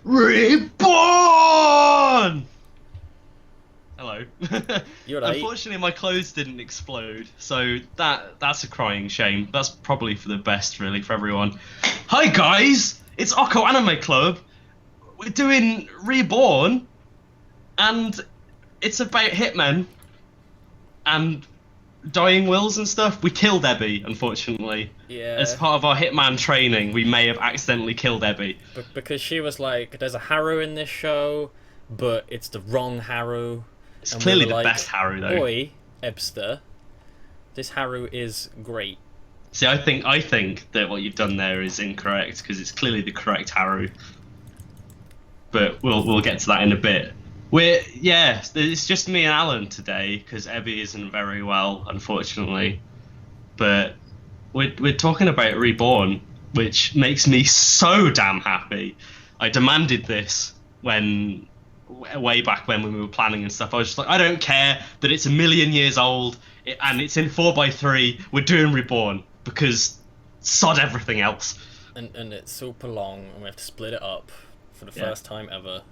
Reborn! Hello. You're right. Unfortunately, my clothes didn't explode, so that's a crying shame. That's probably for the best, really, for everyone. Hi guys, it's OKKO Anime Club. We're doing Reborn, and it's about hitmen and dying wills and stuff. We killed Ebby, unfortunately. Yeah. As part of our hitman training, we may have accidentally killed Ebby. Because she was like, there's a Haru in this show, but it's the wrong Haru. It's And clearly we the were like, best Haru, though. Oi, Ebster, this Haru is great. See, I think that what you've done there is incorrect, because it's clearly the correct Haru. But we'll get to that in a bit. It's just me and Alan today, because Ebby isn't very well, unfortunately. But we're talking about Reborn, which makes me so damn happy. I demanded this way back when we were planning and stuff. I was just like, I don't care that it's 1,000,000 years old and it's in 4x3. We're doing Reborn because sod everything else. And it's super long, and we have to split it up for the first time ever.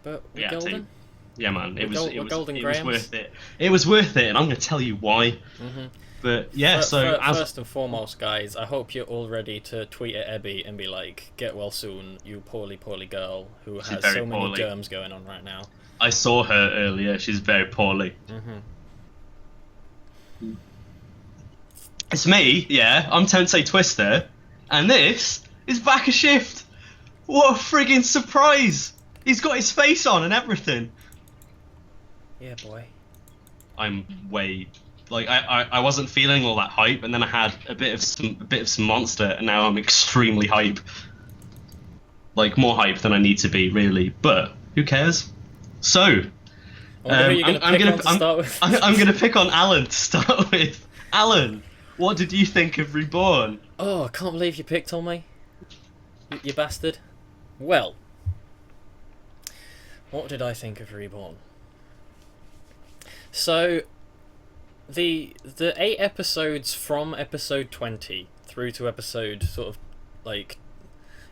But we're golden. Yeah, man, it was worth it. It was worth it, and I'm going to tell you why. Mm-hmm. But yeah, first and foremost, guys, I hope you're all ready to tweet at Ebby and be like, "Get well soon, you poorly girl who has so many germs going on right now." I saw her earlier. She's very poorly. Mm-hmm. It's me, yeah. I'm Tensei Twister, and this is Back a Shift. What a friggin' surprise! He's got his face on and everything. Yeah, boy. I'm way. Like I wasn't feeling all that hype, and then I had a bit of some monster, and now I'm extremely hype. Like more hype than I need to be, really. But who cares? So, I'm gonna pick on Alan to start with. Alan, what did you think of Reborn? Oh, I can't believe you picked on me. You bastard. Well, what did I think of Reborn? So, the 8 episodes from episode 20 through to episode sort of like,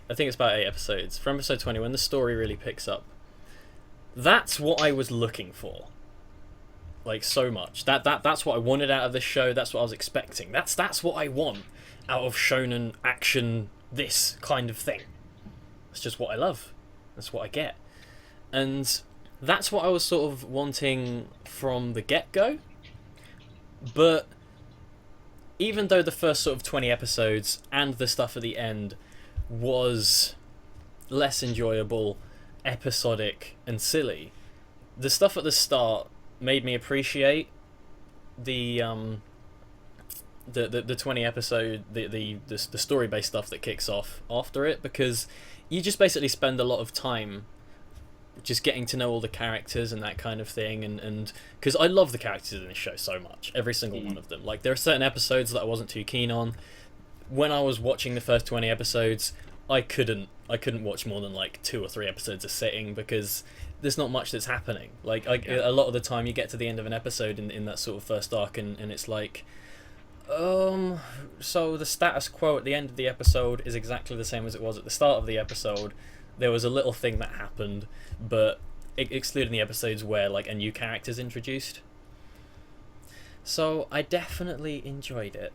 I think it's about 8 episodes from episode 20 when the story really picks up. That's what I was looking for. Like, so much. That's what I wanted out of this show. That's what I was expecting. That's what I want out of shonen action, this kind of thing. It's just what I love. That's what I get. And that's what I was sort of wanting from the get-go. But even though the first sort of 20 episodes and the stuff at the end was less enjoyable, episodic, and silly, the stuff at the start made me appreciate the 20 episode the story based stuff that kicks off after it, because you just basically spend a lot of time just getting to know all the characters and that kind of thing, and because I love the characters in this show so much, every single one of them. Like, there are certain episodes that I wasn't too keen on. When I was watching the first 20 episodes, I couldn't watch more than like 2 or 3 episodes a sitting, because there's not much that's happening. Like, a lot of the time you get to the end of an episode in that sort of first arc, and it's like, so the status quo at the end of the episode is exactly the same as it was at the start of the episode. There was a little thing that happened, but excluding the episodes where like a new character's introduced. So I definitely enjoyed it,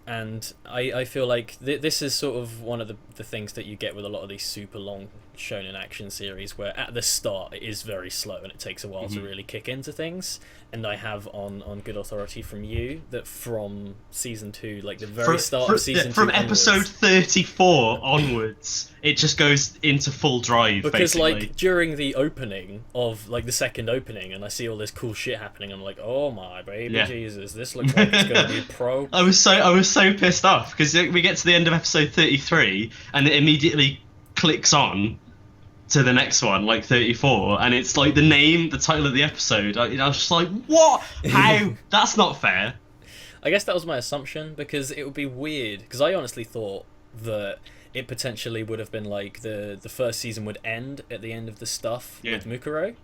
and I feel like this is sort of one of the things that you get with a lot of these super long shonen action series, where at the start it is very slow and it takes a while to really kick into things. And I have on good authority from you that from season 2, like the very start of season 2 from onwards, episode 34 onwards, it just goes into full drive, because basically. like during the opening of like the second opening, and I see all this cool shit happening, I'm like, oh my baby Jesus, this looks like it's gonna be pro. I was so pissed off, because we get to the end of episode 33 and it immediately clicks on to the next one, like 34, and it's like the title of the episode. I was just like, what? How? That's not fair. I guess that was my assumption, because it would be weird, because I honestly thought that it potentially would have been like the first season would end at the end of the stuff with Mukuro.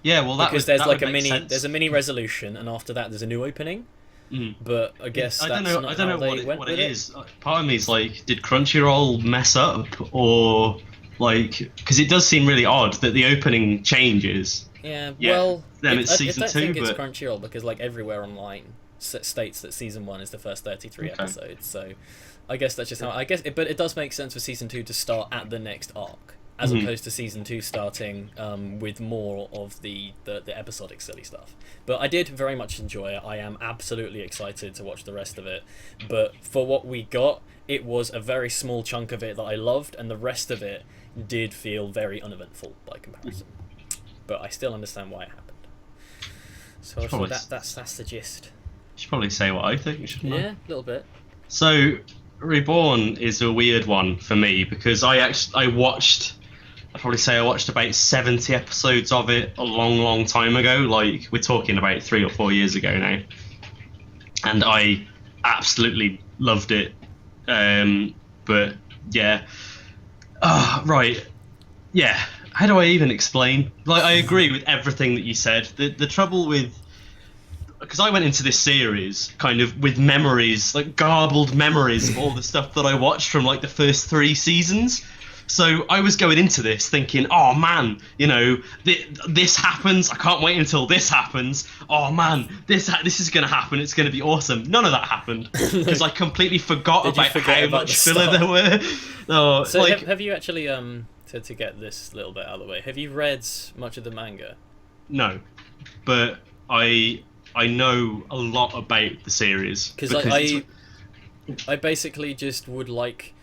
Yeah, well, because there's a mini resolution, and after that there's a new opening. But I guess I don't know what it is. Part of me is like, did Crunchyroll mess up, or Like, because it does seem really odd that the opening changes. Yeah, Yeah, well, then it's season I don't 2, think it's but Crunchyroll, because like everywhere online states that season 1 is the first 33 Okay. episodes. So I guess that's just how but it does make sense for season 2 to start at the next arc, as opposed to season 2 starting with more of the episodic silly stuff. But I did very much enjoy it. I am absolutely excited to watch the rest of it. But for what we got, it was a very small chunk of it that I loved, and the rest of it did feel very uneventful by comparison. But I still understand why it happened. So that's the gist. should probably say what I think, shouldn't I? Yeah, a little bit. So, Reborn is a weird one for me because I'd probably say I watched about 70 episodes of it a long time ago. Like, we're talking about 3 or 4 years ago now. And I absolutely loved it. But, yeah. Right. Yeah. How do I even explain? Like, I agree with everything that you said. The trouble with... Because I went into this series kind of with memories, like garbled memories of all the stuff that I watched from like the first 3 seasons. So I was going into this thinking, oh man, you know, this happens. I can't wait until this happens. Oh man, this is going to happen. It's going to be awesome. None of that happened because I completely forgot about how much filler there were. No, so like, have you actually to get this little bit out of the way? Have you read much of the manga? No, but I know a lot about the series because I basically just would like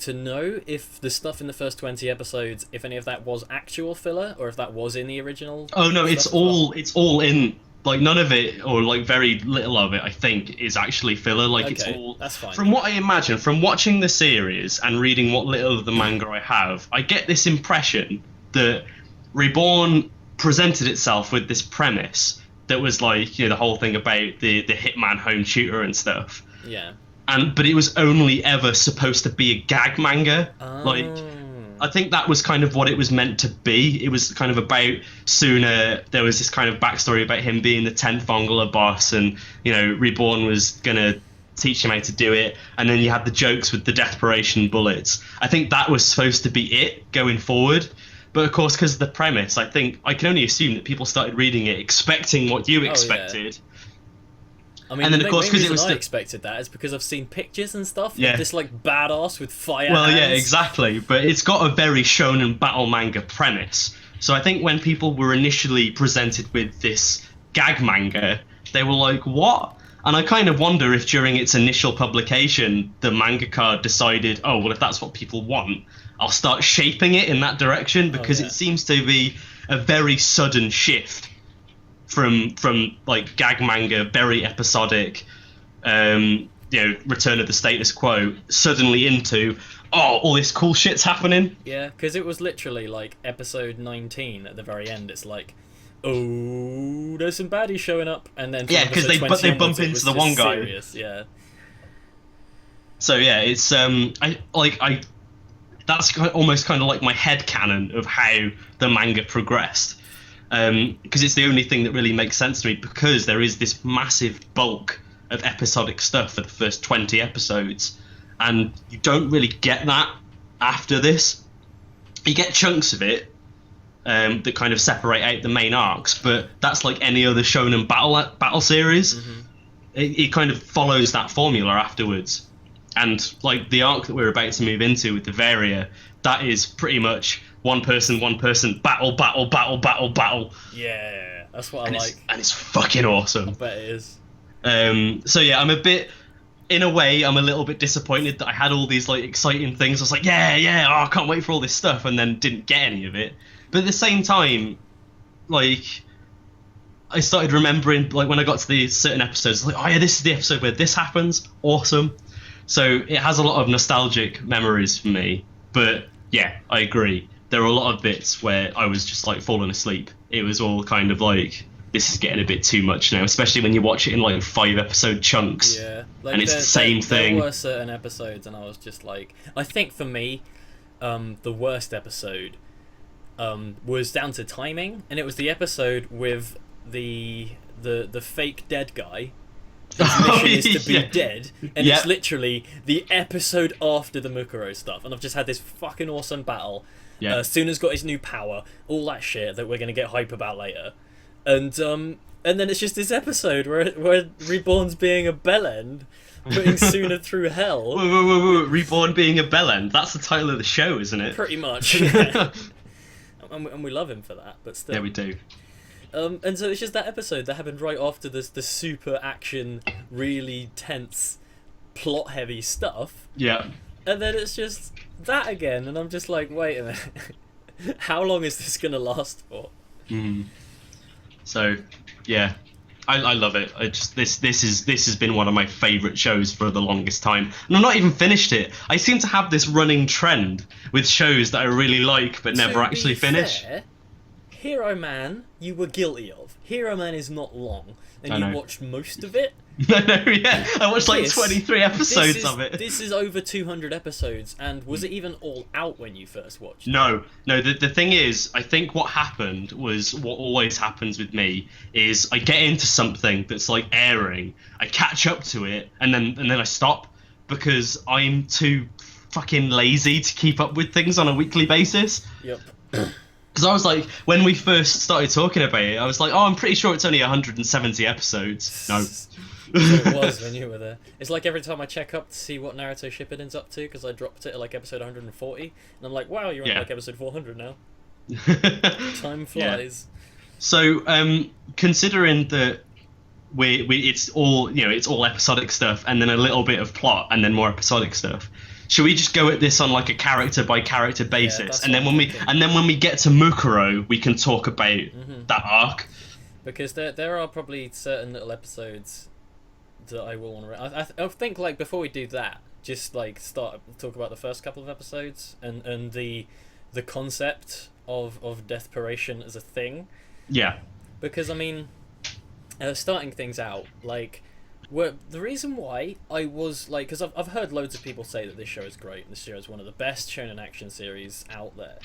to know if the stuff in the first 20 episodes, if any of that was actual filler or if that was in the original. Oh no, it's all in, like, none of it, or like very little of it, I think, is actually filler. Like, okay, it's all, that's fine. From what I imagine, from watching the series and reading what little of the manga I have, I get this impression that Reborn presented itself with this premise that was like, you know, the whole thing about the hitman home shooter and stuff. Yeah. But it was only ever supposed to be a gag manga. Oh. Like, I think that was kind of what it was meant to be. It was kind of about Tsuna. There was this kind of backstory about him being the 10th Vongola boss, and, you know, Reborn was gonna teach him how to do it. And then you had the jokes with the desperation bullets. I think that was supposed to be it going forward. But of course, because of the premise, I think I can only assume that people started reading it expecting what you expected. Yeah. I mean, and then, of course, because it was I expected that is because I've seen pictures and stuff. Yeah. Of this like badass with fire. Well, hands. yeah, exactly. But it's got a very shonen battle manga premise. So I think when people were initially presented with this gag manga, they were like, "What?" And I kind of wonder if during its initial publication, the mangaka decided, "Oh, well, if that's what people want, I'll start shaping it in that direction," because it seems to be a very sudden shift from like gag manga, very episodic, you know, return of the status quo, suddenly into, oh, all this cool shit's happening. Yeah, because it was literally like episode 19 at the very end. It's like, oh, there's some baddies showing up, and then Yeah, because they bump into the one guy. Serious, yeah. So yeah, it's that's almost kind of like my headcanon of how the manga progressed, because it's the only thing that really makes sense to me, because there is this massive bulk of episodic stuff for the first 20 episodes, and you don't really get that after this. You get chunks of it that kind of separate out the main arcs, but that's like any other shonen battle series. Mm-hmm. It kind of follows that formula afterwards. And like the arc that we're about to move into with the Varia, that is pretty much one person, battle. Yeah, that's what I like. And it's fucking awesome. I bet it is. So yeah, I'm a little bit disappointed that I had all these like exciting things. I was like, yeah, oh, I can't wait for all this stuff, and then didn't get any of it. But at the same time, like, I started remembering, like, when I got to the certain episodes, like, oh yeah, this is the episode where this happens. Awesome. So it has a lot of nostalgic memories for me. But yeah, I agree. There are a lot of bits where I was just like falling asleep. It was all kind of like, this is getting a bit too much now, especially when you watch it in like 5-episode chunks. Yeah, like, and it's the same thing. There were certain episodes, and I was just like, I think for me, the worst episode was down to timing, and it was the episode with the fake dead guy. His mission is to be Yeah. dead, and it's literally the episode after the Mukuro stuff, and I've just had this fucking awesome battle. Yeah. Suna's got his new power, all that shit that we're gonna get hype about later, and then it's just this episode where Reborn's being a bellend, putting Tsuna through hell. Whoa. Reborn being a bellend. That's the title of the show, isn't it? Pretty much. Yeah. and we love him for that, but still. Yeah, we do. And so it's just that episode that happened right after the super action, really tense, plot heavy stuff. Yeah. And then it's just that again, and I'm just like, wait a minute, how long is this gonna last for? So, yeah, I love it. This has been one of my favourite shows for the longest time, and I've not even finished it. I seem to have this running trend with shows that I really like but never actually finish. Fair, Hero Man, you were guilty of. Hero Man is not long, and you watched most of it. I know, yeah. I watched like 23 episodes of it. This is over 200 episodes, and was it even all out when you first watched it? No. The thing is, I think what happened was what always happens with me is I get into something that's like airing, I catch up to it, and then I stop because I'm too fucking lazy to keep up with things on a weekly basis. Yep. Because I was like, when we first started talking about it, I was like, oh, I'm pretty sure it's only 170 episodes. No. So it was when you were there. It's like every time I check up to see what Naruto Shippuden's up to, because I dropped it at like episode 140, and I'm like, wow, you're on like episode 400 now. Time flies. Yeah. So, considering that it's all it's all episodic stuff, and then a little bit of plot, and then more episodic stuff. Should we just go at this on like a character by character basis, and then when we get to Mukuro, we can talk about that arc? Because there are probably certain little episodes that I will want to. I think like before we do that, just like talk about the first couple of episodes and the concept of desperation as a thing. Yeah. Because I mean, starting things out like. The reason why I was like, because I've heard loads of people say that this show is great, and this show is one of the best shonen action series out there,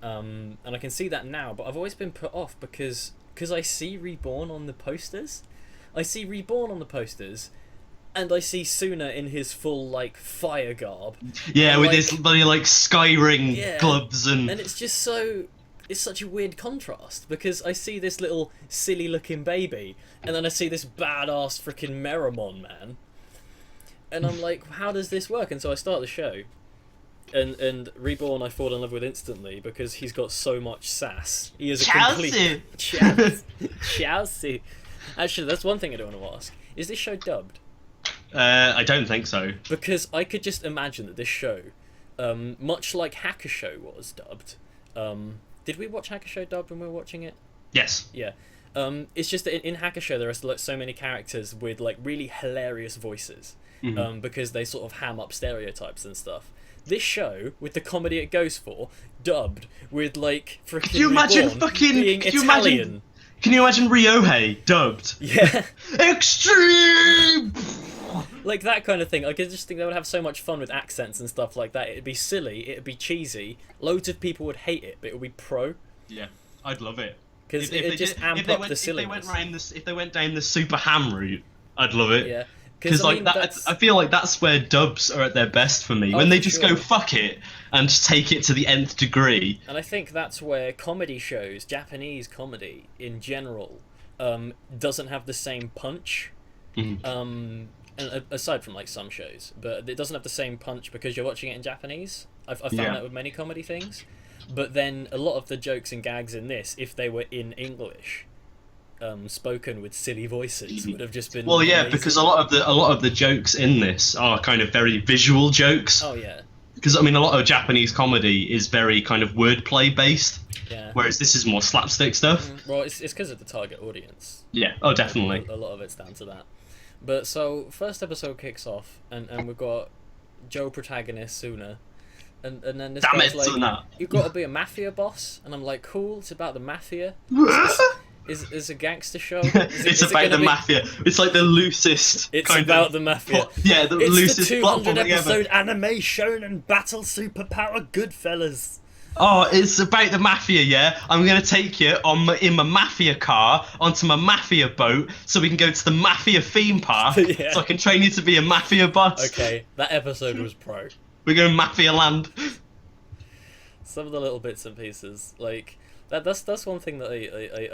and I can see that now, but I've always been put off because I see Reborn on the posters, and I see Tsuna in his full like fire garb, with like, his bloody like sky ring gloves and it's just so. It's such a weird contrast because I see this little silly looking baby and then I see this badass freaking Meramon man and I'm like, how does this work? And so I start the show and Reborn I fall in love with instantly because he's got so much sass. He is a complete Chelsea. Actually, that's one thing I don't want to ask. Is this show dubbed? I don't think so. Because I could just imagine that this show, much like Hakusho was dubbed, did we watch Hakusho dubbed when we were watching it? Yes. Yeah. It's just that in Hakusho there are so many characters with like really hilarious voices, because they sort of ham up stereotypes and stuff. This show, with the comedy it goes for, dubbed with like freaking Can you imagine being Italian. Can you imagine Ryohei dubbed? Yeah. Extreme! Like that kind of thing. I just think they would have so much fun with accents and stuff like that. It'd be silly, it'd be cheesy. Loads of people would hate it, but it would be pro. Yeah, I'd love it. Because it just amp up the silliness. If they went down the super ham route, I'd love it. Yeah. Because like I feel like that's where dubs are at their best for me. When they just go fuck it and just take it to the nth degree. And I think that's where comedy shows, Japanese comedy in general, doesn't have the same punch. And aside from like some shows, but it doesn't have the same punch because you're watching it in Japanese. I've found that with many comedy things. But then a lot of the jokes and gags in this, if they were in English, spoken with silly voices, would have just been amazing. Because a lot of the jokes in this are kind of very visual jokes. Oh yeah. Because I mean, a lot of Japanese comedy is very kind of wordplay based. Yeah. Whereas this is more slapstick stuff. Well, it's because of the target audience. Yeah. Oh, definitely. A lot of it's down to that. But so first episode kicks off, and we've got Joe Protagonist Tsuna, and then this guy's like, Tsuna. You've got to be a mafia boss, and I'm like, cool, it's about the mafia. Is a gangster show? It's about the mafia. It's like the loosest. It's about the mafia. Yeah, the loosest It's the plot 200 ever. episode anime shonen battle superpower Goodfellas. Oh, it's about the mafia, yeah? I'm going to take you in my mafia car onto my mafia boat so we can go to the mafia theme park Yeah. so I can train you to be a mafia boss. Okay, that episode was pro. We're going mafia land. Some of the little bits and pieces, like that's one thing that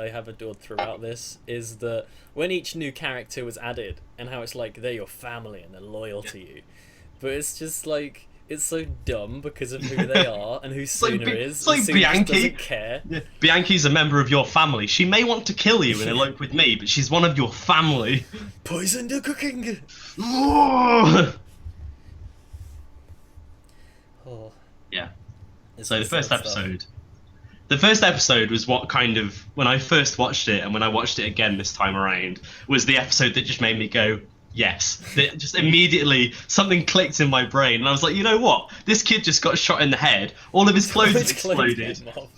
I have adored throughout this, is that when each new character was added and how it's like they're your family and they're loyal to you, but it's just like it's so dumb because of who they are and who Tsuna is. It's like Tsuna Bianchi. doesn't care. Yeah. Bianchi's a member of your family. She may want to kill you and elope with me, but she's one of your family. Poison the cooking. Oh. Oh, Yeah. it's So the sad first stuff. episode. The first episode was what kind of, when I first watched it and when I watched it again this time around, was the episode that just made me go, yes. That just immediately something clicked in my brain and I was like, you know what? This kid just got shot in the head. All of his clothes have His clothes exploded. came off.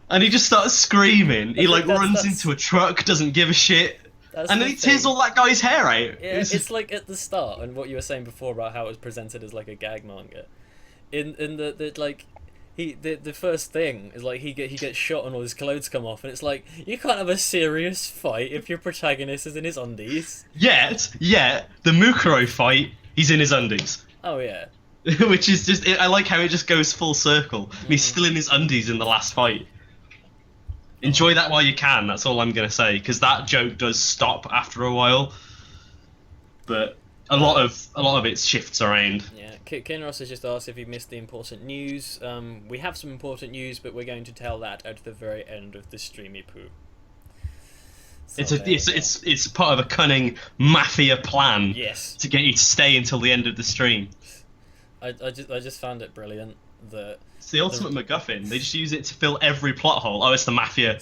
And he just starts screaming. He think like that's- runs that's- into a truck, doesn't give a shit. That's And the then he tears thing. all that guy's hair out. Yeah, it's like at the start, and what you were saying before about how it was presented as like a gag manga. In the like, the first thing is like he gets shot and all his clothes come off, and it's like you can't have a serious fight if your protagonist is in his undies. Yet, the Mukuro fight, he's in his undies. Oh yeah, Which is just, I like how it just goes full circle. And he's still in his undies in the last fight. Enjoy that while you can, that's all I'm going to say, because that joke does stop after a while. But a lot of it shifts around. yeah. Kinross has just asked if you missed the important news. We have some important news, but we're going to tell that at the very end of the streamy poo. So there you go. It's part of a cunning mafia plan Yes. to get you to stay until the end of the stream. I just found it brilliant that It's the ultimate MacGuffin. They just use it to fill every plot hole. Oh, it's the mafia.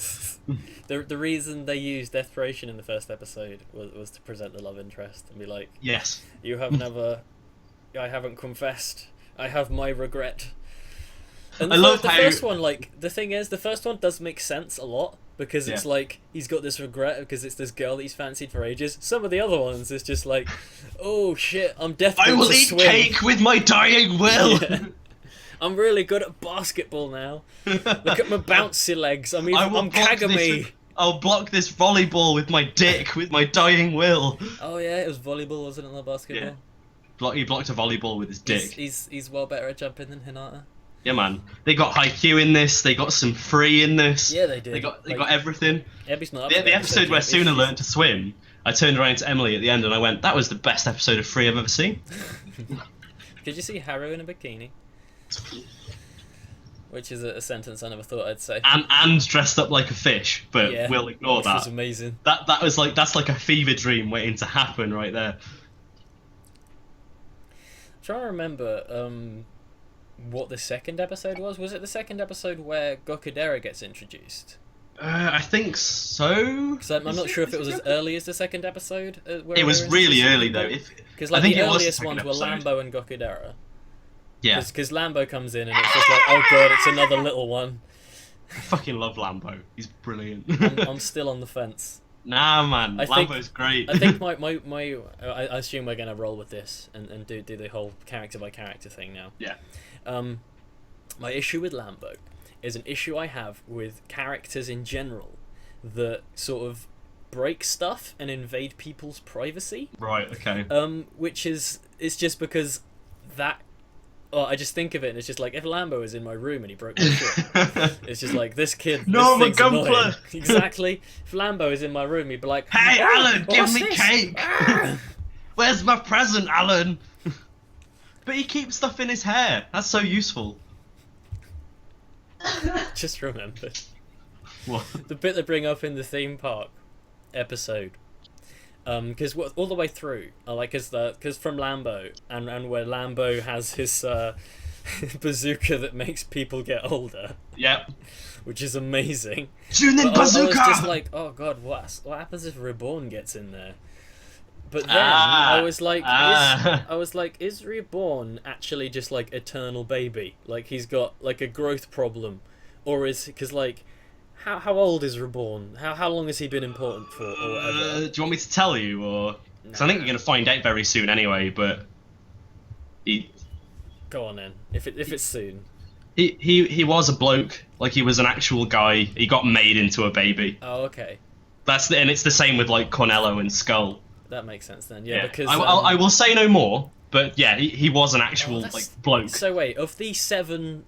the reason they used desperation in the first episode was to present the love interest and be like, Yes. you have never, I haven't confessed, I have my regret. And I love the how- first one, like, the thing is, the first one does make sense a lot, because it's Yeah. like, he's got this regret because it's this girl that he's fancied for ages. Some of the other ones is just like, oh shit, I'm definitely I will to eat swim. cake with my dying will. Yeah. I'm really good at basketball now. Look at my bouncy legs. I'm block Kagami. this. I'll block this volleyball with my dick, with my dying will. Oh yeah, it was volleyball, wasn't it, not basketball? Yeah. He blocked a volleyball with his dick. He's well better at jumping than Hinata. Yeah, man. They got Haikyuu in this. They got some free in this. Yeah, they did. They got everything. Ebi's not up The for that episode where yet. Tsuna learned to swim. I turned around to Emily at the end and I went, "That was the best episode of Free I've ever seen." Could you see Haru in a bikini? Which is a sentence I never thought I'd say. And dressed up like a fish, but Yeah, we'll ignore which was that. amazing. That was like, that's like a fever dream waiting to happen right there. I'm trying to remember what the second episode was. Was it the second episode where Gokudera gets introduced? I think so. Because I'm not sure if it was as early as the second episode. It was really early though. Because I like think the it was the earliest second ones were episode. Lambo and Gokudera. Yeah, Because Lambo comes in and it's just like, oh god, it's another little one. I fucking love Lambo. He's brilliant. I'm still on the fence. Nah, man, I think- Lambo's great. I think I assume we're gonna roll with this and do the whole character by character thing now. Yeah. My issue with Lambo is an issue I have with characters in general that sort of break stuff and invade people's privacy. Right. Okay. Which is, it's just because that. Oh, I just think of it and it's just like, if Lambo is in my room and he broke my shit, it's just like, this kid, No, this thing's McGumpler! annoying. Exactly. If Lambo is in my room, he'd be like, Hey, "Oh, Alan, give what's me this?" cake. Ah! Where's my present, Alan? But he keeps stuff in his hair. That's so useful. Just remember What? the bit they bring up in the theme park episode. Because all the way through, because from Lambo and where Lambo has his bazooka that makes people get older, Yep. which is amazing. Shounen But I was bazooka. just like, oh god, what happens if Reborn gets in there? But then Ah, I was like, ah. is Reborn actually just like eternal baby? Like he's got like a growth problem, or is because like. How old is Reborn? How long has he been important for, or whatever? Do you want me to tell you, or? Because I think you're gonna find out very soon anyway. But he Go on then. If it's soon. He was a bloke. Like, he was an actual guy. He got made into a baby. Oh, okay. And it's the same with like Cornello and Skull. That makes sense then. Yeah, because I will say no more. But yeah, he was an actual like bloke. So wait, of the 7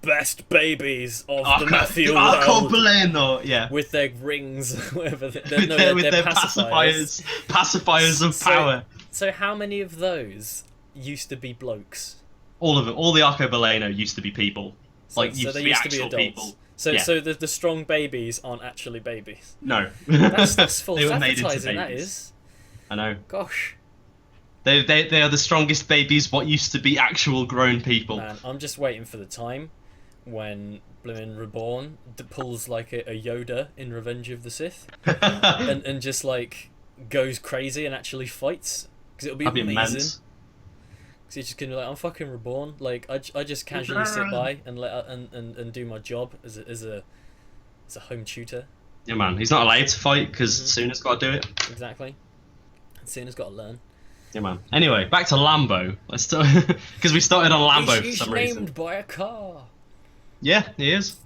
best babies of the Mafia world, Arco, yeah, with their rings, whatever, with their pacifiers of power. So how many of those used to be blokes? All of them. All the Arcobaleno used to be people. So used to be adults. People. So the strong babies aren't actually babies. No. That's false they were made into advertising, babies. that is. I know. Gosh. They are the strongest babies, what used to be actual grown people. Man, I'm just waiting for the time when Bloomin' Reborn pulls like a Yoda in Revenge of the Sith and just like goes crazy and actually fights, because it'll be amazing. Because he's just gonna be like, I'm fucking reborn. Like I just casually sit by and and do my job as a home tutor. Yeah, man. He's not allowed to fight because Tsuna's got to do it. Exactly. Tsuna's got to learn. Yeah, man. Anyway, back to Lambo. Let's start because we started on Lambo for some reason. He's named by a car. Yeah, he is.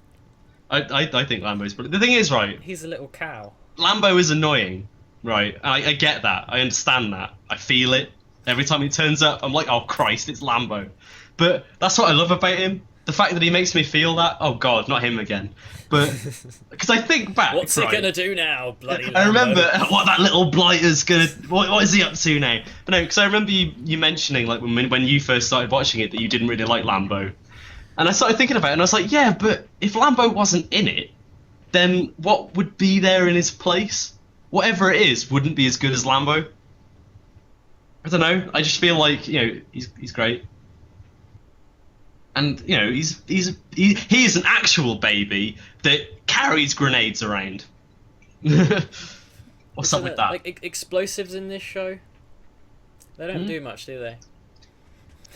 I think Lambo's brilliant. The thing is, right? He's a little cow. Lambo is annoying, right? I get that. I understand that. I feel it. Every time he turns up, I'm like, oh Christ, it's Lambo. But that's what I love about him. The fact that he makes me feel that. Oh God, not him again. But because I think back, what's he gonna do now, bloody Lambo? I remember what that little blighter's gonna. What is he up to now? But no, because I remember you mentioning like when you first started watching it that you didn't really like Lambo, and I started thinking about it, and I was like, yeah, but if Lambo wasn't in it, then what would be there in his place? Whatever it is, wouldn't be as good as Lambo. I don't know. I just feel like he's great. And he is an actual baby that carries grenades around. What's up with that? Like explosives in this show, they don't do much, do they?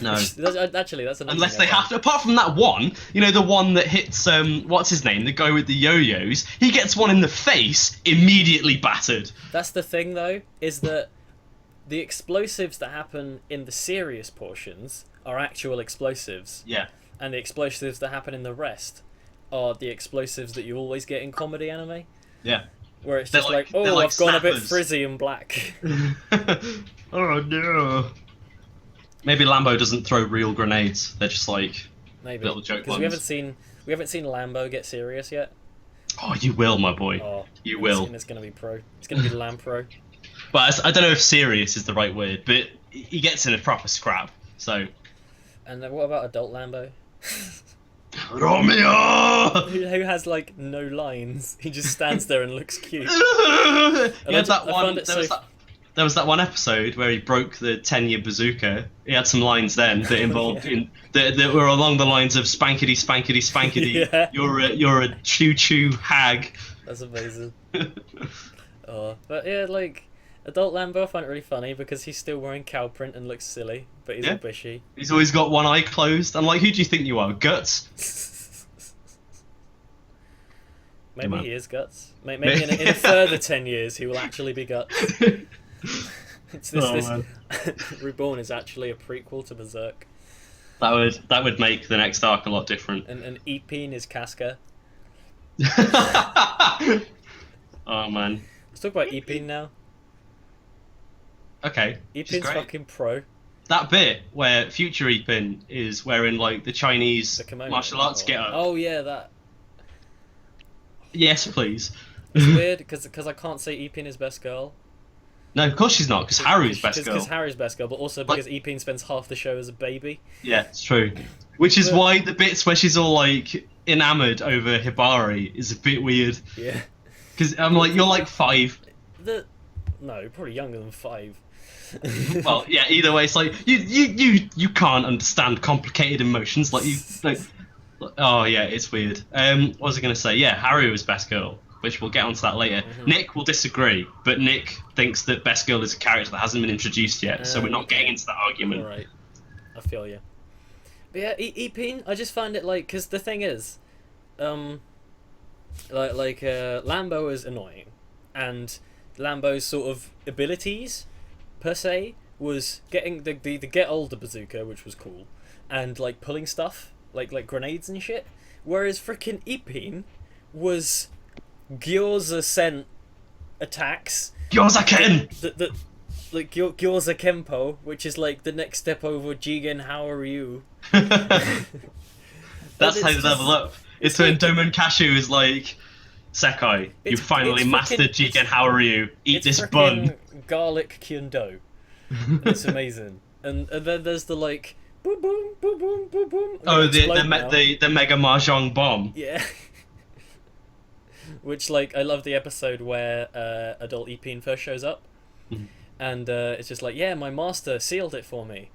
No. Actually, that's another unless they have to. Apart from that one, the one that hits what's his name, the guy with the yo-yos. He gets one in the face, immediately battered. That's the thing, though, is that the explosives that happen in the serious portions are actual explosives. Yeah. And the explosives that happen in the rest are the explosives that you always get in comedy anime. Yeah. Where it's just like, oh, I've gone a bit frizzy and black. Oh no. Maybe Lambo doesn't throw real grenades. They're just like little joke ones. Because we haven't seen Lambo get serious yet. Oh, you will, my boy. Oh, you will. It's gonna be pro. It's gonna be Lam Pro. But I don't know if serious is the right word, but he gets in a proper scrap. So. And then what about adult Lambo? Romeo! Who has like no lines. He just stands there and looks cute. There was that one episode where he broke the 10-year bazooka. He had some lines then that involved that were along the lines of spankety spankety spankety. Yeah. You're a choo choo hag. That's amazing. But yeah, like adult Lambo, I find it really funny because he's still wearing cow print and looks silly, but he's a bushy. He's always got one eye closed. I'm like, who do you think you are, Guts? Maybe he is Guts. Maybe in a further 10 years he will actually be Guts. Reborn is actually a prequel to Berserk. That would make the next arc a lot different. And Ipin is Casca. Oh man. Let's talk about Ipin now. Okay. Ipin's fucking pro. That bit where future Ipin is wearing like the Chinese martial arts getup. Oh yeah, that. Yes, please. It's weird because I can't say Ipin is best girl. No, of course she's not, because Haru's best girl. Because Haru's best girl, but also because Ipin spends half the show as a baby. Yeah, it's true. Which is why the bits where she's all like enamoured over Hibari is a bit weird. Yeah. Because I'm like, you're like 5. No, probably younger than 5. Well, yeah. Either way, it's like you can't understand complicated emotions like you like. Oh yeah, it's weird. What was I gonna say? Yeah, Haru is best girl, which we'll get onto that later. Nick will disagree, but Nick thinks that best girl is a character that hasn't been introduced yet, so we're not getting into that argument. All right, I feel you. But yeah, Ipin, I just find it like, because the thing is, Lambo is annoying, and Lambo's sort of abilities, per se, was getting the get older bazooka, which was cool, and like pulling stuff. like grenades and shit. Whereas frickin' Ipin was Gyoza sent attacks. Gyoza Ken! Like Gyoza Kenpo, which is like the next step over Jigen Haoryu. That's how you level up. It's when Domon Kashu is like, Sekai, you finally mastered Jigen Haoryu. Eat this bun. Garlic Kyundo. It's amazing. And then there's the like, boom boom boom boom boom boom. Oh, the Mega Mahjong bomb. Yeah. Which, like, I love the episode where adult Ipin first shows up. And it's just like, yeah, my master sealed it for me.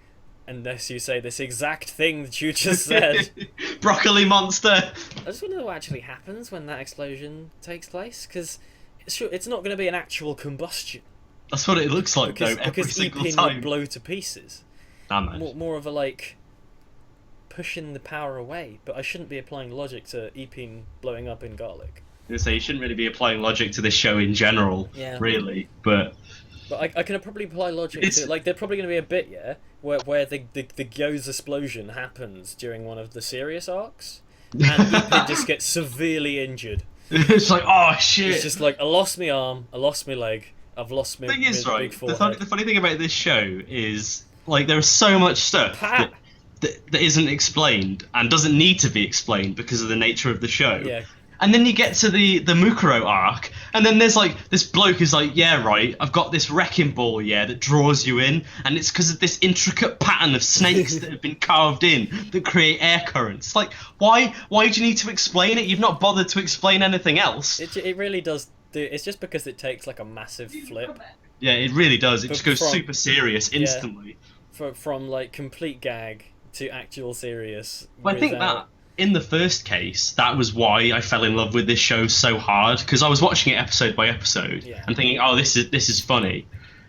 Unless you say this exact thing that you just said. Broccoli monster! I just want to know what actually happens when that explosion takes place, because it's not going to be an actual combustion. That's what it looks like, though, every single time. Would blow to pieces. More of a, like, pushing the power away, but I shouldn't be applying logic to Ipin blowing up in garlic. So you shouldn't really be applying logic to this show in general, really, but I can probably apply logic to, like, there's probably going to be a bit, where the Gyoza explosion happens during one of the serious arcs, and Ipin just gets severely injured. It's like, oh shit! It's just like, I lost my arm, I lost my leg, I've lost my thing is, right, big forehead. The funny thing about this show is, like, there's so much stuff that isn't explained, and doesn't need to be explained because of the nature of the show. Yeah. And then you get to the Mukuro arc, and then there's like, this bloke is like, yeah, right, I've got this wrecking ball, that draws you in, and it's because of this intricate pattern of snakes that have been carved in that create air currents. Like, why do you need to explain it? You've not bothered to explain anything else. It really does do. It's just because it takes like a massive flip. Yeah, it really does. It just goes super serious instantly. From like complete gag to actual serious. Well, I think that in the first case, that was why I fell in love with this show so hard, because I was watching it episode by episode and thinking, oh, this is funny,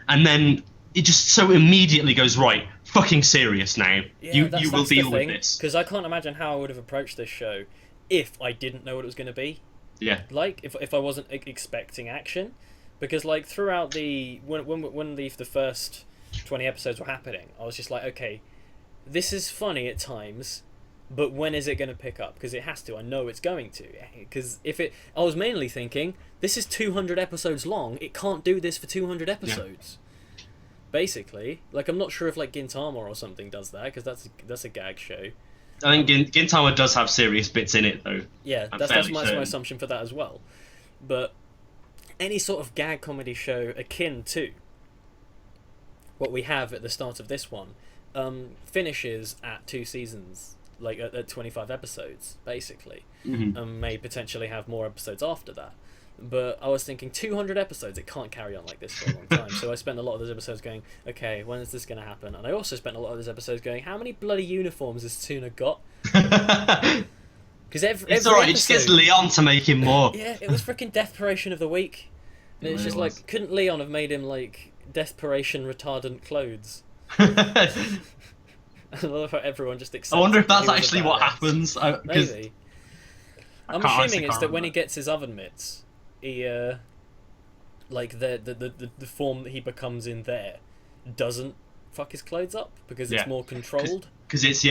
and then it just so immediately goes, right, fucking serious now. You will deal with this. Because I can't imagine how I would have approached this show if I didn't know what it was going to be. Yeah. Like if I wasn't expecting action, because like throughout when the first 20 episodes were happening, I was just like, okay, this is funny at times, but when is it going to pick up? Because it has to. I know it's going to. Because I was mainly thinking, this is 200 episodes long. It can't do this for 200 episodes. Yeah. Basically, like, I'm not sure if like Gintama or something does that, because that's a gag show. I think Gintama does have serious bits in it, though. Yeah, that's my assumption for that as well. But any sort of gag comedy show akin to what we have at the start of this one finishes at 2 seasons. Like at 25 episodes, basically, and may potentially have more episodes after that. But I was thinking 200 episodes, it can't carry on like this for a long time. So I spent a lot of those episodes going, okay, when is this going to happen? And I also spent a lot of those episodes going, how many bloody uniforms has Tsuna got? Because it's alright, it just gets Leon to make him more. Yeah, it was freaking Deathparation of the Week. And it's just like, couldn't Leon have made him like Deathparation retardant clothes? I love how everyone just accepts. I wonder if that's actually what happens. Maybe. I'm assuming it's that when he gets his oven mitts, he like the form that he becomes in there doesn't fuck his clothes up because it's more controlled. Because it's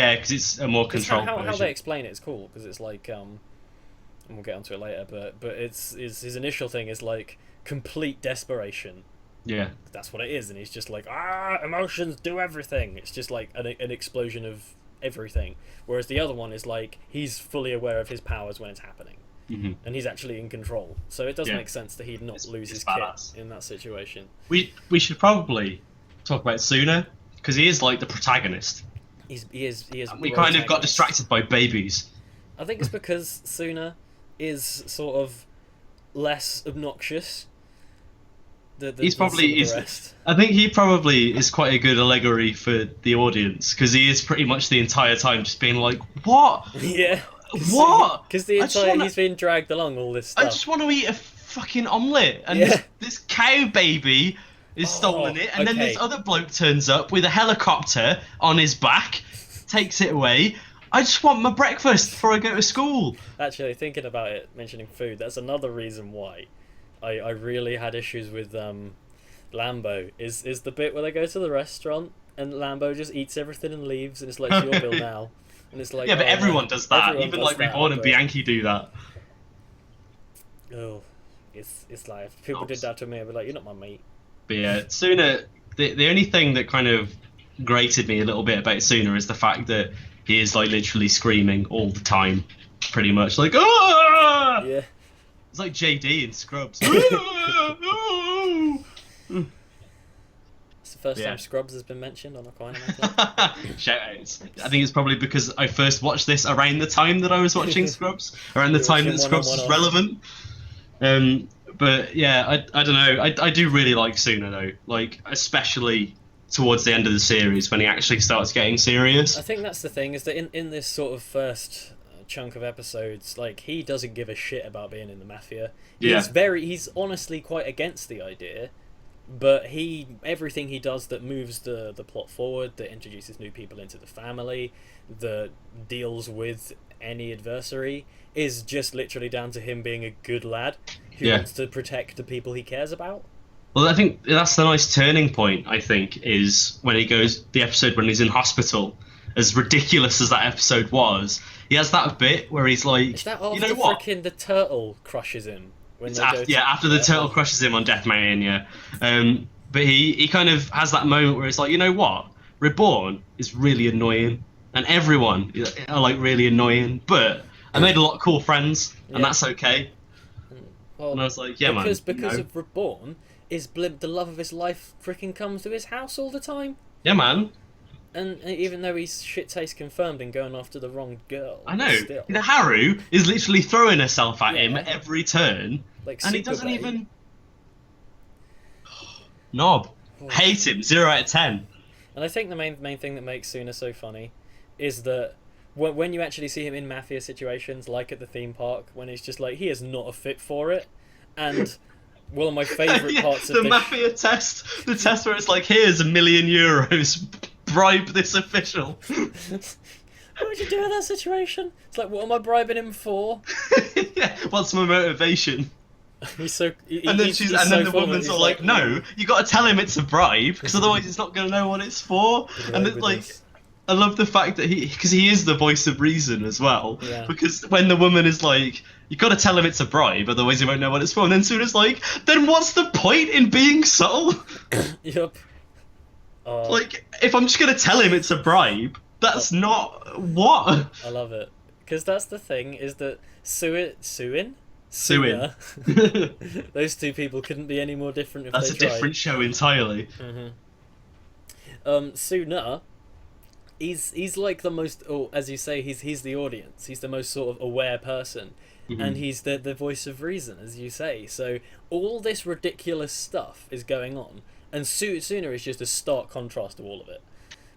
a more controlled version. How they explain it is cool, because it's like and we'll get onto it later, but it's his initial thing is like complete desperation. Yeah, that's what it is, and he's just like, emotions do everything. It's just like an explosion of everything. Whereas the other one is like, he's fully aware of his powers when it's happening, and he's actually in control. So it does make sense that he'd not lose his kit in that situation. We should probably talk about Tsuna, because he is like the protagonist. He is. We kind of got distracted by babies. I think it's because Tsuna is sort of less obnoxious. He's probably I think he probably is quite a good allegory for the audience, because he is pretty much the entire time just being like, what? Yeah. What? Because he's been dragged along all this stuff. I just want to eat a fucking omelette, and this cow baby is stolen it, and then this other bloke turns up with a helicopter on his back, takes it away. I just want my breakfast before I go to school. Actually, thinking about it, mentioning food, that's another reason why I really had issues with Lambo, is the bit where they go to the restaurant and Lambo just eats everything and leaves, and it's like, it's your bill now. And it's like, yeah, but oh, everyone does that. everyone Even does like that, Reborn and but- Bianchi do that. Oh, it's like if people did that to me, I'd be like, you're not my mate. But yeah, Tsuna. The only thing that kind of grated me a little bit about Tsuna is the fact that he is like literally screaming all the time, pretty much like ah. Yeah. It's like JD in Scrubs. It's the first Yeah. time Scrubs has been mentioned on OKKO Anime. Shoutouts. I think it's probably because I first watched this around the time that I was watching Scrubs, around the You were time watching that one Scrubs on was one relevant. But yeah, I don't know. I do really like Tsuna though, like especially towards the end of the series when he actually starts getting serious. I think that's the thing, is that in this sort of first chunk of episodes, like, he doesn't give a shit about being in the Mafia. Yeah. He's honestly quite against the idea, but everything he does that moves the plot forward, that introduces new people into the family, that deals with any adversary, is just literally down to him being a good lad who Yeah. wants to protect the people he cares about. Well, I think that's the nice turning point, I think, is when he goes, the episode when he's in hospital. As ridiculous as that episode was, he has that bit where he's like, Is that you after know what? frickin' the turtle crushes him? When It's they go to- after the turtle crushes him on Death Mountain, yeah. But he kind of has that moment where it's like, you know what? Reborn is really annoying, and everyone are like really annoying, but I made a lot of cool friends, and Yeah. that's okay. Well, And I was like, yeah, because man. because of Reborn, is Blimp the love of his life freaking comes to his house all the time, Yeah, man. and even though he's shit taste confirmed in going after the wrong girl, I know. still, The Haru is literally throwing herself at him Yeah. at every turn, like, and he Super doesn't Bae. even. Knob. Hate him. 0 out of 10. And I think the main thing that makes Tsuna so funny is that when you actually see him in Mafia situations, like at the theme park, when he's just like, he is not a fit for it, and one of my favourite Yeah, parts of the this Mafia test. The test where it's like, here's €1 million. Bribe this official. What would you do in that situation? It's like, what am I bribing him for? Yeah, what's my motivation? He's so. And then the woman's all like, no, you got to tell him it's a bribe, because otherwise he's not going to know what it's for. And it's like, I love the fact that because he is the voice of reason as well. Yeah. Because when the woman is like, you got to tell him it's a bribe, otherwise he won't know what it's for. And then Tsuna's like, then what's the point in being subtle? Yup. Like, if I'm just going to tell him it's a bribe, that's not what. I love it, because that's the thing, is that Tsuna, those two people couldn't be any more different if That's they a tried. different show entirely. Tsuna, he's like the most, or as you say, he's the audience. He's the most sort of aware person, and he's the voice of reason, as you say. So all this ridiculous stuff is going on, and Tsuna is just a stark contrast to all of it.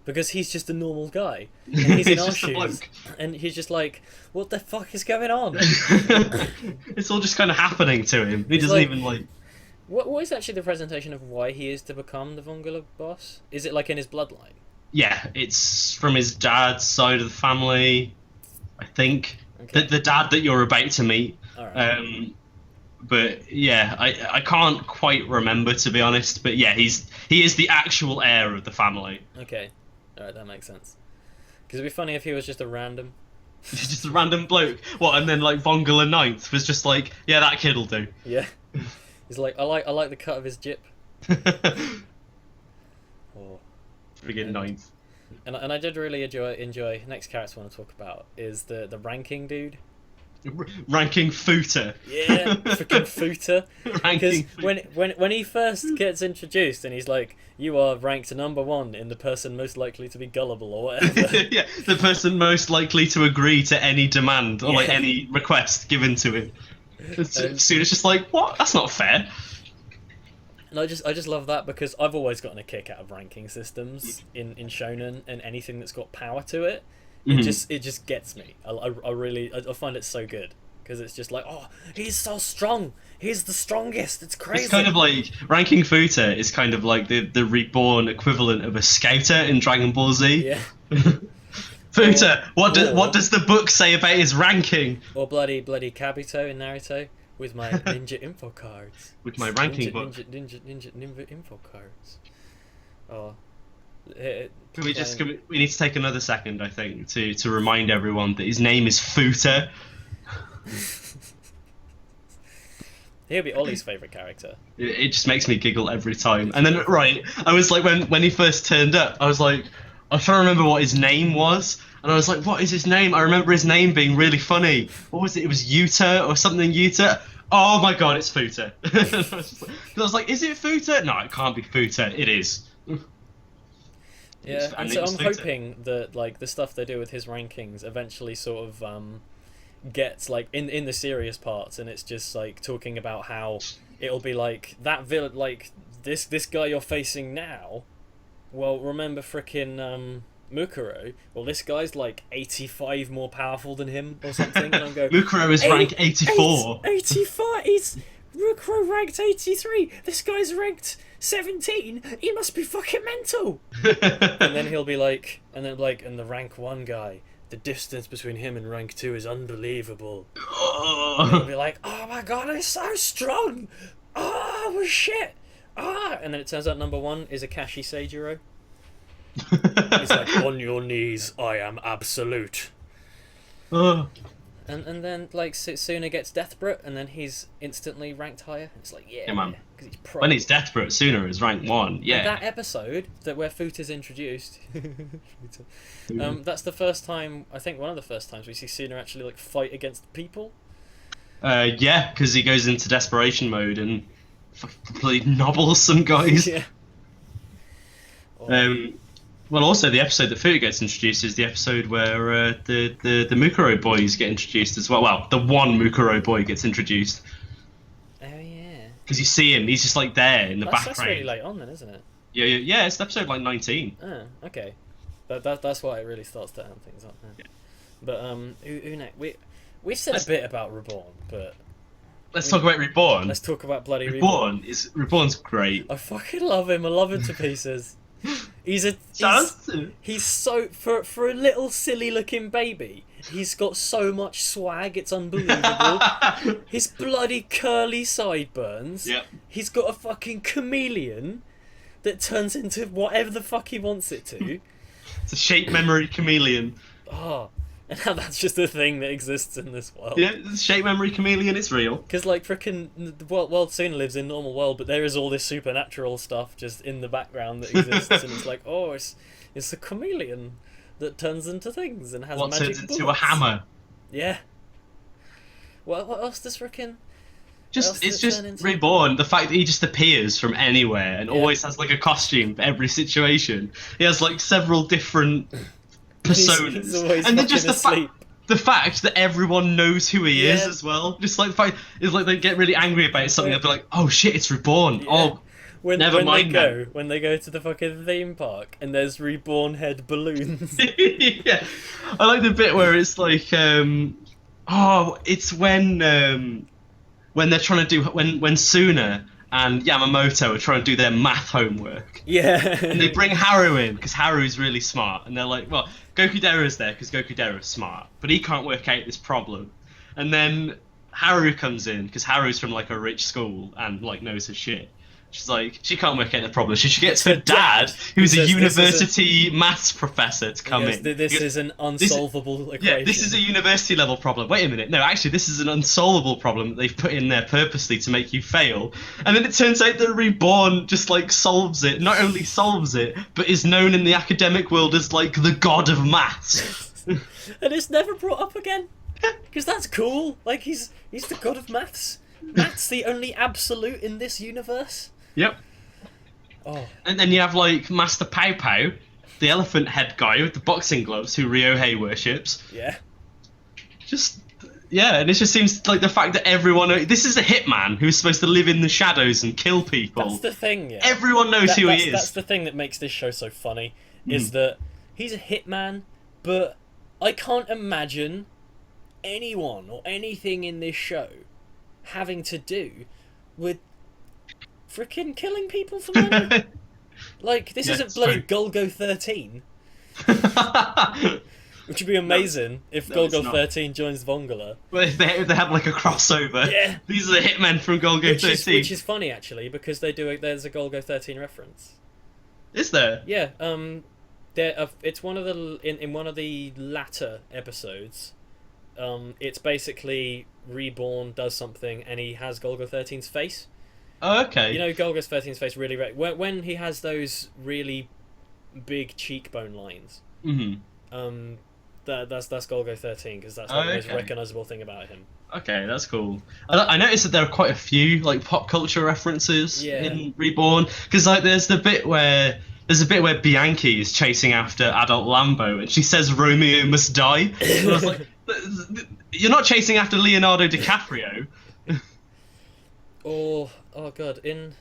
Because he's just a normal guy, and he's in He's our just a shoes, bloke. and he's just like, what the fuck is going on? It's all just kind of happening to him. He It's doesn't like- even like. What is actually the presentation of why he is to become the Vongola boss? Is it like in his bloodline? Yeah, it's from his dad's side of the family, I think. Okay. The dad that you're about to meet. Alright. But yeah, I can't quite remember, to be honest. But yeah, he is the actual heir of the family. Okay. Alright, that makes sense. Because it'd be funny if he was just a random. He's just a random bloke. What? And then like Vongola Ninth was just like, yeah, that kid'll do. Yeah. He's like, I like the cut of his jip. Oh. Friggin' Ninth. And I did really enjoy. Next character I want to talk about is the ranking dude. Ranking Futa. Yeah, freaking Futa. Because Ranking when he first gets introduced and he's like, you are ranked #1 in the person most likely to be gullible or whatever. Yeah, the person most likely to agree to any demand or like Yeah. any request given to him. Soon it's just like, what? That's not fair. And I just love that, because I've always gotten a kick out of ranking systems in Shounen, and anything that's got power to it. It just gets me. I really find it so good, because it's just like, oh, he's so strong. He's the strongest. It's crazy. It's kind of like ranking Futa is kind of like the reborn equivalent of a scouter in Dragon Ball Z. Yeah. Futa, what does the book say about his ranking? Or bloody Kabuto in Naruto with my ninja info cards. With my ranking book. Ninja info cards. Oh, We need to take another second, I think, to remind everyone that his name is Futa. He'll be Ollie's favourite character. It just makes me giggle every time. And then, right, I was like, when he first turned up, I was like, I was trying to remember what his name was. And I was like, what is his name? I remember his name being really funny. What was it? It was Yuta or something Yuta. Oh my god, it's Futa. I was like, is it Futa? No, it can't be Futa. It is. Yeah, and so I'm hoping that like the stuff they do with his rankings eventually sort of gets like in the serious parts, and it's just like talking about how it'll be like that villain, like this guy you're facing now. Well, remember frickin' Mukuro? Well, this guy's like 85 more powerful than him or something. And I'm going, Mukuro is rank 84. 85. He's Mukuro ranked 83. This guy's ranked 17. He must be fucking mental. And then he'll be like, and the rank 1 guy, the distance between him and rank 2 is unbelievable. And he'll be like, oh my god, he's so strong. Oh shit. And then it turns out number 1 is Akashi Seijiro. He's like, on your knees, I am absolute. And then like Tsuna gets desperate, and then he's instantly ranked higher. It's like, yeah man. Because he's pro. When he's desperate, Tsuna is rank 1. Yeah. And that episode where Futa's introduced, that's the first time, I think one of the first times we see Tsuna actually like fight against people. Yeah, because he goes into desperation mode and completely nobbles some guys. Yeah. Well, also the episode that Futa gets introduced is the episode where the Mukuro boys get introduced as well. Well, the one Mukuro boy gets introduced. Oh yeah. Because you see him, he's just like there in the background. That's really late on then, isn't it? Yeah. It's episode like 19. Oh, okay. That's why it really starts to amp things up. Yeah. But Une, we've said a bit about Reborn, but let's talk about Reborn. Let's talk about bloody Reborn. Reborn's great. I fucking love him. I love him to pieces. He's so for a little silly looking baby. He's got so much swag. It's unbelievable. His bloody curly sideburns. Yep. He's got a fucking chameleon that turns into whatever the fuck he wants it to. It's a shape memory chameleon. Oh, and how that's just a thing that exists in this world. Yeah, it's a shape memory chameleon. It's real. Because like frickin' the world soon lives in normal world, but there is all this supernatural stuff just in the background that exists, and it's like, oh, it's a chameleon that turns into things and has magic bullets. Turns into a hammer. Yeah. What else does frickin'? It's just Reborn. The fact that he just appears from anywhere and always has like a costume for every situation. He has like several different personas, he's always and then just asleep. the fact that everyone knows who he is as well. Just like the fact is like they get really angry about something. They'll be like, "Oh shit, it's Reborn." Yeah. Oh, when they go to the fucking theme park and there's Reborn head balloons. Yeah, I like the bit where it's like, it's when they're trying to do when Tsuna and Yamamoto are trying to do their math homework. Yeah. And they bring Haru in because Haru's really smart, and they're like, well, Gokudera's there because Gokudera's smart, but he can't work out this problem. And then Haru comes in because Haru's from like a rich school and like knows her shit. She's like, she can't work out the problem. She gets her dad, who's a university maths professor, to come in. This is an unsolvable equation. Yeah, this is a university level problem. Wait a minute. No, actually, this is an unsolvable problem that they've put in there purposely to make you fail. And then it turns out that Reborn just like solves it. Not only solves it, but is known in the academic world as like the god of maths. And it's never brought up again. Because that's cool. Like he's the god of maths. Maths the only absolute in this universe. Yep. Oh. And then you have like Master Pow Pow, the elephant head guy with the boxing gloves who Ryohei worships. Yeah. And it just seems like the fact that everyone... This is a hitman who's supposed to live in the shadows and kill people. That's the thing, yeah. Everyone knows who he is. That's the thing that makes this show so funny, is that he's a hitman, but I can't imagine anyone or anything in this show having to do with frickin' killing people for money. Like, this isn't bloody Golgo 13. Which would be amazing if Golgo 13 joins Vongola. Well, if they have like a crossover. Yeah. These are the hitmen from Golgo 13. Which is funny, actually, because there's a Golgo 13 reference. Is there? Yeah, it's one of the in one of the latter episodes. It's basically Reborn does something, and he has Golgo 13's face. Oh, okay. You know, Golgo 13's face really when he has those really big cheekbone lines. Mm-hmm. That's Golgo 13 because that's like the most recognizable thing about him. Okay, that's cool. I noticed that there are quite a few like pop culture references in Reborn, because like there's a bit where Bianchi is chasing after adult Lambo, and she says Romeo must die. And I was like, you're not chasing after Leonardo DiCaprio. Oh god, in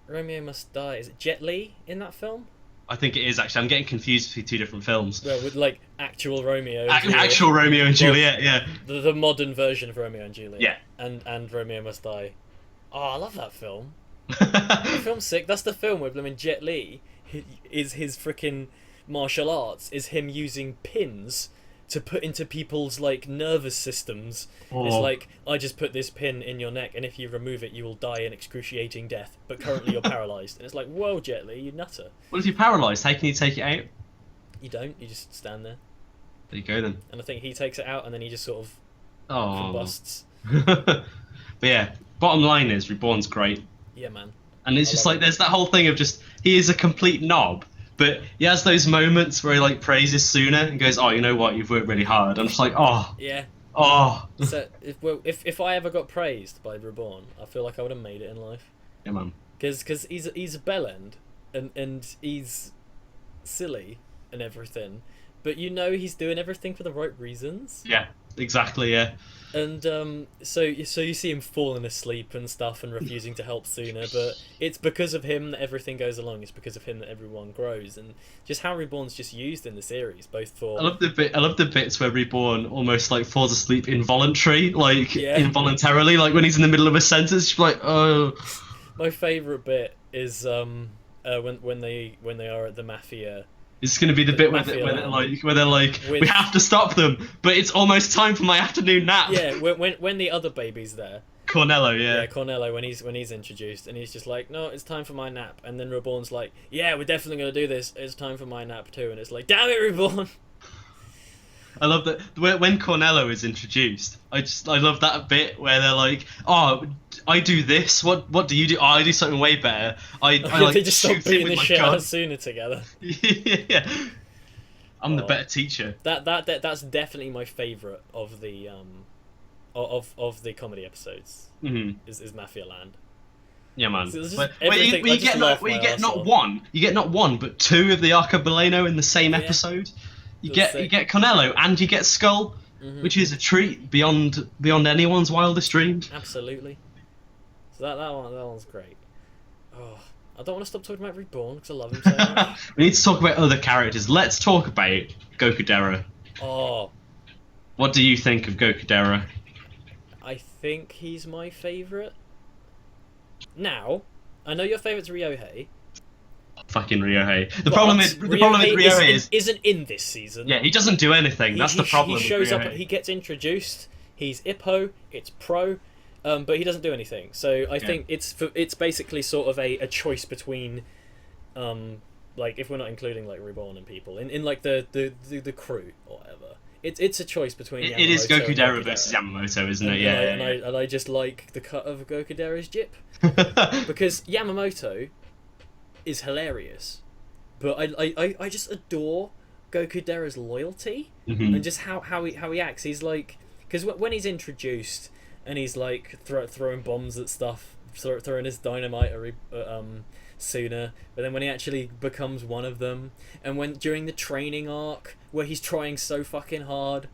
Romeo Must Die, is it Jet Li in that film? I think it is, actually. I'm getting confused between two different films. Well, with like actual Romeo and actual Romeo and Juliet, yeah. The modern version of Romeo and Juliet. Yeah. And Romeo Must Die. Oh, I love that film. The film's sick. That's the film where Jet Li is his freaking martial arts is him using pins to put into people's like nervous systems. It's like, I just put this pin in your neck, and if you remove it, you will die an excruciating death. But currently you're paralyzed, and it's like, whoa, Jet Li, you nutter. What if you're paralyzed? How can you take it out? You don't. You just stand there. There you go then. And I think he takes it out, and then he just sort of combusts. But yeah, bottom line is Reborn's great. Yeah, man. And it's just like there's that whole thing of just he is a complete knob. But he has those moments where he like praises Tsuna and goes, "Oh, you know what? You've worked really hard." I'm just like, "Oh, yeah, oh." So if I ever got praised by Reborn, I feel like I would have made it in life. Yeah, man. Because he's a bellend and he's silly and everything, but you know he's doing everything for the right reasons. Yeah, exactly. Yeah. And so you see him falling asleep and stuff and refusing to help Tsuna, but it's because of him that everything goes along. It's because of him that everyone grows, and just how Reborn's just used in the series, both for. I love the bits where Reborn almost like falls asleep involuntarily, involuntarily, like when he's in the middle of a sentence, she's like, "Oh." My favourite bit is when they are at the Mafia. It's going to be the bit where they're like, we have to stop them, but it's almost time for my afternoon nap. Yeah, when the other baby's there. Cornello, yeah. Yeah, Cornello, when he's introduced, and he's just like, no, it's time for my nap. And then Reborn's like, yeah, we're definitely going to do this. It's time for my nap too. And it's like, damn it, Reborn. I love that when Cornello is introduced. I love that bit where they're like, "Oh, I do this. What do you do? Oh, I do something way better. I like they just stop shoot beating him with the my shit gun." out of Tsuna together. Yeah, I'm the better teacher. That's definitely my favourite of the of the comedy episodes. Mm-hmm. Is Mafia Land. Yeah, man. Where you get not one, but two of the Arcobaleno in the same episode. You get Cornello and you get Skull, which is a treat beyond anyone's wildest dreams. Absolutely. So that one's great. Oh, I don't want to stop talking about Reborn because I love him so much. We need to talk about other characters. Let's talk about Gokudera. Oh. What do you think of Gokudera? I think he's my favourite. Now, I know your favourite's Ryohei. Fucking Ryohei. The problem is Ryohei isn't in this season. Yeah, he doesn't do anything. That's the problem. He shows up. He gets introduced. He's Ippo. It's pro, but he doesn't do anything. So I think it's basically sort of a choice between, like if we're not including like Reborn and people in like the crew or whatever. It's a choice between. It is Gokudera versus Yamamoto, isn't it? And I just like the cut of Gokudera's jip because Yamamoto is hilarious, but I just adore Gokudera's loyalty and just how he acts. He's like, because when he's introduced and he's like throwing bombs at stuff, throwing his dynamite at Tsuna, but then when he actually becomes one of them, and when during the training arc where he's trying so fucking hard,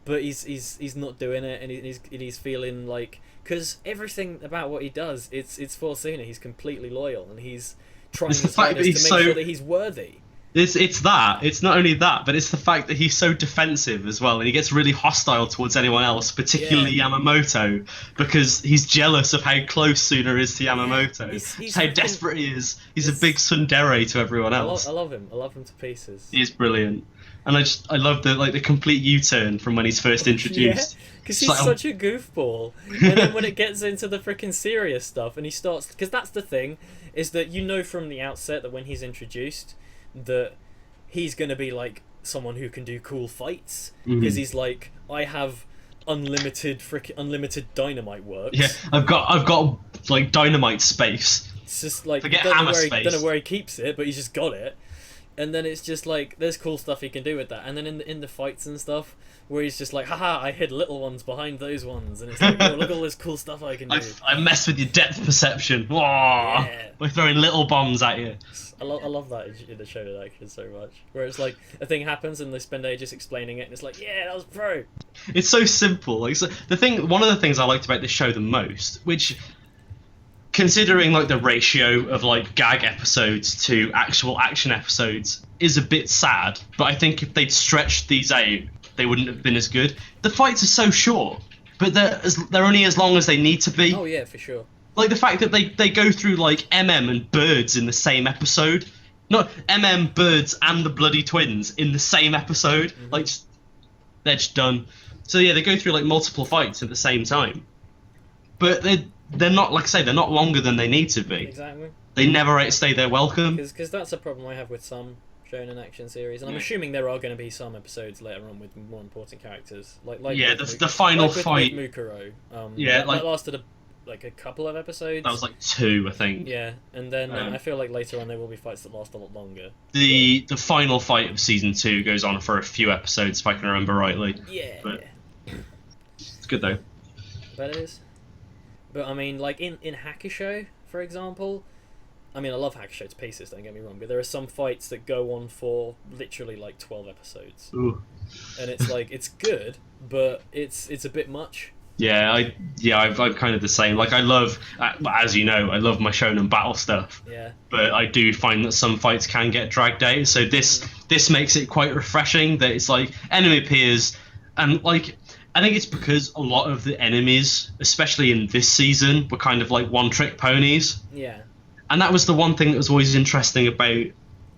but he's not doing it, and he's feeling like, because everything about what he does, it's for Tsuna. He's completely loyal, and he's trying his hardest to make sure that he's worthy. It's that. It's not only that, but it's the fact that he's so defensive as well, and he gets really hostile towards anyone else, particularly Yamamoto, because he's jealous of how close Tsuna is to Yamamoto. He's how desperate he is. He's a big tsundere to everyone else. I love him. I love him to pieces. He's brilliant, and I love the complete U-turn from when he's first introduced. Because he's such a goofball, and then when it gets into the freaking serious stuff, and he starts, because that's the thing, is that you know from the outset that when he's introduced, that he's going to be like someone who can do cool fights, because he's like, I have unlimited dynamite works. Yeah, I've got like dynamite space. It's just like, forget hammer space. Don't know where he keeps it, but he's just got it. And then it's just like, there's cool stuff he can do with that. And then in the fights and stuff, where he's just like, haha, I hid little ones behind those ones, and it's like, oh, look at all this cool stuff I can do. I mess with your depth perception. Whoa, yeah. We're throwing little bombs at you. I love that in the Shounen action so much, where it's like a thing happens and they spend ages explaining it, and it's like, yeah, that was pro. It's so simple. Like, so one of the things I liked about this show the most, which, considering like the ratio of like gag episodes to actual action episodes, is a bit sad. But I think if they'd stretched these out, they wouldn't have been as good. The fights are so short, but they're only as long as they need to be. Oh yeah, for sure. Like the fact that they go through like MM and Birds in the same episode. Not MM, Birds, and the bloody twins in the same episode. Like, they're just done. So yeah, they go through like multiple fights at the same time. But they're not, like I say, they're not longer than they need to be. Exactly. They never outstay their welcome. Because that's a problem I have with some Shounen action series, and I'm assuming there are going to be some episodes later on with more important characters, like the final fight with Mukuro. That lasted a couple of episodes. That was like 2, I think. Yeah, and then I feel like later on there will be fights that last a lot longer. The final fight of season 2 goes on for a few episodes, if I can remember rightly. Yeah. But it's good though. That is. But I mean, like in Hakusho, for example, I mean, I love Hakusho to pieces, don't get me wrong, but there are some fights that go on for literally like 12 episodes. Ooh. And it's like, it's good, but it's a bit much. Yeah, I'm kind of the same. Like, I love, as you know, I love my shonen battle stuff. Yeah. But I do find that some fights can get dragged out. So this makes it quite refreshing that it's like enemy appears, and like I think it's because a lot of the enemies, especially in this season, were kind of like one-trick ponies. Yeah. And that was the one thing that was always interesting about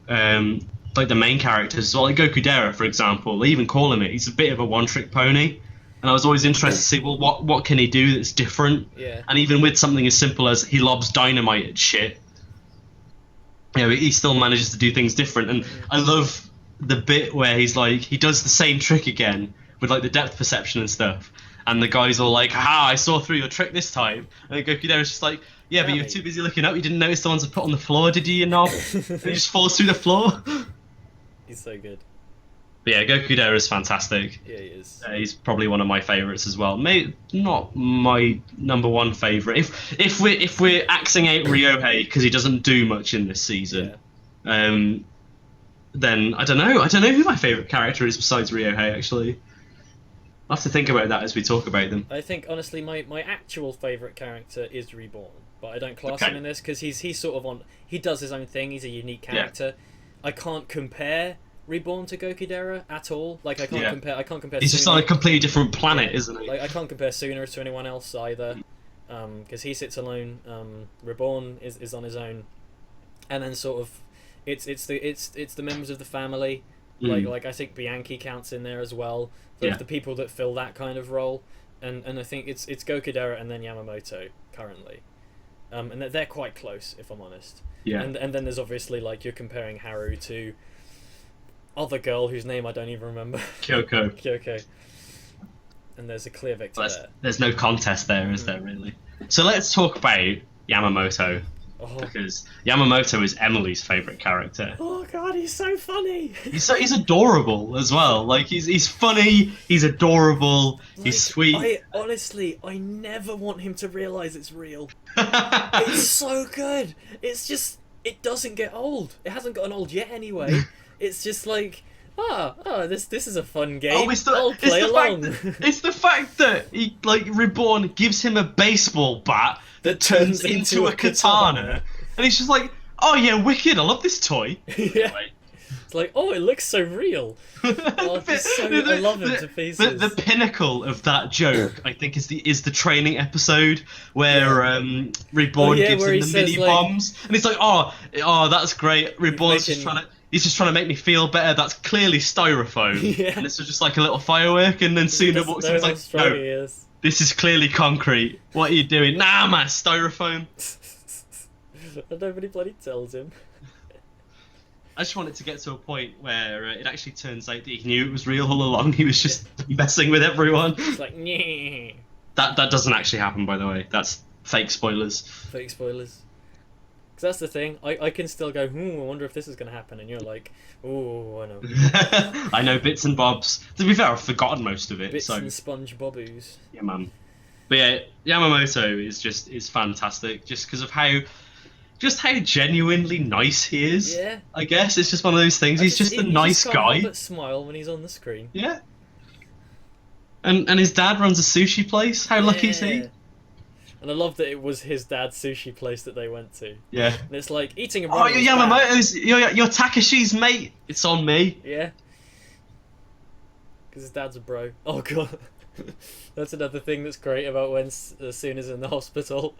like the main characters. So like Gokudera, for example, they even call him it. He's a bit of a one-trick pony. And I was always interested to see, well, what can he do that's different? Yeah. And even with something as simple as he lobs dynamite at shit, you know, he still manages to do things different. And I love the bit where he's like, he does the same trick again with like the depth perception and stuff. And the guy's all like, I saw through your trick this time. And Gokudera's just like, yeah, but you were too busy looking up. You didn't notice the ones I put on the floor, did you, you knob? And he just falls through the floor. He's so good. But yeah, Gokudera is fantastic. Yeah, he is. He's probably one of my favourites as well. Maybe not my number one favourite. If we're axing out Ryohei because he doesn't do much in this season, then I don't know. I don't know who my favourite character is besides Ryohei. Actually, I'll have to think about that as we talk about them. I think honestly, my actual favourite character is Reborn, but I don't class him in this because he's sort of on. He does his own thing. He's a unique character. I can't compare Reborn to Gokudera at all. Like I can't compare. He's just on a completely different planet, isn't he? Like I can't compare Tsuna to anyone else either, because he sits alone. Reborn is on his own, and then sort of, it's the members of the family. Like I think Bianchi counts in there as well. The people that fill that kind of role, and I think it's Gokudera and then Yamamoto currently, and they're quite close if I'm honest. Yeah. And then there's obviously like you're comparing Haru to other girl whose name I don't even remember. Kyoko. And there's a clear victor there. There's no contest there, is there, really? So let's talk about Yamamoto. Because Yamamoto is Emily's favourite character. Oh god, he's so funny! He's adorable as well. Like, he's funny, he's adorable, he's sweet. I never want him to realise it's real. It's so good! It's just, it doesn't get old. It hasn't gotten old yet anyway. It's just like, this is a fun game. I'll play along. It's the fact that he, like, Reborn gives him a baseball bat that turns into a katana. And he's just like, oh yeah, wicked, I love this toy. Yeah. It's like, oh, it looks so real. Oh, I love him to pieces. The pinnacle of that joke, I think, is the training episode where Reborn gives him the mini bombs, and he's like, oh, that's great. Reborn's he's just trying to make me feel better. That's clearly styrofoam, and it's just like a little firework. And then Tsuna walks in, and is like, no, this is clearly concrete. What are you doing? Nah, man, styrofoam. And nobody bloody tells him. I just want it to get to a point where it actually turns out that he knew it was real all along. He was just messing with everyone. It's like, nyeh. That doesn't actually happen, by the way. That's fake spoilers. Fake spoilers. Because that's the thing. I can still go, I wonder if this is going to happen. And you're like, oh, I know. I know bits and bobs. To be fair, I've forgotten most of it. Bits and sponge boboos. Yeah, man. But yeah, Yamamoto is fantastic just because of how genuinely nice he is. Yeah. I guess it's just one of those things. He's just a nice guy. But smile when he's on the screen. Yeah. And his dad runs a sushi place. How lucky is he? And I love that it was his dad's sushi place that they went to. Yeah. And it's like eating a. Oh, you're Yamamoto's. You're Takashi's mate. It's on me. Yeah. Because his dad's a bro. Oh god. That's another thing that's great about when Tsuna's in the hospital.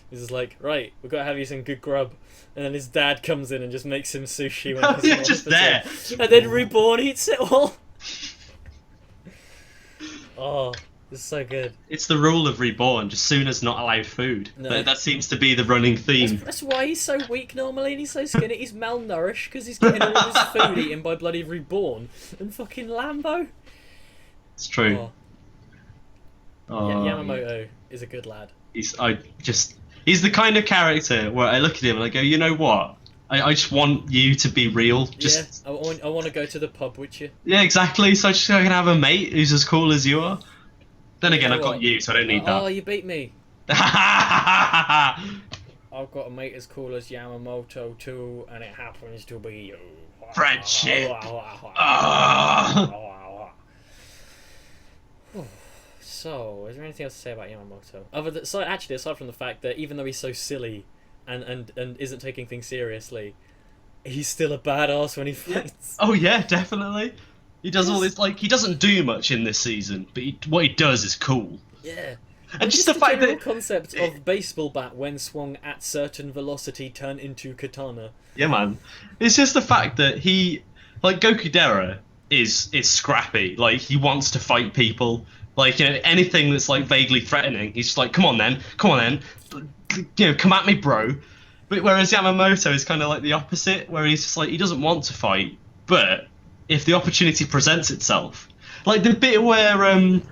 He's just like, right, we've got to have you some good grub. And then his dad comes in and just makes him sushi when he's in the just hospital. there. And then Reborn eats it all. Oh, it's so good. It's the rule of Reborn, just Tsuna's not allowed food. No. That seems to be the running theme. That's why he's so weak normally and he's so skinny. He's malnourished because he's getting all his food eaten by bloody Reborn and fucking Lambo. It's true. Oh. Yeah, Yamamoto is a good lad. He's the kind of character where I look at him and I go, you know what? I just want you to be real. Just I want to go to the pub with you. Yeah, exactly. So I can have a mate who's as cool as you are. Then again, I've got you, so I don't need that. Oh, you beat me. I've got a mate as cool as Yamamoto too, and it happens to be you. Friendship. So, is there anything else to say about Yamamoto? Aside from the fact that even though he's so silly and isn't taking things seriously, he's still a badass when he fights. Oh yeah, definitely. He does all this, like, he doesn't do much in this season, but what he does is cool. Yeah. And just the fact that concept of baseball bat when swung at certain velocity turn into katana. Yeah, man. It's just the fact that he, like, Gokudera is scrappy. Like, he wants to fight people. Like, you know, anything that's like vaguely threatening, he's just like, come on then, you know, come at me, bro. But whereas Yamamoto is kind of like the opposite, where he's just like, he doesn't want to fight, but if the opportunity presents itself, like the bit where when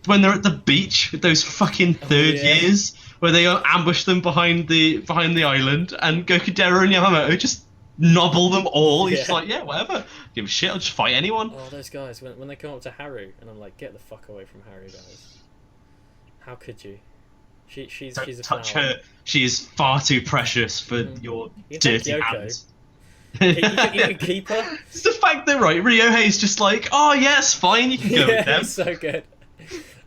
they're at the beach with those fucking third years, where they ambush them behind the island, and Gokudera and Yamamoto just nobble them all. He's just like, yeah, whatever, give a shit, I'll just fight anyone. Oh, those guys, when they come up to Haru, and I'm like, get the fuck away from Haru, guys. How could you? She's a touch flower. her. She is far too precious for your dirty hands. You can keep her. It's the fact that Ryohei's just like, oh yes, fine, you can go with them. He's so good.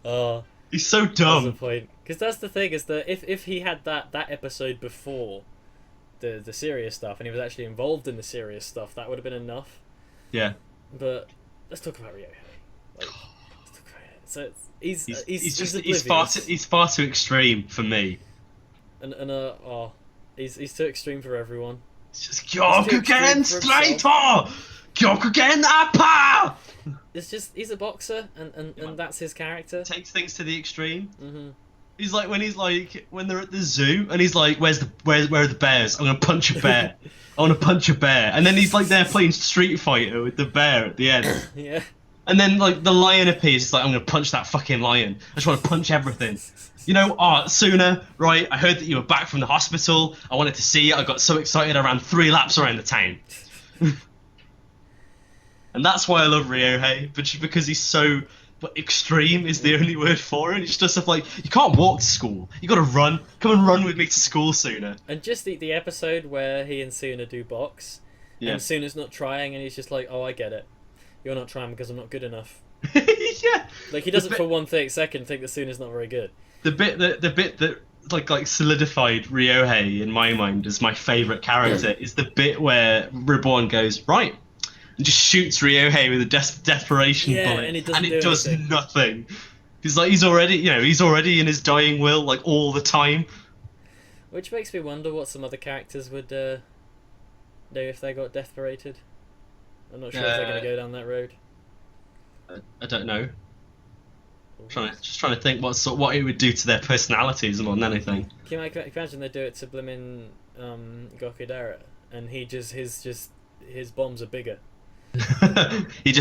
Oh, he's so dumb. That's the point. Because that's the thing, is that if he had that episode before the serious stuff, and he was actually involved in the serious stuff, that would have been enough. Yeah. But let's talk about Ryohei. Like, let's talk about it. So he's far too extreme for me. And he's too extreme for everyone. It's just Gyokugen Straightforward! Gyokugen Appa! It's just, he's a boxer, and that's his character. Takes things to the extreme. Mm-hmm. He's like when they're at the zoo and he's like, where are the bears? I'm gonna punch a bear. I want to punch a bear. And then he's like there playing Street Fighter with the bear at the end. Yeah. And then like the lion appears. It's like, I'm gonna punch that fucking lion. I just want to punch everything. You know, Tsuna, right? I heard that you were back from the hospital. I wanted to see you. I got so excited. I ran 3 laps around the town. And that's why I love Ryohei, but just because he's so extreme is the only word for it. It's just stuff like, you can't walk to school. You gotta run. Come and run with me to school, Tsuna. And just the episode where he and Tsuna do box, and Tsuna's not trying, and he's just like, oh, I get it. You're not trying because I'm not good enough. Yeah. Like, he doesn't for 1 second think that Tsuna's not very good. The bit that like solidified Ryohei in my mind as my favourite character is the bit where Reborn goes, right, and just shoots Ryohei with a desperation bullet, and it does anything. nothing. He's already in his dying will, like, all the time. Which makes me wonder what some other characters would do if they got death-berated. I'm not sure if they're going to go down that road. I don't know. Just trying to think what it would do to their personalities more than anything. Can you imagine they do it to blimmin' Gokudera, and his bombs are bigger. He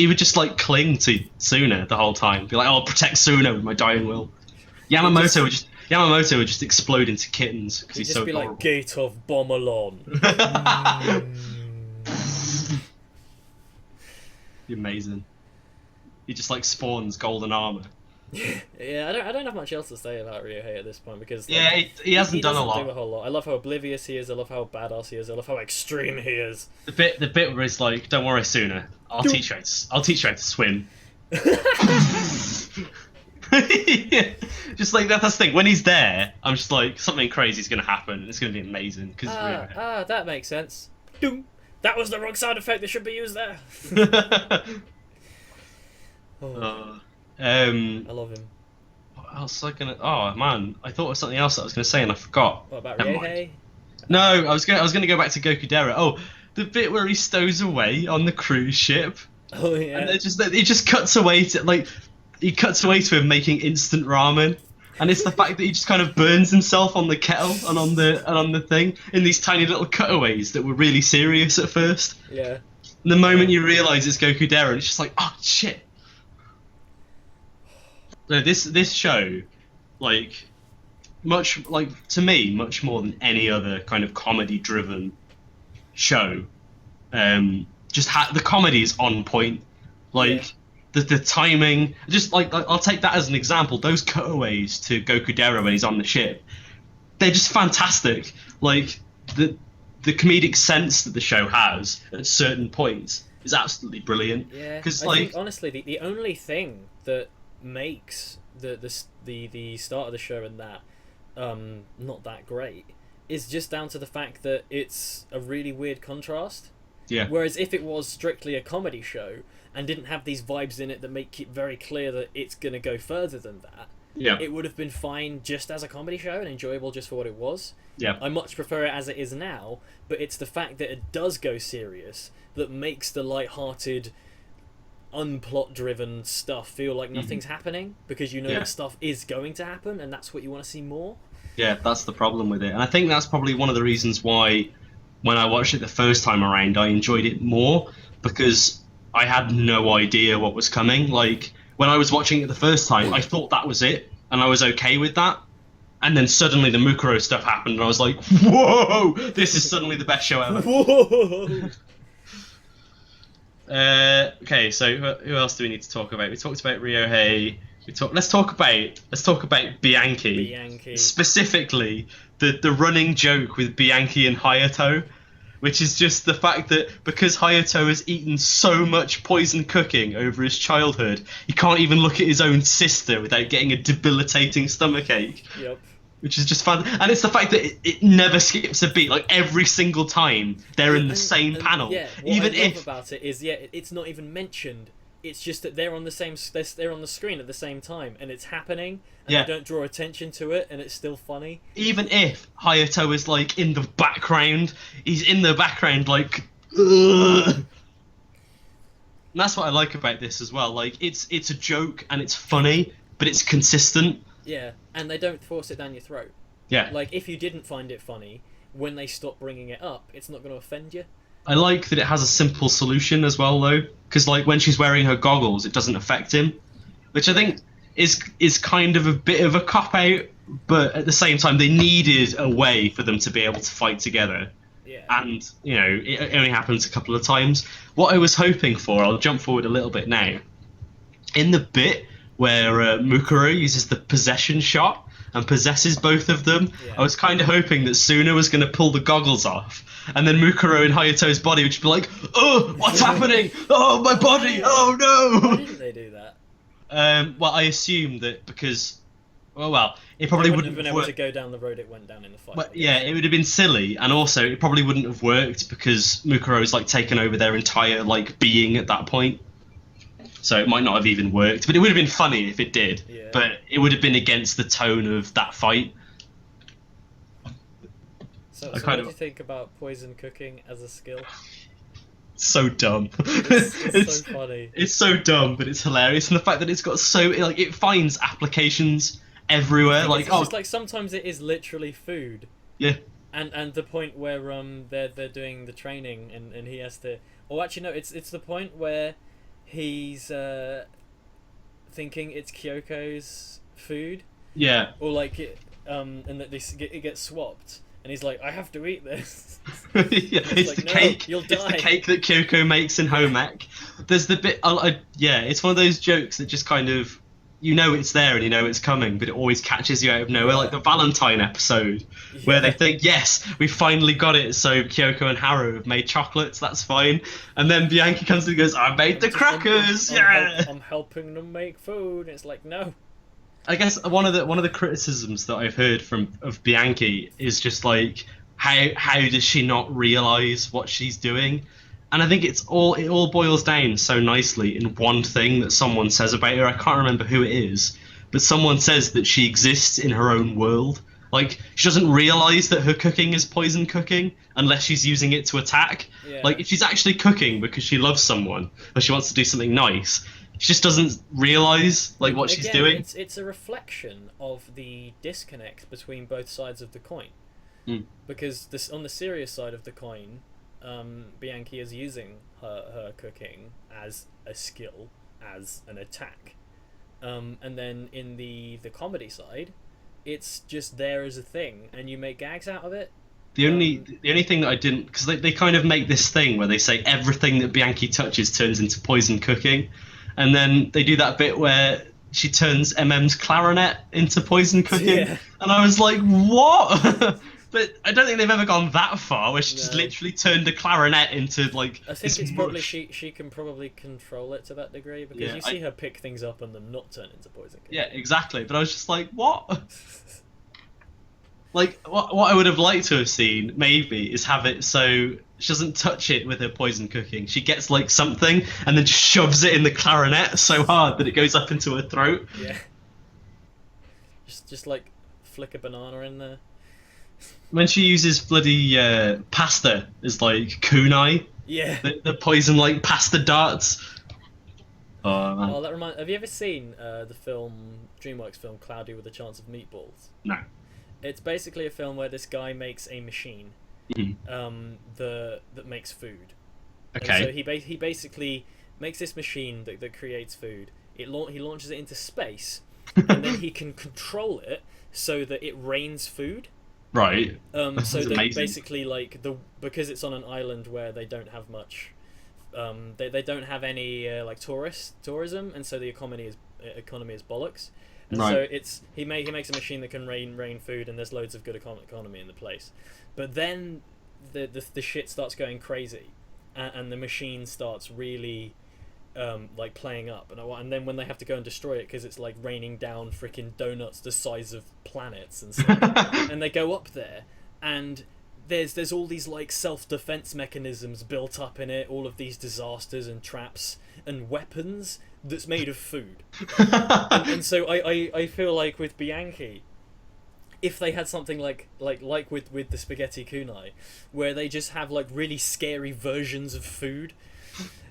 would just like cling to Tsuna the whole time. Be like, "Oh, I'll protect Tsuna with my dying will." Yamamoto would just explode into kittens because he's so adorable. Like Gate of Bommalon. Amazing. He just like spawns golden armor. Yeah, I don't have much else to say about Ryohei at this point because he hasn't done a lot. Do a whole lot. I love how oblivious he is. I love how badass he is. I love how extreme he is. The bit where it's like, "Don't worry, Tsuna. I'll teach you how to swim." Just like that's the thing. When he's there, I'm just like, something crazy is gonna happen. It's gonna be amazing because that makes sense. Doom. That was the wrong sound effect that should be used there. I love him. What else was I gonna? Oh man, I thought of something else that I was gonna say and I forgot. What about Ryohei? No, I was gonna go back to Gokudera. Oh, the bit where he stows away on the cruise ship. Oh yeah. And it just cuts away to him making instant ramen. And it's the fact that he just kind of burns himself on the kettle and on the thing in these tiny little cutaways that were really serious at first. Yeah. And the moment you realise it's Gokudera, it's just like, oh shit. No, this show, like, to me, much more than any other kind of comedy-driven show, the comedy is on point. Like. Yeah. The timing, just like I'll take that as an example. Those cutaways to Gokudera when he's on the ship, they're just fantastic. Like the comedic sense that the show has at certain points is absolutely brilliant. Yeah, I think honestly the only thing that makes the start of the show and that not that great is just down to the fact that it's a really weird contrast. Yeah. Whereas if it was strictly a comedy show and didn't have these vibes in it that make it very clear that it's going to go further than that, it would have been fine just as a comedy show and enjoyable just for what it was. Yeah. I much prefer it as it is now, but it's the fact that it does go serious that makes the light-hearted, unplot-driven stuff feel like nothing's happening, because you know that stuff is going to happen and that's what you want to see more. Yeah, that's the problem with it. And I think that's probably one of the reasons why when I watched it the first time around, I enjoyed it more, because I had no idea what was coming. Like, when I was watching it the first time, I thought that was it, and I was okay with that. And then suddenly the Mukuro stuff happened, and I was like, whoa, this is suddenly the best show ever. Whoa! Okay, so who else do we need to talk about? We talked about Ryohei. Let's talk about Bianchi. Specifically, the running joke with Bianchi and Hayato, which is just the fact that because Hayato has eaten so much poison cooking over his childhood, he can't even look at his own sister without getting a debilitating stomachache. Yep. Which is just fun. And it's the fact that it never skips a beat. Like, every single time they're in the same panel. Yeah, what I love about it is, it's not even mentioned. It's just that they're on the screen at the same time, and it's happening, and they don't draw attention to it, and it's still funny. Even if Hayato is like in the background, he's in the background like, ugh. And that's what I like about this as well. Like, it's a joke and it's funny, but it's consistent. Yeah, and they don't force it down your throat. Yeah. Like, if you didn't find it funny, when they stop bringing it up, it's not going to offend you. I like that it has a simple solution as well, though, because like when she's wearing her goggles, it doesn't affect him, which I think is kind of a bit of a cop out. But at the same time, they needed a way for them to be able to fight together. Yeah. And it only happens a couple of times. What I was hoping for, I'll jump forward a little bit now. In the bit where Mukuro uses the possession shot and possesses both of them, I was kind of hoping that Tsuna was going to pull the goggles off, and then Mukuro in Hayato's body would just be like, oh, what's happening? Oh, my body! Oh, no! Why didn't they do that? Well, I assume that because well, it probably They wouldn't have been have able to worked. go down the road it went down in the fight. Well, yeah, it would have been silly, and also it probably wouldn't have worked because Mukuro's like taken over their entire like being at that point. So it might not have even worked, but it would have been funny if it did. Yeah. But it would have been against the tone of that fight. So I what kind do of- you think about poison cooking as a skill? So dumb. It's so funny. It's so dumb, but it's hilarious, and the fact that it's got so like it finds applications everywhere. Like, It's oh, just like sometimes it is literally food. yeah, And the point where they're doing the training and he has to, or actually no, it's the point where he's thinking it's Kyoko's food, yeah. or like it and that it gets swapped and he's like, I have to eat this. Yeah, it's like, the no, cake. you'll It's the die. cake that Kyoko makes in home ec. There's the bit. Yeah, it's one of those jokes that just kind of, you know, it's there and you know it's coming, but it always catches you out of nowhere. Yeah. Like the Valentine episode, where they think, yes, we finally got it. So Kyoko and Haru have made chocolates. That's fine. And then Bianchi comes and goes, I made the crackers. Yeah. I'm helping them make food. It's like, no. I guess one of the criticisms that I've heard of Bianchi is just like how does she not realize what she's doing? And I think it all boils down so nicely in one thing that someone says about her. I can't remember who it is, but someone says that she exists in her own world. Like she doesn't realize that her cooking is poison cooking unless she's using it to attack. Yeah. Like if she's actually cooking because she loves someone or she wants to do something nice, she just doesn't realize like what she's Again, doing. It's a reflection of the disconnect between both sides of the coin. Mm. Because this on the serious side of the coin, Bianchi is using her cooking as a skill, as an attack. And then in the comedy side, it's just there as a thing, and you make gags out of it. The only thing that I didn't, because they kind of make this thing where they say everything that Bianchi touches turns into poison cooking, and then they do that bit where she turns MM's clarinet into poison cooking, Yeah. and I was like, what? But I don't think they've ever gone that far where she just No. literally turned the clarinet into like. I think this it's probably mush. she can probably control it to that degree because Yeah, you see her pick things up and them not turn into poison. Yeah, exactly. But I was just like, what? Like, what I would have liked to have seen, maybe, is have it so she doesn't touch it with her poison cooking. She gets, like, something and then just shoves it in the clarinet so hard that it goes up into her throat. Yeah. Just like, flick a banana in there. When she uses bloody pasta as, like, kunai, Yeah. the poison, like, pasta darts. Oh, man. Oh, that reminds. Have you ever seen the film, DreamWorks film, Cloudy with a Chance of Meatballs? No. It's basically a film where this guy makes a machine Mhm. that makes food. And Okay. so he basically makes this machine that creates food. He launches it into space, and then he can control it so that it rains food. Right. So That's they amazing. basically like because it's on an island where they don't have much, they don't have any like tourism, and so the economy is bollocks. And Right. so he makes a machine that can rain food, and there's loads of good economy in the place. But then the shit starts going crazy, and the machine starts really like playing up, and then when they have to go and destroy it because it's like raining down freaking donuts the size of planets and stuff, and they go up there, and there's all these like self-defense mechanisms built up in it, all of these disasters and traps and weapons that's made of food. and so I feel like with Bianchi, if they had something like with the spaghetti kunai, where they just have like really scary versions of food,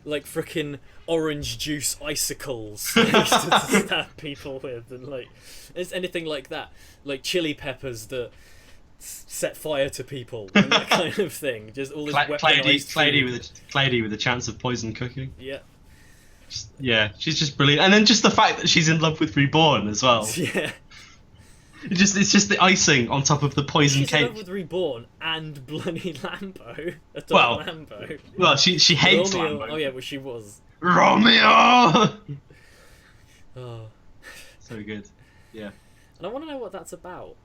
like frickin' orange juice icicles they used to stab people with, and like it's anything like that, like chili peppers that set fire to people and that kind of thing. Just all this weaponized food. Clady with a chance of poison cooking. Yeah. Yeah, she's just brilliant, and then just the fact that she's in love with Reborn as well. Yeah. It's just the icing on top of the poison She's in cake. love with Reborn and bloody Lambo. Well, Lambo. Well, she hates Romeo. Lambo. Oh yeah, well she was. Romeo. Oh. So good. Yeah. And I want to know what that's about.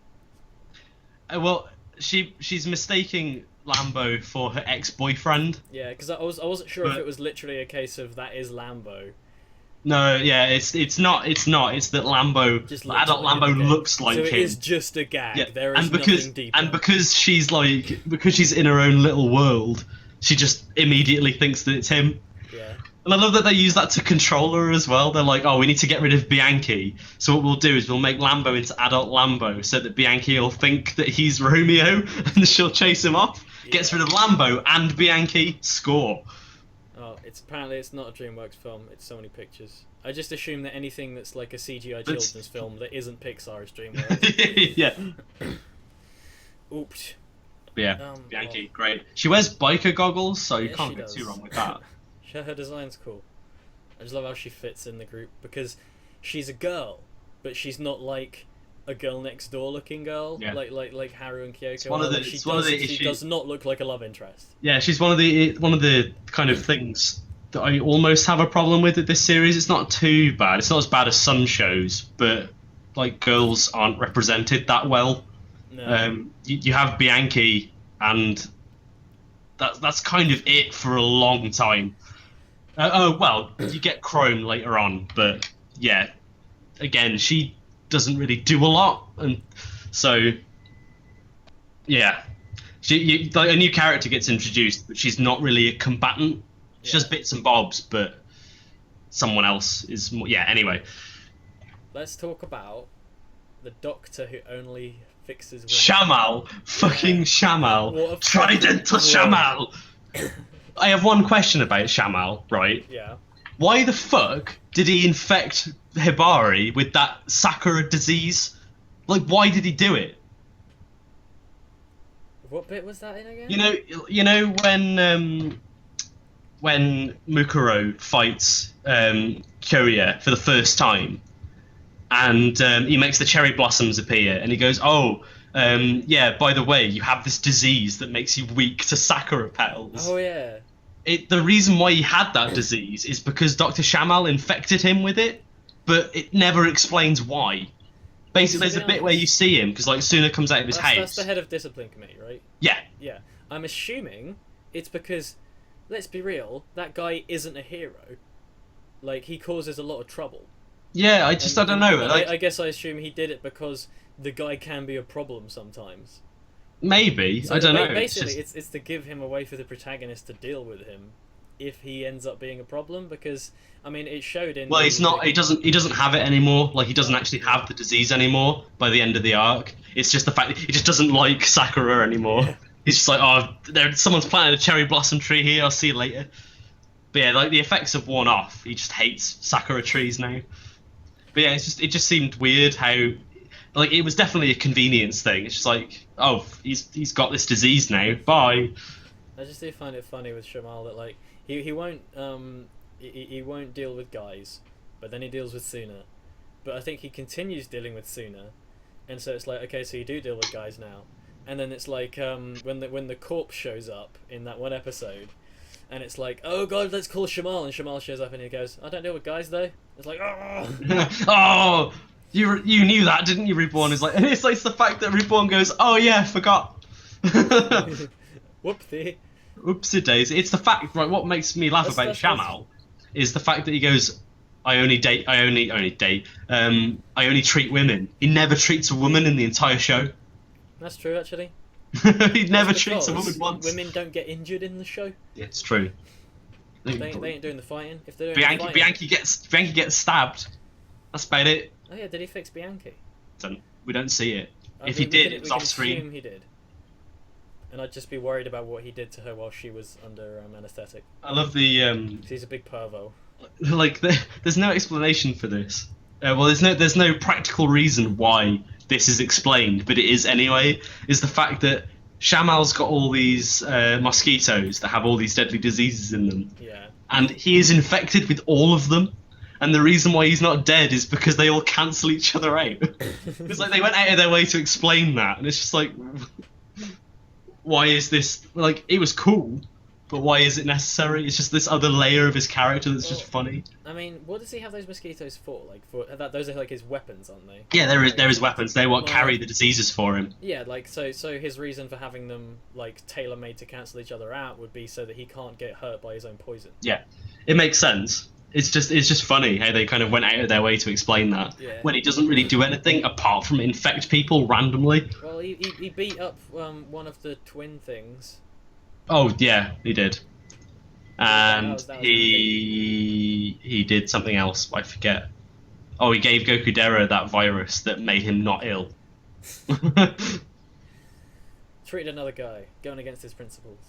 Well, she's mistaking Lambo for her ex-boyfriend. Yeah, because I wasn't sure if But- it was literally a case of that is Lambo, No, yeah, it's not. It's that Lambo, Just looks adult like him Lambo, again. looks like so him. it is just a gag. Yeah, There is nothing deeper. and because she's in her own little world, she just immediately thinks that it's him. Yeah. And I love that they use that to control her as well. They're like, oh, we need to get rid of Bianchi. So what we'll do is we'll make Lambo into adult Lambo so that Bianchi will think that he's Romeo and she'll chase him off. Yeah. Gets rid of Lambo and Bianchi, score. Oh, it's not a DreamWorks film. It's Sony Pictures. I just assume that anything that's like a CGI children's film that isn't Pixar is DreamWorks. Yeah. Oops. But yeah, Bianchi, great. She wears biker goggles, so you can't get too wrong with that. Her design's cool. I just love how she fits in the group because she's a girl, but she's not like a girl next door looking girl, like Haru and Kyoko. She does not look like a love interest. Yeah, she's one of the kind of things that I almost have a problem with this series. It's not too bad. It's not as bad as some shows, but like girls aren't represented that well. No. You have Bianchi, and that's kind of it for a long time. You get Chrome later on, but yeah, again, she doesn't really do a lot, and so yeah, like a new character gets introduced, but she's not really a combatant. She does bits and bobs, but someone else is more. Yeah. Anyway, let's talk about the doctor who only fixes women. Shamal, fucking Shamal, Trident to Shamal. I have one question about Shamal, right? Yeah. Why the fuck did he infect Hibari with that Sakura disease? Like, why did he do it? What bit was that in again? You know when Mukuro fights Kyoya for the first time, and he makes the cherry blossoms appear, and he goes, "Oh, yeah, by the way, you have this disease that makes you weak to Sakura petals." Oh yeah. The reason why he had that disease is because Dr. Shamal infected him with it, but it never explains why. Basically, there's a bit where you see him, because like Tsuna comes out of his house. That's the head of discipline committee, right? Yeah. Yeah. I'm assuming it's because, let's be real, that guy isn't a hero. Like, he causes a lot of trouble. Yeah, I don't know. I guess I assume he did it because the guy can be a problem sometimes. Maybe. So I don't know. Basically, it's to give him a way for the protagonist to deal with him if he ends up being a problem, because I mean it showed in. Well, it's not. He doesn't have it anymore. Like, he doesn't actually have the disease anymore by the end of the arc. It's just the fact that he just doesn't like Sakura anymore. Yeah. He's just like, oh, someone's planted a cherry blossom tree here. I'll see you later. But yeah, like the effects have worn off. He just hates Sakura trees now. But yeah, it just seemed weird how. Like, it was definitely a convenience thing. It's just like, oh, he's got this disease now. Bye. I just do find it funny with Shamal that like he won't he won't deal with guys, but then he deals with Tsuna. But I think he continues dealing with Tsuna, and so it's like, okay, so you do deal with guys now, and then it's like when the corpse shows up in that one episode, and it's like, oh god, let's call Shamal, and Shamal shows up and he goes, I don't deal with guys though. It's like, oh. Oh. You knew that, didn't you, Reborn? It's the fact that Reborn goes, oh yeah, forgot. Whoopsie. Oopsie daisy. It's the fact, right? What makes me laugh about Shamal is the fact that he goes, I only treat women. He never treats a woman in the entire show. That's true, actually. He never treats a woman once. Women don't get injured in the show. Yeah, it's true. They ain't doing the fighting. If they're doing Bianchi gets stabbed. That's about it. Oh yeah, did he fix Bianchi? We don't see it. If he did, it was off screen. Assume he did. And I'd just be worried about what he did to her while she was under anaesthetic. I love the. He's a big pervo. Like, there's no explanation for this. Well, there's no practical reason why this is explained, but it is anyway. Is the fact that Shamal's got all these mosquitoes that have all these deadly diseases in them. Yeah. And he is infected with all of them. And the reason why he's not dead is because they all cancel each other out. It's like they went out of their way to explain that, and it's just like, why is this? Like, it was cool, but why is it necessary? It's just this other layer of his character that's just funny. I mean, what does he have those mosquitoes for? Like, those are like his weapons, aren't they? Yeah, they're his weapons. They won't carry the diseases for him. Yeah, like so his reason for having them like tailor-made to cancel each other out would be so that he can't get hurt by his own poison. Yeah, it makes sense. it's just funny how they kind of went out of their way to explain that Yeah. when he doesn't really do anything apart from infect people randomly. Well, he beat up one of the twin things. Oh yeah, he did. And that was he did something else. I forget. Oh, he gave Gokudera that virus that made him not ill. Treated another guy, going against his principles.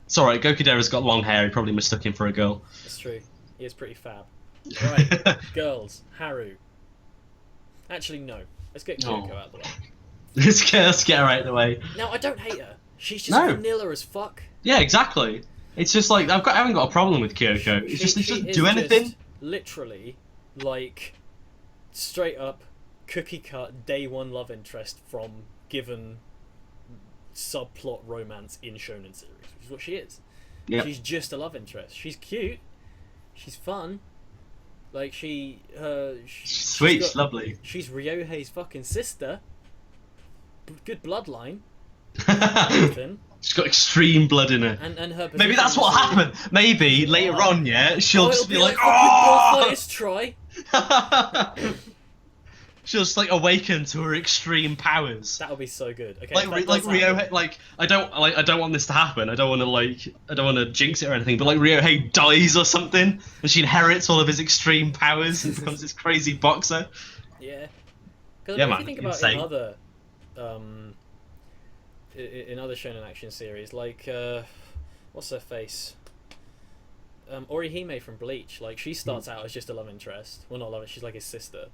It's alright, Gokudera's got long hair, he probably mistook him for a girl. It's true. He is pretty fab. Right, girls, Haru. Actually, no. Let's get Kyoko out of the way. Let's get her out of the way. No, I don't hate her. She's just No. vanilla as fuck. Yeah, exactly. It's just like, I haven't got a problem with Kyoko. It She doesn't is do anything. just literally, like, straight up, cookie cut, day one love interest from given subplot romance in Shounen series, which is what she is. Yep. She's just a love interest. She's cute. She's fun. Like, she's Sweet, she's lovely. She's Ryohei's fucking sister. Good bloodline. Everything. She's got extreme blood in her. And her Maybe that's what happened. Maybe later on, yeah, she'll just be like, oh! oh! Let's try. She'll just like awaken to her extreme powers. That would be so good. Okay, Like Ryohei, like I don't want this to happen. I don't want to jinx it or anything. But like Ryohei dies or something, and she inherits all of his extreme powers and becomes this crazy boxer. Yeah. Because Yeah, if man, you think about insane. in other shonen action series, like what's her face? Orihime from Bleach. Like, she starts out as just a love interest. Well, not love interest. She's like his sister,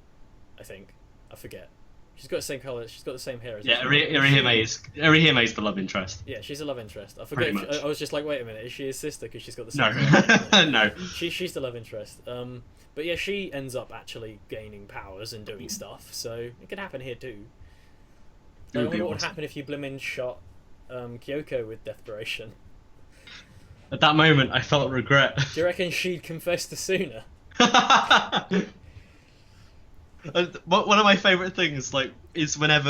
I think. I forget. She's got the same color. She's got the same hair as Yeah, him. Orihime's the love interest. Yeah, she's a love interest. I forget. Pretty much. I was just like, wait a minute, is she his sister? Because she's got the same. No, color. no. She's the love interest. But yeah, she ends up actually gaining powers and doing stuff. So it could happen here too. I wonder what would happen if you blimmin' shot Kyoko with Desperation. At that moment, I felt regret. Do you reckon she'd confess to Tsuna? One of my favourite things, like, is whenever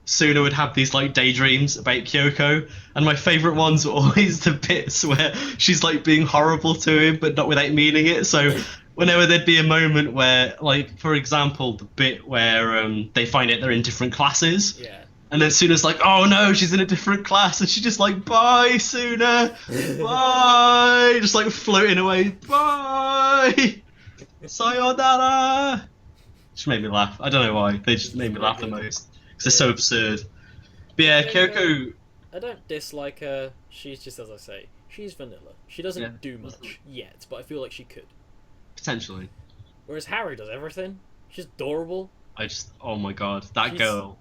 Tsuna would have these like daydreams about Kyoko, and my favourite ones were always the bits where she's like being horrible to him, but not without meaning it. So whenever there'd be a moment where, like, for example, the bit where they find out they're in different classes. Yeah. And then Suna's like, oh no, she's in a different class, and she just like, bye, Tsuna, bye, just like floating away, bye, sayonara. Just made me laugh. I don't know why. They just made me laugh the most because they're so absurd. But yeah, Kyoko. I don't dislike her. She's just, as I say, she's vanilla. She doesn't do much yet, but I feel like she could. Potentially. Whereas Haru does everything. She's adorable. Oh my god, that girl.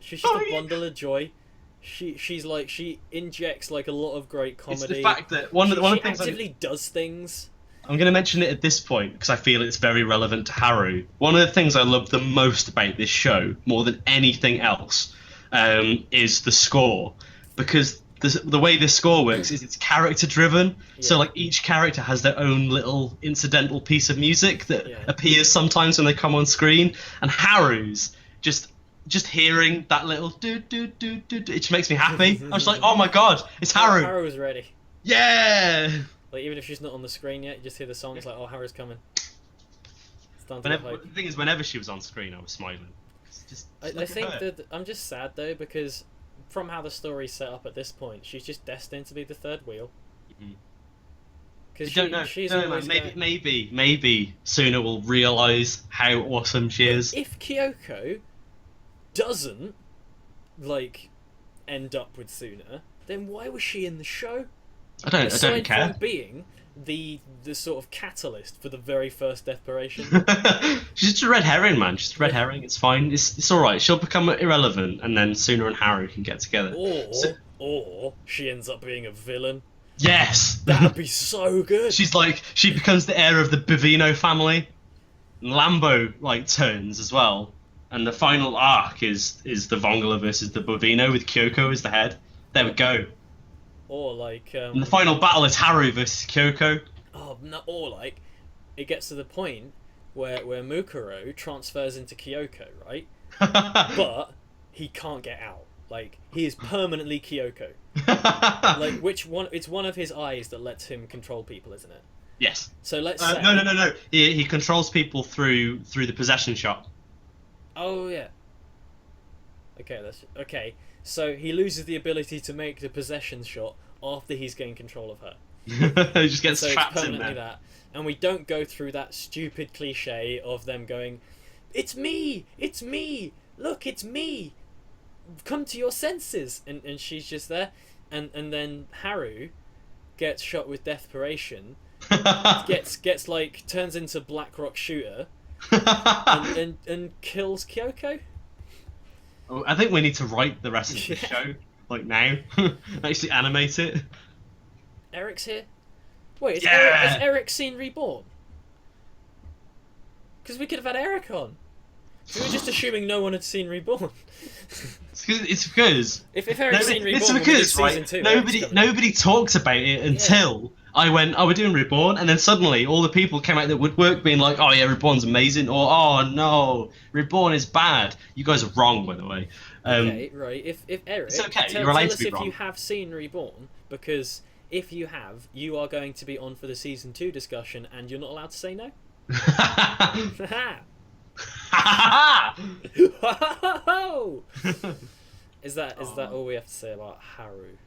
She's just a bundle of joy. She's like, she injects like a lot of great comedy. It's the fact that one of the things actively does things. I'm going to mention it at this point because I feel it's very relevant to Haru. One of the things I love the most about this show, more than anything else, is the score. Because the way this score works is it's character driven. Yeah. So like each character has their own little incidental piece of music that appears sometimes when they come on screen. And Haru's just hearing that little do do do do, it just makes me happy. I was like, oh my god, it's Haru. Haru's ready. Yeah. Like, even if she's not on the screen yet, you just hear the song. It's like, oh, Haru's coming. The thing is, whenever she was on screen, I was smiling. I think that I'm just sad though, because from how the story's set up at this point, she's just destined to be the third wheel. Because she's always maybe Tsuna will realise how awesome she is. If Kyoko doesn't like end up with Tsuna, then why was she in the show? I don't care. Aside from being the sort of catalyst for the very first Desperation. She's just a red herring, man. She's a red herring. It's fine. It's all right. She'll become irrelevant, and then Tsuna and Haru can get together. Or she ends up being a villain. Yes, that'd be so good. She becomes the heir of the Bovino family. Lambo like turns as well, and the final arc is the Vongola versus the Bovino with Kyoko as the head. There we go. Or like and the final battle is Haru versus Kyoko. Oh no! Or like, it gets to the point where Mukuro transfers into Kyoko, right? But he can't get out. Like, he is permanently Kyoko. Like, which one? It's one of his eyes that lets him control people, isn't it? Yes. So let's say... No. He controls people through the possession shot. Oh yeah. Okay. So he loses the ability to make the possession shot after he's gained control of her. He just gets so trapped it's in permanently there. that, and we don't go through that stupid cliche of them going, "It's me, look, it's me, come to your senses," and she's just there, and then Haru gets shot with desperation, gets like turns into Black Rock Shooter, and kills Kyoko. Oh, I think we need to write the rest of the show like now. Actually animate it. Eric's here. Wait, has Eric seen Reborn? Because we could have had Eric on. So we're just assuming no one had seen Reborn. It's because if Eric's seen Reborn, it's because right, nobody talks about it until I went, oh, we're doing Reborn, and then suddenly all the people came out of the woodwork being like, oh yeah, Reborn's amazing, or oh no, Reborn is bad. You guys are wrong, by the way. Okay, right. If Eric, it's okay. tell You're allowed us to be if wrong. you have seen Reborn, because if you have, you are going to be on for the season 2 discussion, and you're not allowed to say no. Is that all we have to say about Haru?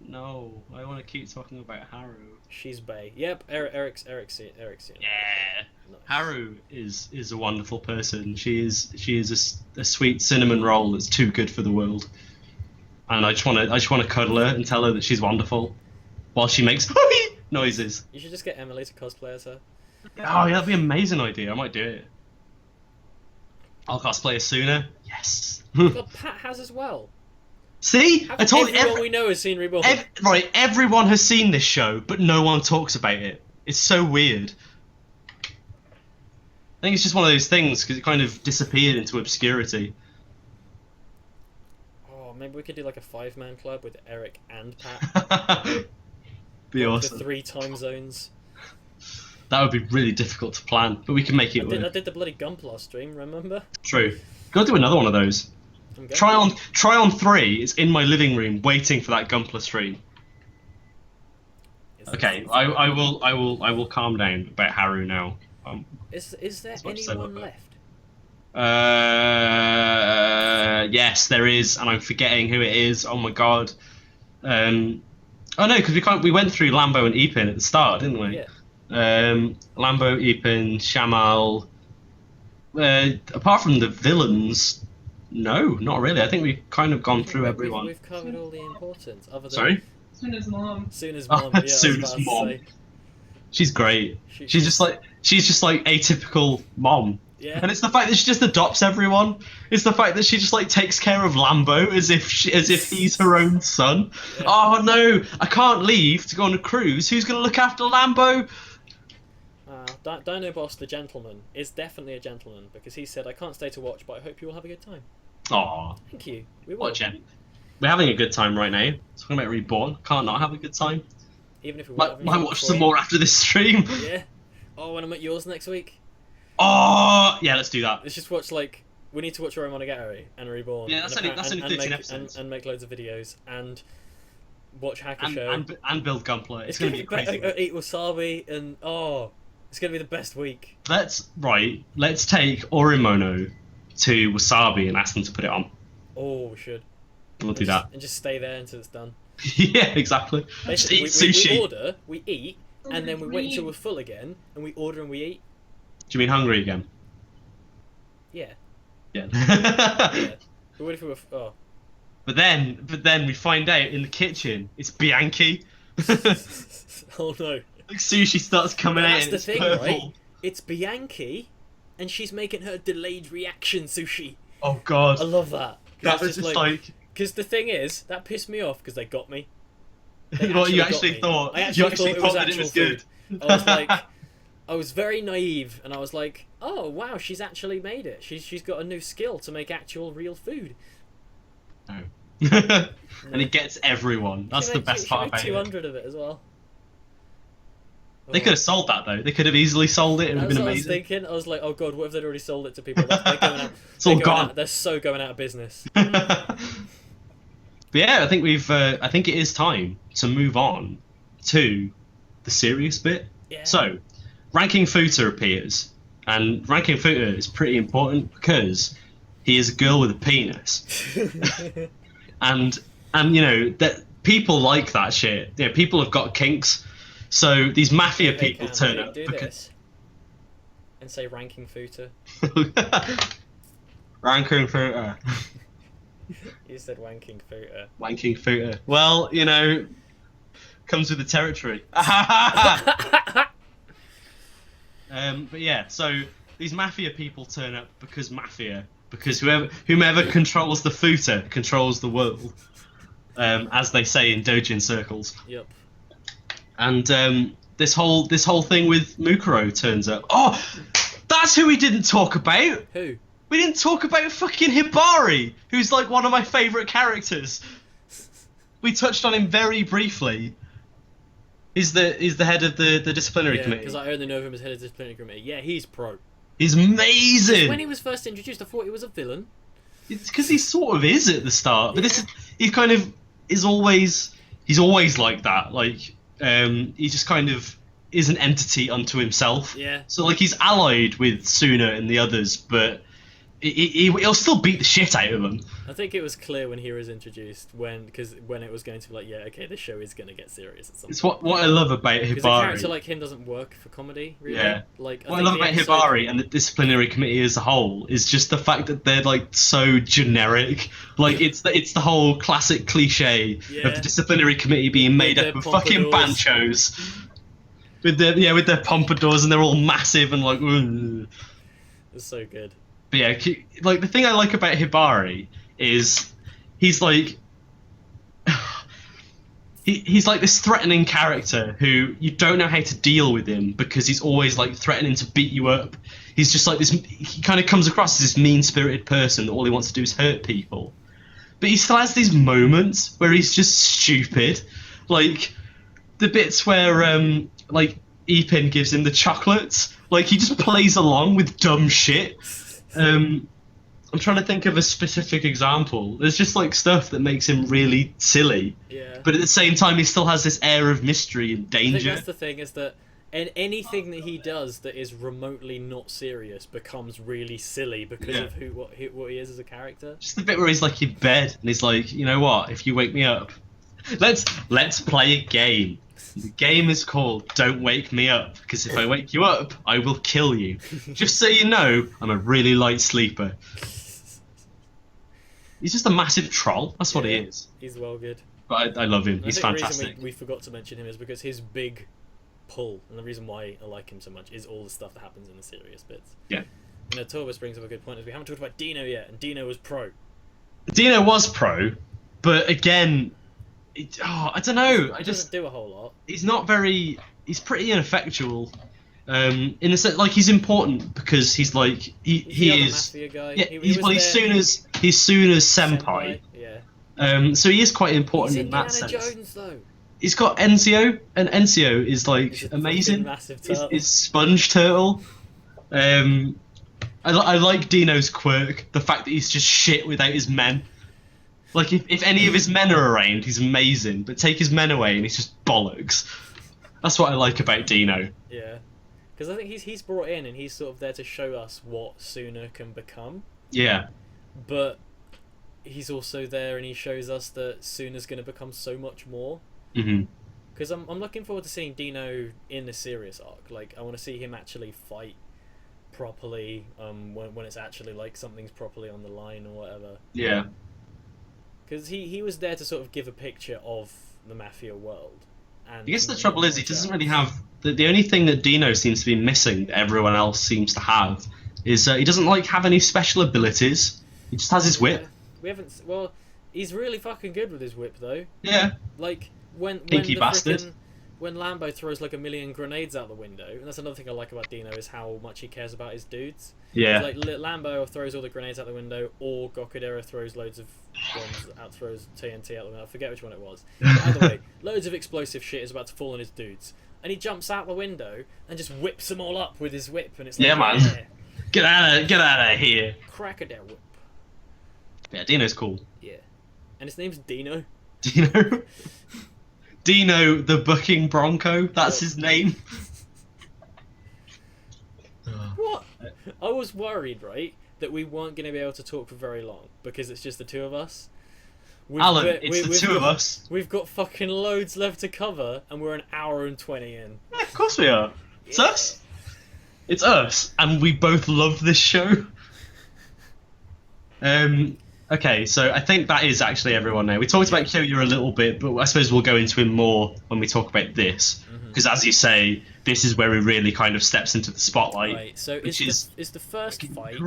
No, I want to keep talking about Haru. She's bae. Yep, Eric's seen. Yeah, Nice. Haru is a wonderful person. She is a sweet cinnamon roll that's too good for the world. And I just want to cuddle her and tell her that she's wonderful, while she makes noises. You should just get Emily to cosplay as her. Oh yeah, that'd be an amazing idea. I might do it. I'll cosplay as Tsuna. Yes. God, Pat has as well. See, I told you. Everyone we know has seen Reborn. Right, everyone has seen this show, but no one talks about it. It's so weird. I think it's just one of those things because it kind of disappeared into obscurity. Oh, maybe we could do like a 5-man club with Eric and Pat. Be awesome. The 3 time zones. That would be really difficult to plan, but we can make it work. I did the bloody Gunpla stream, remember? True. Gotta do another one of those. Try on 3. It's in my living room, waiting for that Gunpla stream. Okay, I will calm down about Haru now. Is there anyone left? Yes, there is, and I'm forgetting who it is. Oh my god. Oh no, because we went through Lambo and Ipin at the start, didn't we? Yeah. Lambo, Ipin, Shamal. Apart from the villains, no, not really. I think we've kind of gone through everyone. We've covered all the importance. Other than Sorry? Suna's mom. Suna's mom. Oh, Yeah, Suna's mom. say. She's great. She's just like atypical mom. Yeah. And it's the fact that she just adopts everyone. It's the fact that she just like takes care of Lambo as if he's her own son. Yeah. Oh no, I can't leave to go on a cruise. Who's gonna look after Lambo? Dino Boss the gentleman is definitely a gentleman because he said, "I can't stay to watch, but I hope you will have a good time." Aw. Thank you. We will. What gent? We're having a good time right now. Talking about Reborn. Can't not have a good time. Even if we Might watch some more after this stream. Yeah. Oh, when I'm at yours next week. Oh yeah, let's do that. Let's just watch we need to watch Romonogatari and Reborn. Yeah, that's only 13 episodes. And make loads of videos and watch Hakusho and build Gunpla. It's gonna be crazy. Eat wasabi and it's gonna be the best week. Let's take Orimono to Wasabi and ask them to put it on. Oh, we should. We'll do that. And just stay there until it's done. Yeah, exactly. Just eat sushi. We order, we eat, and then we wait until we're full again, and we order and we eat. Do you mean hungry again? Yeah. Yeah. Yeah. But what if we were? Oh. But then we find out in the kitchen it's Bianchi. Oh no. Like sushi starts coming out and That's it's the thing, purple. right? It's Bianchi, and she's making her delayed reaction sushi. Oh god. I love that. That was just like. Because the thing is, that pissed me off because they got me. What you actually thought? I actually thought that it was good. I was like, I was very naive, and I was like, oh wow, she's actually made it. She's got a new skill to make actual real food. No. And it gets everyone. That's the best part about it. 200 of it as well. They could have sold that though. They could have easily sold it. It would have been amazing. I was thinking. I was like, oh god, what if they'd already sold it to people? They're going out. It's all gone. They're so going out of business. But yeah, I think it is time to move on to the serious bit. Yeah. So, Ranking Futa appears, and Ranking Futa is pretty important because he is a girl with a penis, and you know that people like that shit. You know, people have got kinks, so these mafia people turn up. Do this and say Ranking Futa. Ranking Futa. You said Wanking Futa. Wanking Futa. Well, you know, comes with the territory. But yeah, so these mafia people turn up because whomever controls the Futa controls the world, as they say in doujin circles. Yep. And this whole thing with Mukuro turns up. Oh, that's who we didn't talk about. Who? We didn't talk about fucking Hibari, who's like one of my favourite characters. We touched on him very briefly. He's the head of the disciplinary committee. Because I only know him as head of the disciplinary committee. Yeah, he's pro. He's amazing. When he was first introduced, I thought he was a villain. It's because he sort of is at the start, but he kind of is always. He's always like that. Like he just kind of is an entity unto himself. Yeah. So like he's allied with Tsuna and the others, but he'll still beat the shit out of them. I think it was clear when he was introduced, when it was going to be like, yeah, okay, this show is going to get serious at some point. It's what I love about Hibari. Because a character like him doesn't work for comedy, really. Yeah. Like, what I love about Hibari and the disciplinary committee as a whole is just the fact that they're like so generic. Like it's the whole classic cliche of the disciplinary committee being made up of fucking banchos. With their pompadours, and they're all massive and like. Ugh. It's so good. But yeah, like the thing I like about Hibari is he's like he's like this threatening character who you don't know how to deal with him because he's always like threatening to beat you up. He's just like this. He kind of comes across as this mean-spirited person that all he wants to do is hurt people. But he still has these moments where he's just stupid, like the bits where like Ipin gives him the chocolates. Like he just plays along with dumb shit. I'm trying to think of a specific example. There's just like stuff that makes him really silly. Yeah. But at the same time, he still has this air of mystery and danger. I think that's the thing, is that anything that he does that is remotely not serious becomes really silly because of what he is as a character. Just the bit where he's like in bed and he's like, you know what? If you wake me up, let's play a game. The game is called Don't Wake Me Up, because if I wake you up, I will kill you. Just so you know, I'm a really light sleeper. He's just a massive troll. That's what he is. He's well good. But I love him. He's fantastic. The reason we forgot to mention him is because his big pull, and the reason why I like him so much, is all the stuff that happens in the serious bits. Yeah. You know, Torbus brings up a good point, is we haven't talked about Dino yet, and Dino was pro. Dino was pro, but again... I don't know. He doesn't do a whole lot. He's not very. He's pretty ineffectual. In the sense, like he's important because he's like he is. Mafia guy. Yeah, he's Tsuna's senpai. Yeah. So he is quite important in that sense. Jones, though. He's got Enzio, and Enzio is like amazing. Massive turtle. He's Sponge Turtle. I like Dino's quirk, the fact that he's just shit without his men. Like, if any of his men are around, he's amazing. But take his men away and he's just bollocks. That's what I like about Dino. Yeah. Because I think he's brought in and he's sort of there to show us what Tsuna can become. Yeah. But he's also there and he shows us that Tsuna's going to become so much more. Mm-hmm. Because I'm looking forward to seeing Dino in the serious arc. Like, I want to see him actually fight properly when it's actually, like, something's properly on the line or whatever. Yeah. Because he was there to sort of give a picture of the Mafia world. And I guess the trouble is he doesn't really have... The only thing that Dino seems to be missing that everyone else seems to have is he doesn't like have any special abilities. He just has his whip. We haven't... Well, he's really fucking good with his whip, though. Yeah. Like, when bastard. When Lambo throws like 1,000,000 grenades out the window, and that's another thing I like about Dino, is how much he cares about his dudes. Yeah. Like Lambo throws all the grenades out the window, or Gokudera throws loads of bombs throws TNT out the window. I forget which one it was. Either way, loads of explosive shit is about to fall on his dudes, and he jumps out the window and just whips them all up with his whip, and it's like, yeah, man. Get out of here. Crackadow whip. Yeah, Dino's cool. Yeah. And his name's Dino. Dino. Dino the Bucking Bronco. That's his name. What? I was worried, right, that we weren't going to be able to talk for very long because it's just the two of us. Alan, it's the two of us. We've got fucking loads left to cover, and we're an hour and 20 in. Yeah, of course we are. It's us. It's us, and we both love this show. Okay, so I think that is actually everyone now. We talked about Kyoya a little bit, but I suppose we'll go into him more when we talk about this. Because as you say, this is where he really kind of steps into the spotlight. Right, so is the first fight...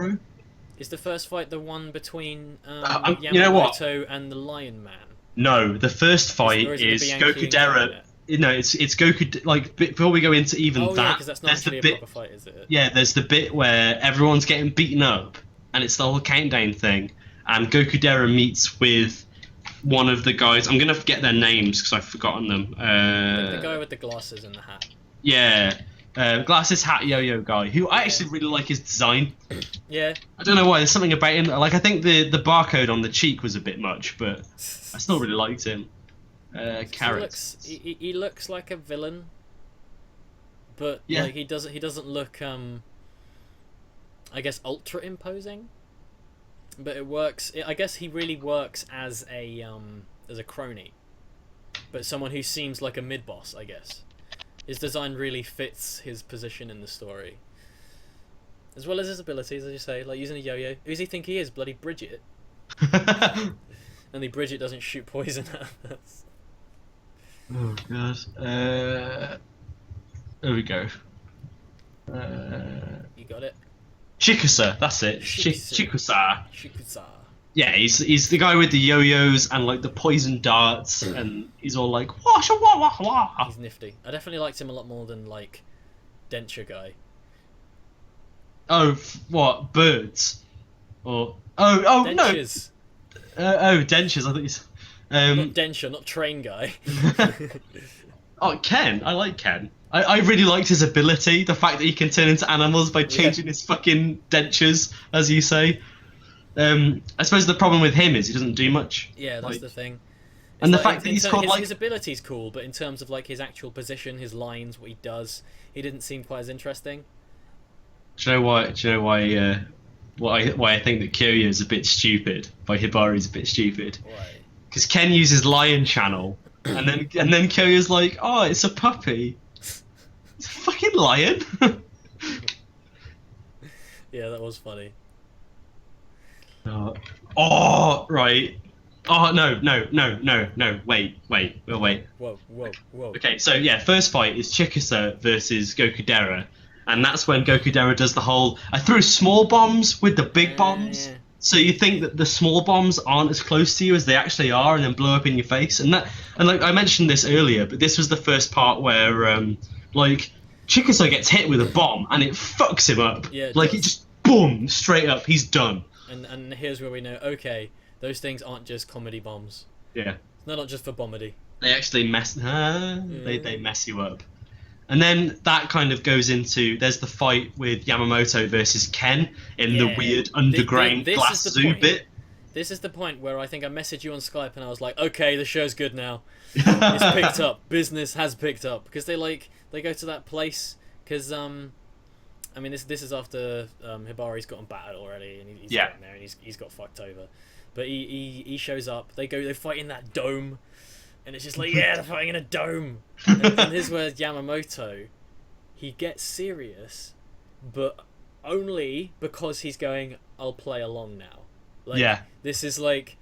Is the first fight the one between Yamamoto you know what? and the Lion Man? No, the first fight is Gokudera. No, it's Goku. Like before we go into even that, yeah, because that's not actually a proper fight, is it? Yeah, there's the bit where everyone's getting beaten up, and it's the whole countdown thing, and Gokudera meets with one of the guys. I'm gonna forget their names because I've forgotten them. The guy with the glasses and the hat. Yeah. Glasses, hat, yo-yo guy, who I actually really like his design. Yeah. I don't know why, there's something about him. Like, I think the barcode on the cheek was a bit much, but I still really liked him. Carrots. He looks like a villain, but like he doesn't look I guess ultra imposing. But it works. I guess he really works as a crony, but someone who seems like a mid boss, I guess. His design really fits his position in the story. As well as his abilities, as you say, like using a yo-yo. Who does he think he is? Bloody Bridget. Only Bridget doesn't shoot poison at us. Oh, God. There we go. You got it? Chikusa, that's it. Chikusa. Chikusa. Yeah, he's the guy with the yo-yos and like the poison darts, and he's all like wah wah wah wah. He's nifty. I definitely liked him a lot more than like Denture guy. Oh, what birds? Or oh Dentures. No. Dentures. I think it's not Denture, not train guy. Oh, Ken. I like Ken. I really liked his ability, the fact that he can turn into animals by changing his fucking dentures, as you say. I suppose the problem with him is he doesn't do much. Yeah, that's the thing. And the fact that he's called his ability's cool, but in terms of like his actual position, his lines, what he does, he didn't seem quite as interesting. Do you know why? Why I think that Kyoya is a bit stupid? Why Hibari's a bit stupid? Why? Because Ken uses Lion Channel, and then Kyoya's like, oh, it's a puppy. It's a fucking lion. Yeah, that was funny. Oh, right. Oh, no. Wait. Whoa. Okay, so yeah, first fight is Chikusa versus Gokudera, and that's when Gokudera does the whole, I threw small bombs with the big bombs, so you think that the small bombs aren't as close to you as they actually are, and then blow up in your face. And like I mentioned this earlier, but this was the first part where like Chikusa gets hit with a bomb and it fucks him up. Yeah, like it just boom, straight up, he's done. And here's where we know, okay, those things aren't just comedy bombs. Yeah. They're not just for bomedy. They actually mess. They mess you up. And then that kind of goes into, there's the fight with Yamamoto versus Ken in the weird underground glass zoo bit. This is the point where I think I messaged you on Skype and I was like, okay, the show's good now. It's picked up. Business has picked up. Because they go to that place, because I mean, this is after Hibari's gotten battered already, and he's getting there, and he's got fucked over. But he shows up. They fight in that dome, and it's just like, yeah, they're fighting in a dome. And this is where Yamamoto, he gets serious, but only because he's going, I'll play along now. Like, this is like,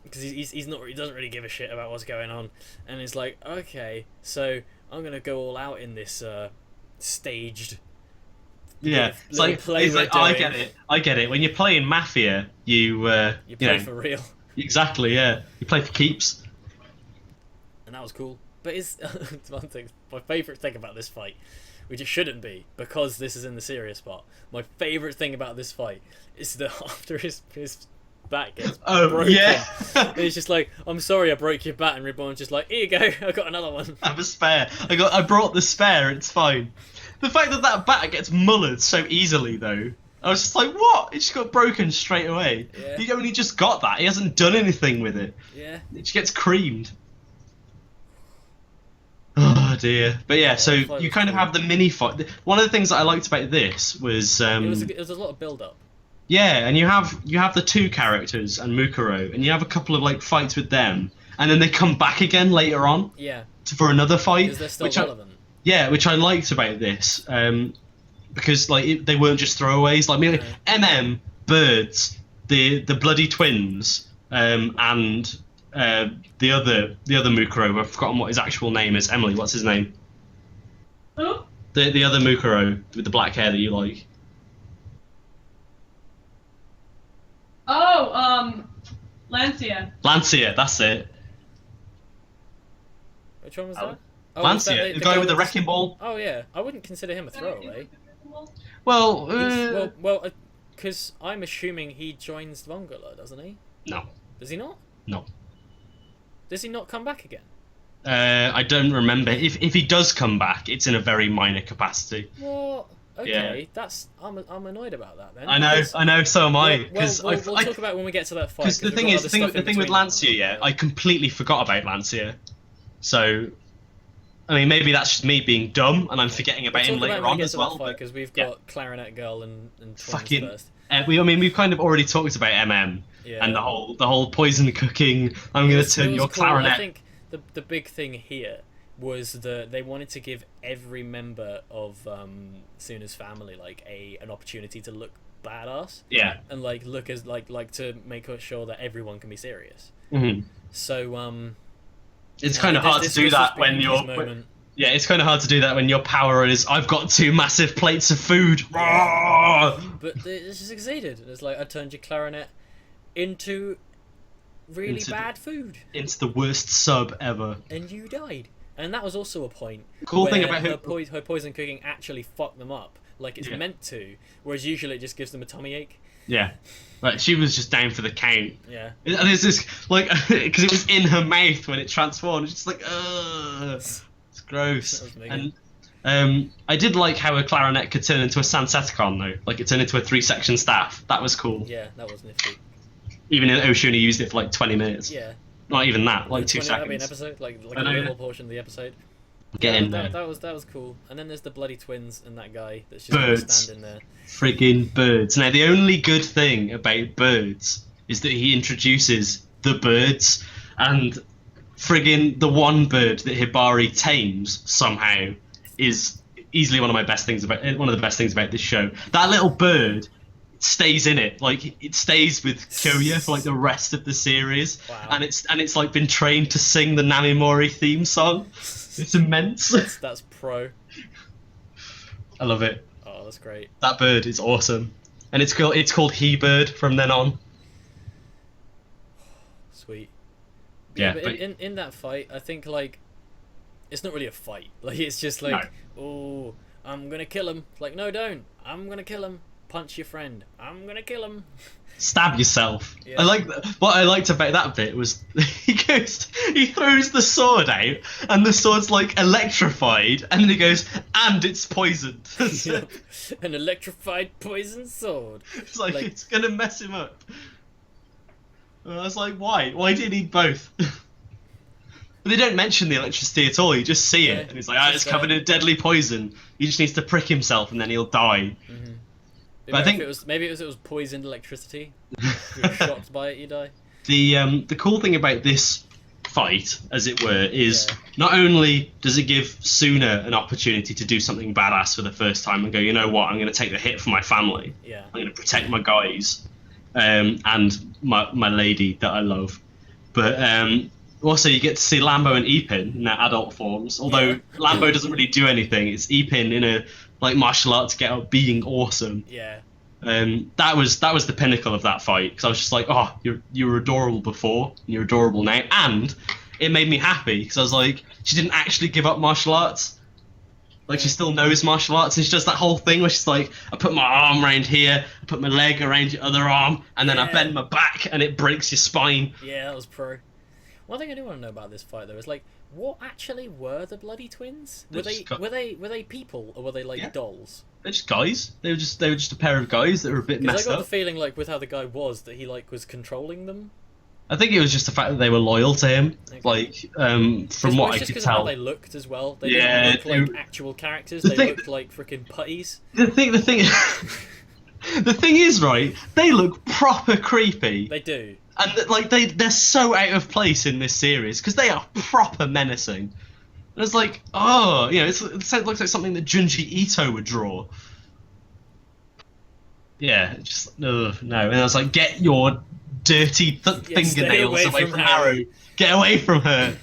because he doesn't really give a shit about what's going on, and it's like, okay, so I'm gonna go all out in this staged. Yeah, it's like I get it. When you're playing Mafia, you play for real. Exactly, yeah. You play for keeps. And that was cool. But it's one thing. My favourite thing about this fight, which it shouldn't be, because this is in the serious part. My favourite thing about this fight is that after his back gets broken, it's just like, I'm sorry I broke your bat, and Reborn's just like, here you go, I got another one. I have a spare. I brought the spare. It's fine. The fact that bat gets mullered so easily, though, I was just like, what? It just got broken straight away. Yeah. He only just got that. He hasn't done anything with it. Yeah. It just gets creamed. Oh dear. But yeah, so the fight you was kind of cool. have the mini fight. One of the things that I liked about this was It was a lot of build up. yeah, and you have the two characters and Mukuro, and you have a couple of like fights with them, and then they come back again later on Yeah, for another fight, because they're still which relevant. which I liked about this, because like they weren't just throwaways. Like Birds, the bloody twins, and the other Mukuro. I've forgotten what his actual name is. Emily, what's his name? Who? The other Mukuro with the black hair that you like. Oh, Lancia. Lancia, that's it. Which one was Oh, that? Oh, was Lancia, that the guy with the wrecking ball. Oh yeah, I wouldn't consider him a throwaway. Well, Because I'm assuming he joins Vongola, doesn't he? no, Does he not? no. Does he not come back again? I don't remember. If he does come back, it's in a very minor capacity. What? Okay, Yeah. that's I'm annoyed about that then. I know. So am I. We'll talk about it when we get to that fight. Because the thing is, the thing with Lancia, yeah, I completely forgot about Lancia. So, I mean, maybe that's just me being dumb, and I'm forgetting about him later on as well. Because we've got Clarinet Girl and fucking. first. We've kind of already talked about MM and the whole poison cooking. I'm going to turn your cool. clarinet. I think the big thing here was that they wanted to give every member of Tsuna's family like an opportunity to look badass. Yeah. And like look as like to make sure that everyone can be serious. Mm-hmm. So it's kind of hard to do that when you're. Yeah, it's kind of hard to do that when your power is I've got 2 massive plates of food. Yeah. But this succeeded. It's like I turned your clarinet into really bad food. Into the worst sub ever. And you died. And that was also a point. Cool where thing about her poison cooking actually fucked them up, like it's meant to, whereas usually it just gives them a tummy ache. Yeah, like she was just down for the count. Yeah. And it's just like because it was in her mouth when it transformed. It's just like ugh, it's gross. That was And I did like how a clarinet could turn into a Sanseticon though. Like it turned into a 3-section staff. That was cool. Yeah, that was nifty. Even in Ocean, he used it for like 20 minutes. Yeah. Not even that, like 2 seconds. That'd be an episode, like a little portion of the episode. Get in there. That was cool. And then there's the bloody twins and that guy that's just Birds. standing there. Friggin' birds. Now the only good thing about birds is that he introduces the birds, and friggin' the one bird that Hibari tames somehow is easily one of the best things about this show. That little bird stays in it, like it stays with Kyoya for like the rest of the series. Wow. And it's like been trained to sing the Namimori theme song. It's immense. That's pro. I love it. Oh, that's great. That bird is awesome, and it's called He Bird from then on. Sweet. Yeah, but in that fight, I think like it's not really a fight. Like it's just like, oh, I'm gonna kill him. It's like, no, don't. I'm gonna kill him. Punch your friend. I'm gonna kill him. Stab yourself. Yeah. What I liked about that bit was he throws the sword out, and the sword's like electrified, and then he goes, and it's poisoned. Yep. An electrified poison sword. It's like it's gonna mess him up. And I was like, why? Why do you need both? But they don't mention the electricity at all. You just see it, and he's like, it's covered in deadly poison. He just needs to prick himself, and then he'll die. Mm-hmm. But I think it was poisoned electricity. If you're shocked by it, you die. The cool thing about this fight, as it were, is not only does it give Tsuna an opportunity to do something badass for the first time and go, you know what, I'm going to take the hit for my family. Yeah. I'm going to protect my guys, and my lady that I love. But also you get to see Lambo and Ipin in their adult forms. Although Lambo doesn't really do anything, it's Ipin in a like martial arts get out being awesome. Yeah. That was the pinnacle of that fight, because I was just like, oh, you were adorable before, and you're adorable now, and it made me happy because I was like, she didn't actually give up martial arts. Like she still knows martial arts, and she does that whole thing where she's like, I put my arm around here, I put my leg around your other arm, and then I bend my back, and it breaks your spine. Yeah, that was pro. One thing I do want to know about this fight though is like, what actually were the bloody twins? Were they people, or were they like dolls? They're just guys. They were just a pair of guys that were a bit messed I got up. the feeling like with how the guy was that he like was controlling them. I think it was just the fact that they were loyal to him. Okay. Like, from what I just could because of how tell. they looked as well. They Yeah, didn't look like actual characters. the They thing- looked like freaking putties. The thing, the thing is, right? They look proper creepy, They do. and like they're so out of place in this series because they are proper menacing. And it's like, oh, you know, it looks like something that Junji Ito would draw. Yeah, just no. And I was like, get your dirty fingernails away from Haru. Get away from her.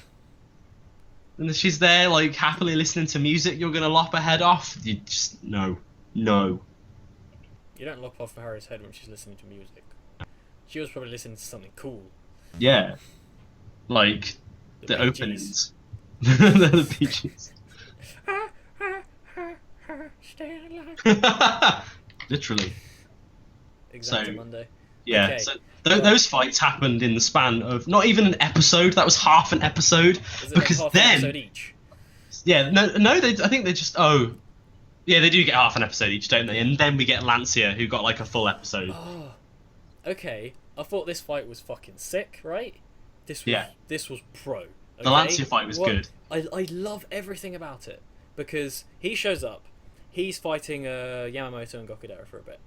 And she's there, like, happily listening to music. You're gonna lop her head off. You just no. You don't lop off Haru's head when she's listening to music. She was probably listening to something cool. Yeah, like the Bee openings. The Bee Gees. Stay alive. Literally. Exactly So, Monday. Yeah. Okay. So those fights happened in the span of not even an episode. That was half an episode. Is it Because like half then, an episode each? yeah, no, I think they just yeah, they do get half an episode each, don't they? And then we get Lancia, who got like a full episode. Oh, okay. I thought this fight was fucking sick, right? This was pro. Okay? The Lancia fight was good. I love everything about it because he shows up, he's fighting Yamamoto and Gokudera for a bit.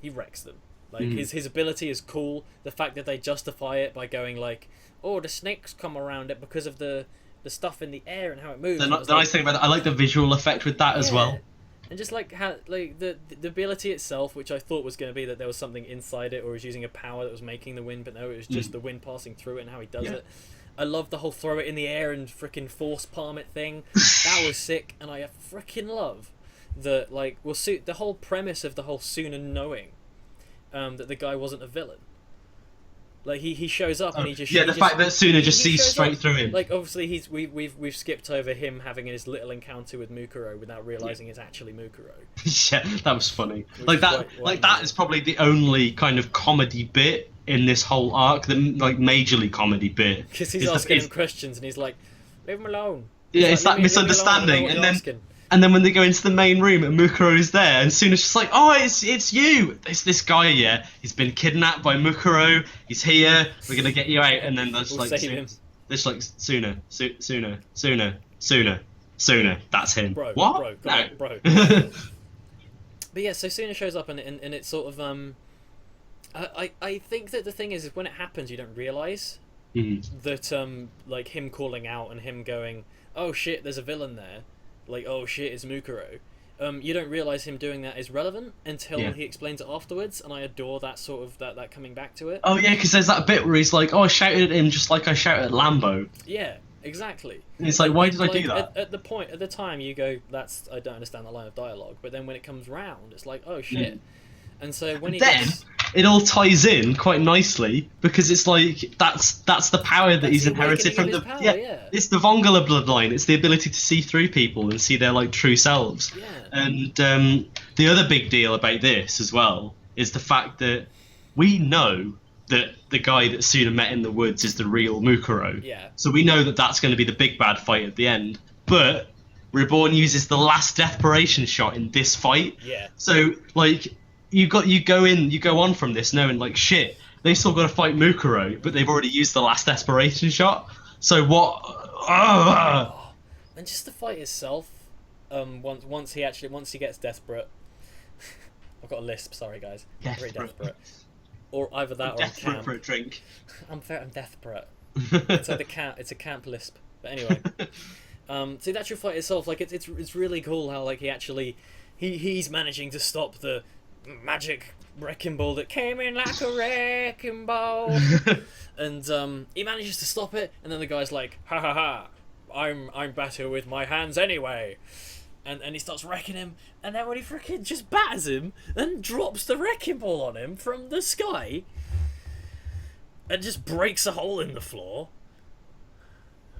He wrecks them. Like his ability is cool. The fact that they justify it by going like, oh, the snakes come around it because of the stuff in the air and how it moves. The And it was nice thing about that, I like the visual effect with that as well. And just like how like the ability itself, which I thought was going to be that there was something inside it or was using a power that was making the wind, but no, it was just the wind passing through it and how he does it. I love the whole throw it in the air and freaking force palm it thing. That was sick, and I freaking love the like the whole premise of the whole Tsuna knowing that the guy wasn't a villain. Like he shows up and he just the fact that Tsuna just sees shows straight up. through him. Like obviously we've skipped over him having his little encounter with Mukuro without realizing it's actually Mukuro. Yeah, that was funny. Which Like is that, quite that amazing. is probably the only kind of comedy bit in this whole arc. The like majorly comedy bit. Because he's is asking is- him questions and he's like, leave him alone. Yeah, He's it's like, that "Leave me alone, I don't know misunderstanding, what and you're then asking." and then when they go into the main room and Mukuro is there, and Tsuna's just like, oh, it's you. It's this guy, yeah. He's been kidnapped by Mukuro. He's here. We're gonna get you out. And then there's We'll like, save him. there's like Tsuna. That's him. Bro, what? bro, come No. on, bro. But yeah, so Tsuna shows up and it's sort of I think that the thing is when it happens you don't realise that like him calling out and him going, oh shit, there's a villain there, like oh shit, it's Mukuro. You don't realise him doing that is relevant until he explains it afterwards, and I adore that sort of that coming back to it. Oh yeah, because there's that bit where he's like, oh, I shouted at him just like I shouted at Lambo. Yeah, exactly. And it's like, why did I do that? At the time you go, that's I don't understand that line of dialogue, but then when it comes round, it's like, oh shit. And so when it all ties in quite nicely because it's like that's the power that he's the inherited from awakening the of his power, yeah. It's the Vongola bloodline. It's the ability to see through people and see their like true selves. Yeah. And the other big deal about this as well is the fact that we know that the guy that Tsuna met in the woods is the real Mukuro. Yeah. So we know that that's going to be the big bad fight at the end. But Reborn uses the last desperation shot in this fight. Yeah. So like you go on from this knowing like shit, they still got to fight Mukuro, but they've already used the last desperation shot. So what? And just the fight itself, once he gets desperate. I've got a lisp. Sorry guys. I'm very desperate. Or either that or I'm Desperate camp. for a drink. I'm desperate. It's like it's a camp lisp. But anyway, so the actual fight itself, like it's really cool how like he's managing to stop the magic wrecking ball that came in like a wrecking ball, and he manages to stop it, and then the guy's like, ha ha ha, I'm better with my hands anyway. And he starts wrecking him, and then when he freaking just batters him and drops the wrecking ball on him from the sky, and just breaks a hole in the floor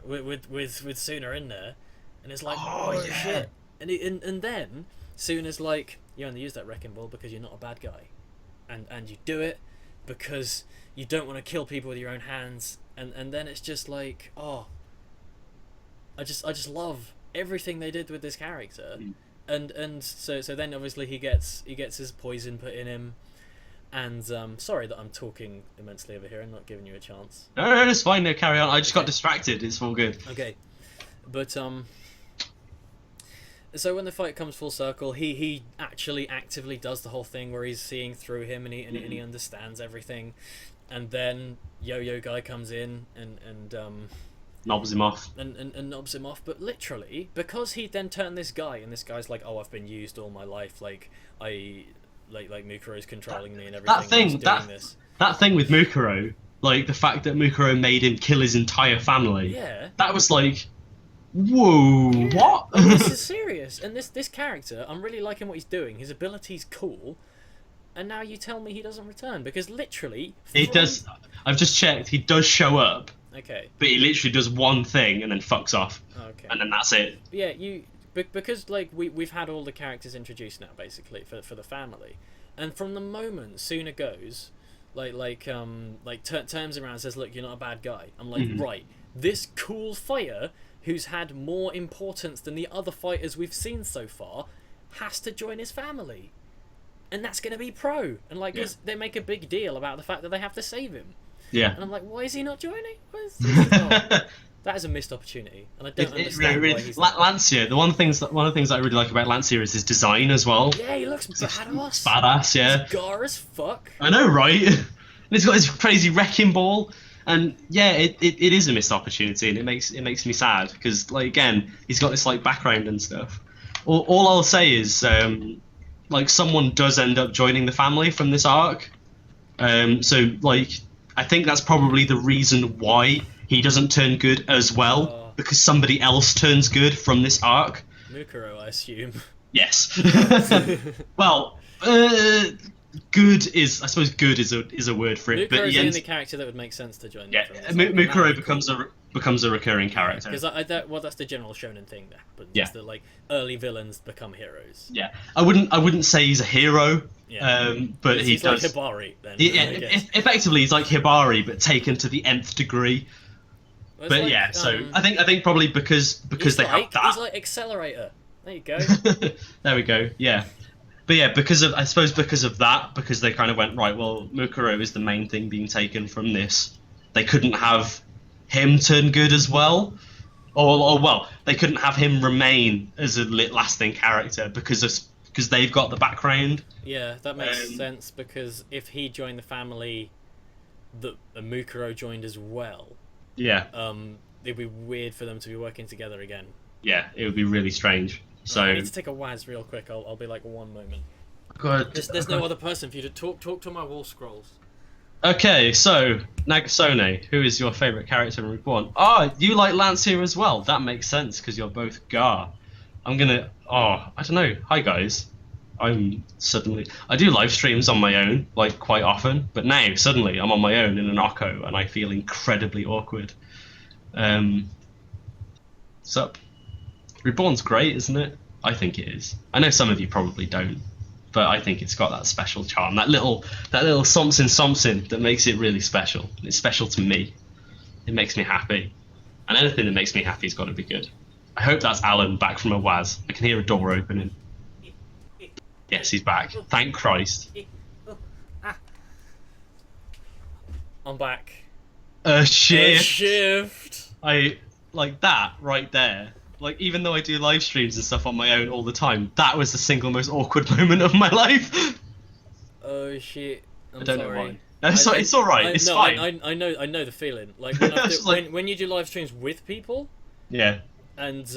with Tsuna in there, and it's like, oh shit, and then Tsuna's like, you only use that wrecking ball because you're not a bad guy, and you do it because you don't want to kill people with your own hands, and then it's just like, oh, I just love everything they did with this character, and so then obviously he gets his poison put in him, And sorry that I'm talking immensely over here and not giving you a chance. No, it's fine. No, carry on. I just got distracted. It's all good. Okay, but so when the fight comes full circle, he actually actively does the whole thing where he's seeing through him and he understands everything, and then Yo-Yo guy comes in and Knobs him off. and knobs him off. But literally, because he then turned this guy, and this guy's like, oh, I've been used all my life, like Mukuro's controlling me and everything. That thing with Mukuro, like the fact that Mukuro made him kill his entire family. Yeah. That was like, whoa, yeah. what? Like, this is serious, and this character, I'm really liking what he's doing. His ability's cool, and now you tell me he doesn't return, because literally He does. I've just checked. He does show up. Okay. But he literally does one thing and then fucks off. Okay. And then that's it. Yeah, because like we've had all the characters introduced now basically for the family, and from the moment Tsuna goes, turns around and says, look, you're not a bad guy. I'm like, right, this cool fighter who's had more importance than the other fighters we've seen so far has to join his family, and that's gonna be Pro. And like, they make a big deal about the fact that they have to save him. Yeah. And I'm like, why is he not joining? That is a missed opportunity, and I don't understand why he's not. Lancia, one of the things that I really like about Lancia is his design as well. Yeah, he looks badass. Badass, yeah. He's gar as fuck. I know, right? And he's got his crazy wrecking ball, and yeah, it is a missed opportunity, and it makes me sad because, like, again, he's got this like background and stuff. All I'll say is, like, someone does end up joining the family from this arc, so like, I think that's probably the reason why he doesn't turn good as well, because somebody else turns good from this arc. Mukuro, I assume. Yes. Well, good is, I suppose, good is a word for it. Mukuro's but the only character that would make sense to join. Yeah, Mukuro becomes a recurring character. Because that's the general shonen thing that happens. Yeah. Is that like early villains become heroes. Yeah, I wouldn't say he's a hero. Yeah. But he he's does. Like Hibari then. Effectively, he's like Hibari, but taken to the nth degree. Well, But like, yeah, so I think probably because they have that. He's like Accelerator. There you go. There we go. Yeah. But yeah, because of that, because they kind of went, right, well, Mukuro is the main thing being taken from this. They couldn't have him turn good as well. Or well, they couldn't have him remain as a lasting character because they've got the background. Yeah, that makes sense, because if he joined the family, that Mukuro joined as well. Yeah. It'd be weird for them to be working together again. Yeah, it would be really strange. So I need to take a Waz real quick. I'll be like one moment. God. There's no other person for you to talk to my wall scrolls. Okay, so Nagasone, who is your favourite character in Reborn? You like Lancia as well. That makes sense because you're both Gar. I don't know. Hi guys. I do live streams on my own, like, quite often, but now suddenly I'm on my own in an OKKO and I feel incredibly awkward. Sup? Reborn's great, isn't it? I think it is. I know some of you probably don't, but I think it's got that special charm, that little something that makes it really special. It's special to me. It makes me happy, and anything that makes me happy has got to be good. I hope that's Alan back from a Waz. I can hear a door opening. Yes, he's back. Thank Christ. I'm back. A shift. A shift. Like that right there. Like, even though I do live streams and stuff on my own all the time, that was the single most awkward moment of my life. Oh shit! I don't know why. No, it's all right. It's fine. I know the feeling. Like when you do live streams with people. Yeah. And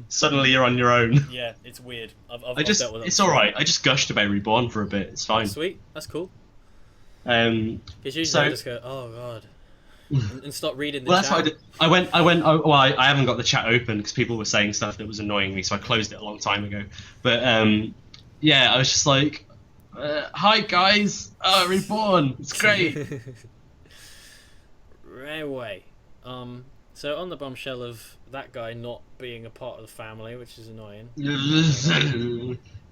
suddenly you're on your own. Yeah, it's weird. I've dealt with it. It's all right. I just gushed about Reborn for a bit. It's fine. Sweet. That's cool. Because usually I just go, oh god, and start reading the chat. That's what I did. I haven't got the chat open because people were saying stuff that was annoying me, so I closed it a long time ago. But yeah, I was just like, hi guys, Reborn, it's great. Right away. So on the bombshell of that guy not being a part of the family, which is annoying.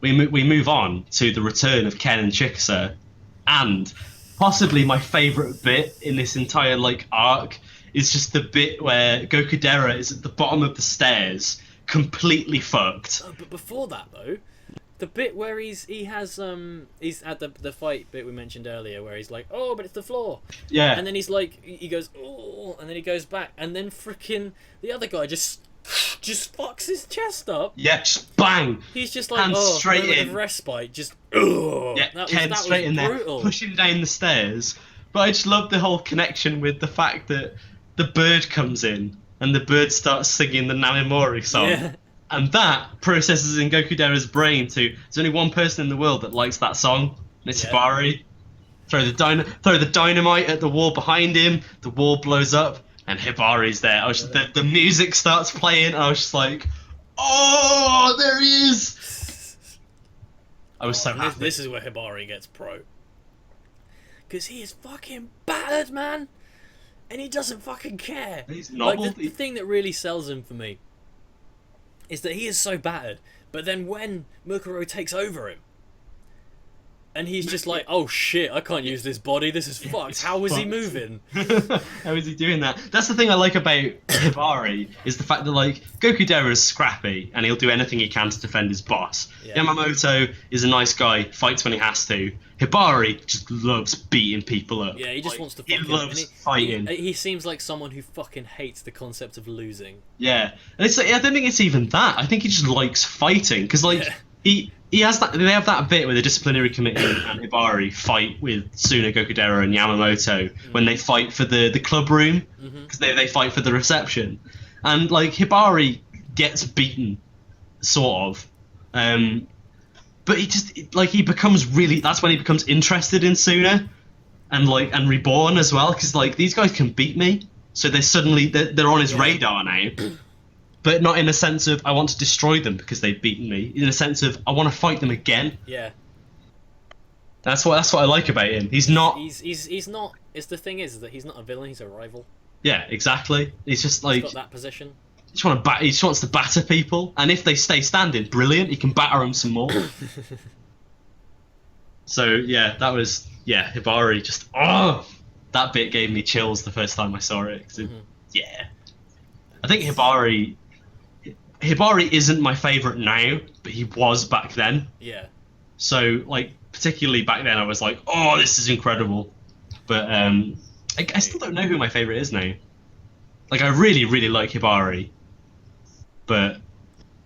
we move on to the return of Ken and Chikasa, and possibly my favourite bit in this entire arc is just the bit where Gokudera is at the bottom of the stairs, completely fucked. Oh, but before that though, the bit where he's at the fight bit we mentioned earlier, where he's like, oh, but it's the floor. Yeah. And then he's like, he goes, oh, and then he goes back, and then freaking the other guy just fucks his chest up. Yeah, just bang. He's just like, Hands oh, straight moment in. of respite, just, oh. Yeah, that straight in brutal. there, pushing down the stairs. But I just love the whole connection with the fact that the bird comes in and the bird starts singing the Namimori song. Yeah. And that processes in Gokudera's brain to, there's only one person in the world that likes that song, and it's Hibari. Throw the dynamite at the wall behind him, the wall blows up, and Hibari's there. I was just, the music starts playing, and I was just like, oh, there he is! I was so happy. This is where Hibari gets pro. Because he is fucking battered, man! And he doesn't fucking care. He's novel. Like, the thing that really sells him for me is that he is so battered, but then when Mukuro takes over him, and he's just like, oh shit, I can't use this body, this is fucked. How is he moving? How is he doing that? That's the thing I like about Hibari, is the fact that, like, Gokudera is scrappy, and he'll do anything he can to defend his boss. Yeah. Yamamoto is a nice guy, fights when he has to. Hibari just loves beating people up. Yeah, he just wants to He fucking... loves fighting. He seems like someone who fucking hates the concept of losing. Yeah. And it's like, I don't think it's even that. I think he just likes fighting. Because, like, he has that... They have that bit where the disciplinary committee and Hibari fight with Tsuna, Gokudera, and Yamamoto when they fight for the club room. Because they fight for the reception. And, like, Hibari gets beaten, sort of. But he just, like, he becomes really... That's when he becomes interested in Tsuna and Reborn as well, because, like, these guys can beat me, so they're on his radar now. But not in a sense of, I want to destroy them because they've beaten me. In a sense of, I want to fight them again. Yeah. That's what I like about him. He's not... He's not... The thing is that he's not a villain, he's a rival. Yeah, exactly. He's just, like... He's got that position. He just wants to batter people, and if they stay standing, brilliant. He can batter them some more. So yeah, that was Hibari. Just that bit gave me chills the first time I saw it. Yeah, I think Hibari isn't my favorite now, but he was back then. Yeah. So, like, particularly back then, I was like, oh, this is incredible. But I still don't know who my favorite is now. Like, I really, really like Hibari. But,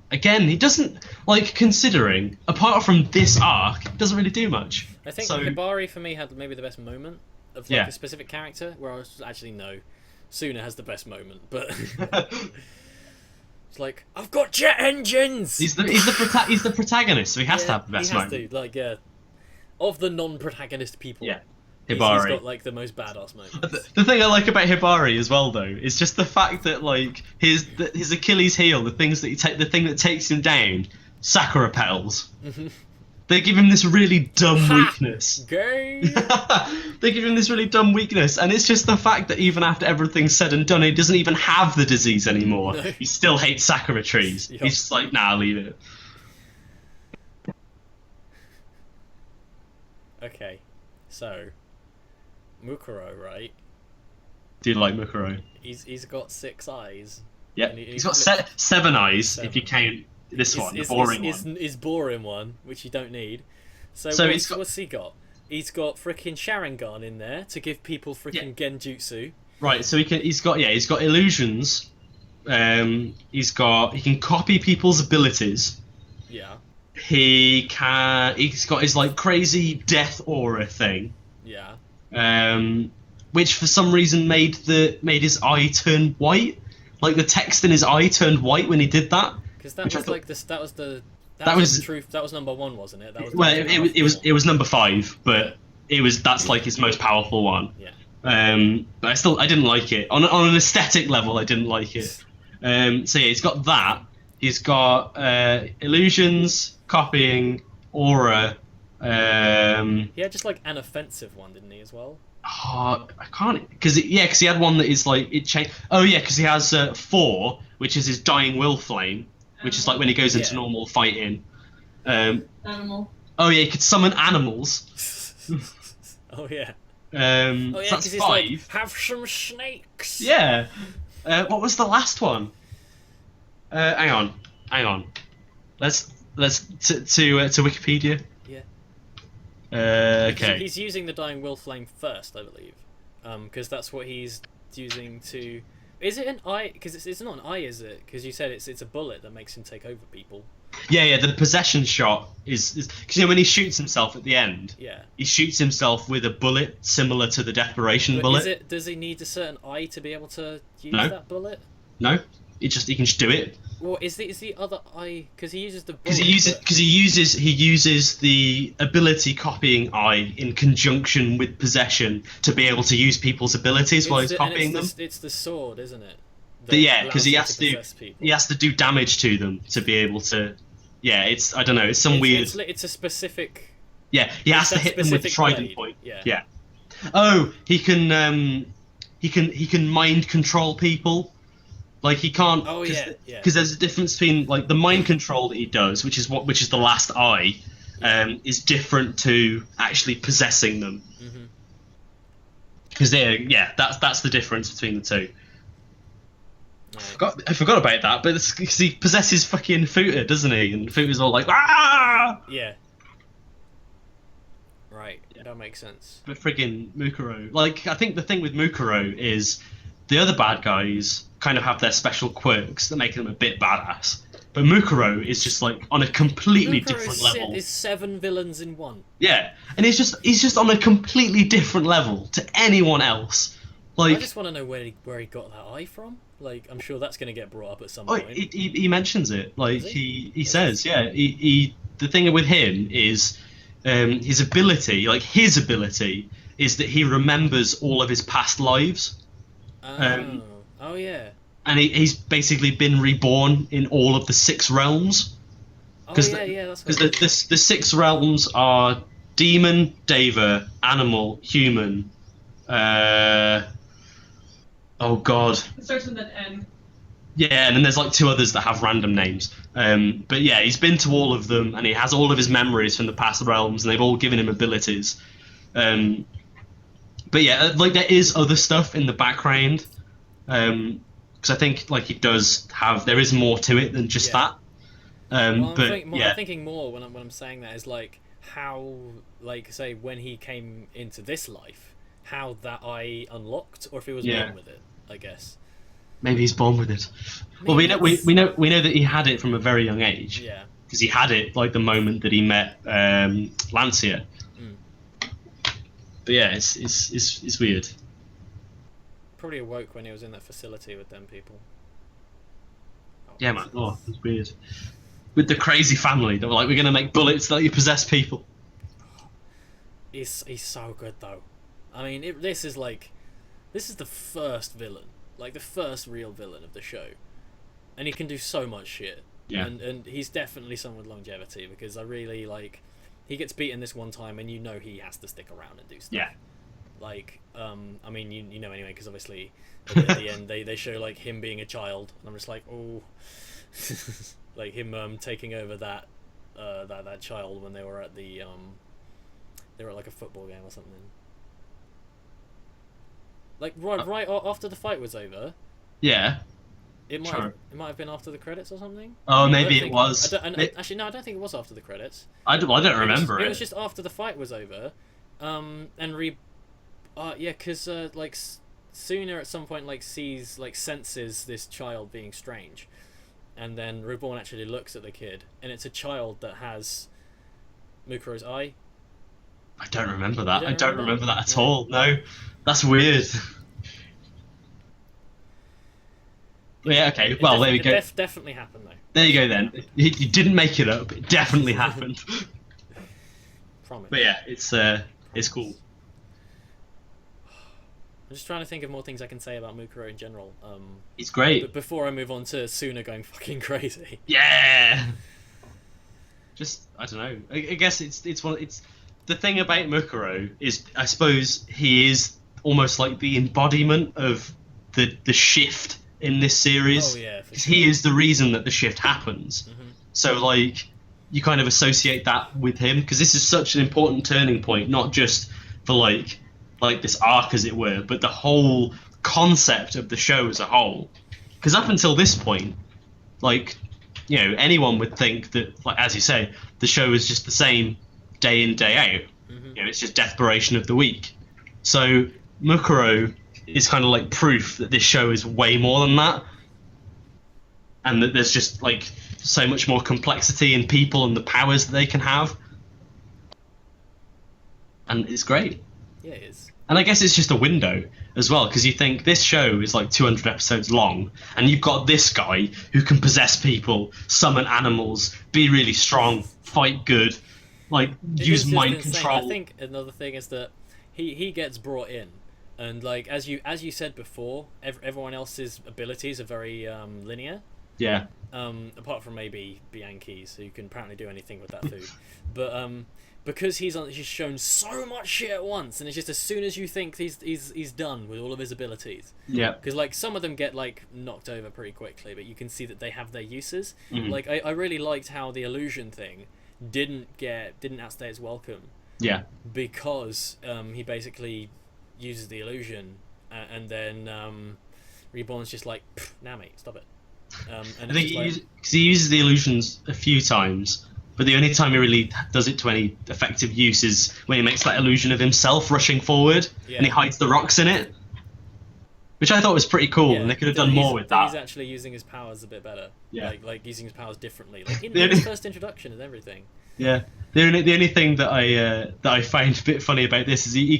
again, he doesn't, like, considering, apart from this arc, he doesn't really do much. I think Hibari, for me, had maybe the best moment of, like, a specific character, where I was actually, no, Tsuna has the best moment, but... It's like, I've got jet engines! He's the protagonist, so he has to have the best moment. He has to, like, of the non-protagonist people. Yeah. Hibari. He's got, like, the most badass moments. The thing I like about Hibari as well, though, is just the fact that, like, his Achilles heel, the thing that takes him down, Sakura petals. They give him this really dumb weakness. Gay. They give him this really dumb weakness, and it's just the fact that even after everything's said and done, he doesn't even have the disease anymore. No. He still hates Sakura trees. Yep. He's just like, nah, leave it. Okay, so... Mukuro, right? Do you like Mukuro? He's got 6 eyes. Yeah, he's got 7 eyes if you count this one, the boring one. His boring one, which you don't need. So what's he got? He's got frickin' Sharingan in there to give people frickin' genjutsu. Right, so he's got illusions. He can copy people's abilities. Yeah. He's got his, like, crazy death aura thing. Yeah. Which for some reason made his eye turn white. Like, the text in his eye turned white when he did that. Because that was truth. That was number 1, wasn't it? That was it was number 5, but that's like his most powerful one. Yeah. But I didn't like it on an aesthetic level. I didn't like it. So yeah, he's got that. He's got illusions, copying, aura. He had just like an offensive one, didn't he, as well? I can't, because he had one that is like it changed. Oh yeah, because he has 4, which is his dying will flame, which is like when he goes into normal fighting. Animal. Oh yeah, he could summon animals. Oh yeah. So that's 5. Like, have some snakes. Yeah. What was the last one? Hang on. let's to Wikipedia. Yeah. Okay. He's using the Dying Will Flame first, I believe, because that's what he's using to. Is it an eye? Because it's not an eye, is it? Because you said it's a bullet that makes him take over people. Yeah. The possession shot is because when he shoots himself at the end. Yeah. He shoots himself with a bullet similar to the desperation but bullet. Does he need a certain eye to be able to use that bullet? No. He can just do it. Well, is the other eye because he uses the bullet? Because he uses the ability copying eye in conjunction with possession to be able to use people's abilities while he's copying them. It's the sword, isn't it? Because he has to do damage to them to be able to. Yeah, I don't know. It's weird. It's a specific. Yeah, he has to hit them with the trident point. Yeah. Oh, he can mind control people. Like he can't. Oh yeah. Because there's a difference between like the mind control that he does, which is the last eye, is different to actually possessing them. Because that's the difference between the two. I forgot about that, but it's because he possesses fucking Futa, doesn't he? And Futa's all like, ah! Yeah. Right, that makes sense. But friggin' Mukuro, like I think the thing with Mukuro is the other bad guys kind of have their special quirks that make them a bit badass. But Mukuro is just like on a completely different level. Is 7 villains in one. Yeah, and he's just on a completely different level to anyone else. Like, I just want to know where he got that eye from. Like, I'm sure that's going to get brought up at some point. He mentions it. Like he says, yeah. The thing with him is his ability. Like his ability is that he remembers all of his past lives. Oh yeah. And he's basically been reborn in all of the 6 realms. That's because the 6 realms are demon, deva, animal, human. Oh god. It starts with an N. Yeah, and then there's like 2 others that have random names. But yeah, he's been to all of them, and he has all of his memories from the past realms, and they've all given him abilities. But yeah, like there is other stuff in the background. Because I think like there is more to it than just that. I'm thinking more when I'm saying that is like how, like say when he came into this life, how that eye unlocked, or if he was born with it, I guess. Maybe he's born with it. Well, we know that he had it from a very young age. Yeah. Because he had it like the moment that he met Lancia. But yeah, it's weird. Probably awoke when he was in that facility with them people. Yeah, man. Oh, it's weird. With the crazy family, they were like, "We're gonna make bullets that you possess people." He's so good though. I mean, this is the first villain, like the first real villain of the show, and he can do so much shit. Yeah. And he's definitely someone with longevity because I really like. He gets beaten this one time, and you know he has to stick around and do stuff. Yeah. Like, I mean, you know anyway, because obviously at the end they show like him being a child, and I'm just like, oh, like him taking over that child when they were at they were at like a football game or something. Like right after the fight was over. Yeah. It might have been after the credits or something. Oh, maybe it was. Actually, no, I don't think it was after the credits. I don't remember it. It was just after the fight was over, because like Tsuna at some point like senses this child being strange, and then Reborn actually looks at the kid, and it's a child that has Mukuro's eye. I don't remember that. I don't remember that at all. No, that's weird. Yeah, okay. Well, there we go. It definitely happened, though. There you go, then. You didn't make it up. It definitely happened. Promise. But yeah, it's cool. I'm just trying to think of more things I can say about Mukuro in general. It's great. But before I move on to Tsuna going fucking crazy. Yeah. Just I don't know. I guess it's the thing about Mukuro is I suppose he is almost like the embodiment of the shift in this series. Oh yeah, because he is the reason that the shift happens. Mm-hmm. So like you kind of associate that with him because this is such an important turning point, not just for like this arc as it were, but the whole concept of the show as a whole. Because up until this point, like you know, anyone would think that, like as you say, the show is just the same day in, day out. Mm-hmm. You know, it's just desperation of the week. So Mukuro is kind of like proof that this show is way more than that, and that there's just like so much more complexity in people and the powers that they can have, and it's great. Yeah, it is. And I guess it's just a window as well, because you think this show is like 200 episodes long, and you've got this guy who can possess people, summon animals, be really strong, fight good, like use mind control. I think another thing is that he gets brought in, and like as you said before, everyone else's abilities are very linear. Yeah. Apart from maybe Bianchi's, who can apparently do anything with that food, but because he's shown so much shit at once, and it's just as soon as you think he's done with all of his abilities. Yeah. Because like some of them get like knocked over pretty quickly, but you can see that they have their uses. Mm-hmm. Like I really liked how the illusion thing didn't outstay its welcome. Yeah. Because he basically uses the illusion, and then Reborn's just like, nah mate, stop it. And I think he uses the illusions a few times, but the only time he really does it to any effective use is when he makes that illusion of himself rushing forward, and he hides the rocks in it, which I thought was pretty cool, and they could have done more with that. He's actually using his powers a bit better. Yeah. Like using his powers differently, like in his first introduction and everything. Yeah. The only thing that I find a bit funny about this is he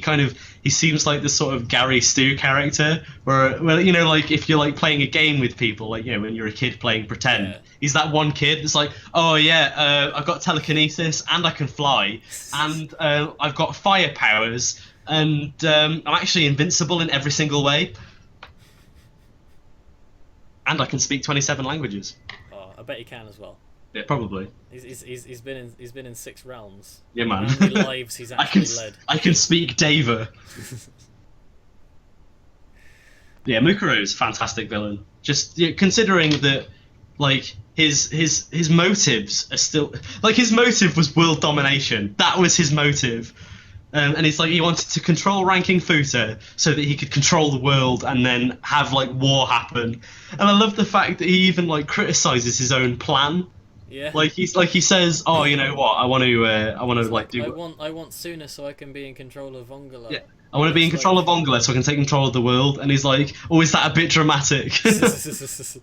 seems like the sort of Gary Stu character where, well, you know, like if you're like playing a game with people, like, you know, when you're a kid playing pretend, he's that one kid that's like, oh yeah, I've got telekinesis and I can fly and I've got fire powers and I'm actually invincible in every single way and I can speak 27 languages. Oh, I bet he can as well. Yeah, probably. He's been in 6 realms. Yeah, man. How many lives he's actually led? I can speak Deva. Yeah, Mukuro is a fantastic villain. Just considering that, like his motives are still like his motive was world domination. That was his motive. And it's like he wanted to control ranking Futa so that he could control the world and then have like war happen. And I love the fact that he even like criticizes his own plan. Yeah. Like he says, "Oh, you know what? I want to like do. I want Tsuna so I can be in control of Vongola. Yeah, I want to be in control of Vongola so I can take control of the world." And he's like, "Oh, is that a bit dramatic?" It's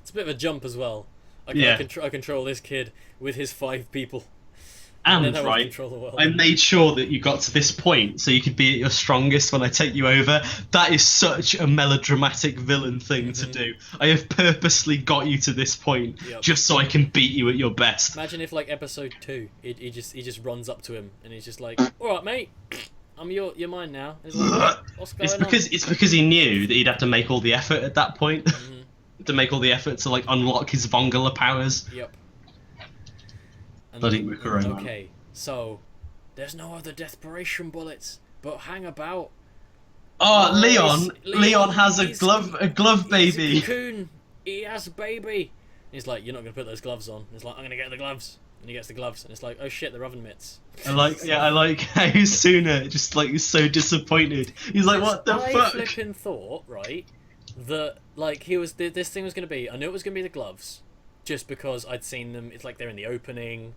a bit of a jump as well. I control this kid with his 5 people. And right, I made sure that you got to this point so you could be at your strongest when I take you over. That is such a melodramatic villain thing to do. I have purposely got you to this point just so I can beat you at your best. Imagine if, like, episode 2, he just runs up to him and he's just like, "All right, mate, you're mine now." And he's like, "What's going on?" It's because he knew that he'd have to make all the effort at that point. To make all the effort to like unlock his Vongola powers. Yep. Bloody Mukuro, man. Okay, so there's no other desperation bullets, but hang about. Oh, Leon has a glove baby. He's a cocoon. He has a baby. And he's like, "You're not gonna put those gloves on." And he's like, "I'm gonna get the gloves." And he gets the gloves, and it's like, "Oh shit, they're oven mitts." I like how Tsuna just like is so disappointed. He's like, "What the fuck?" I flipping thought, right, that like this thing was gonna be. I knew it was gonna be the gloves. Just because I'd seen them, it's like they're in the opening,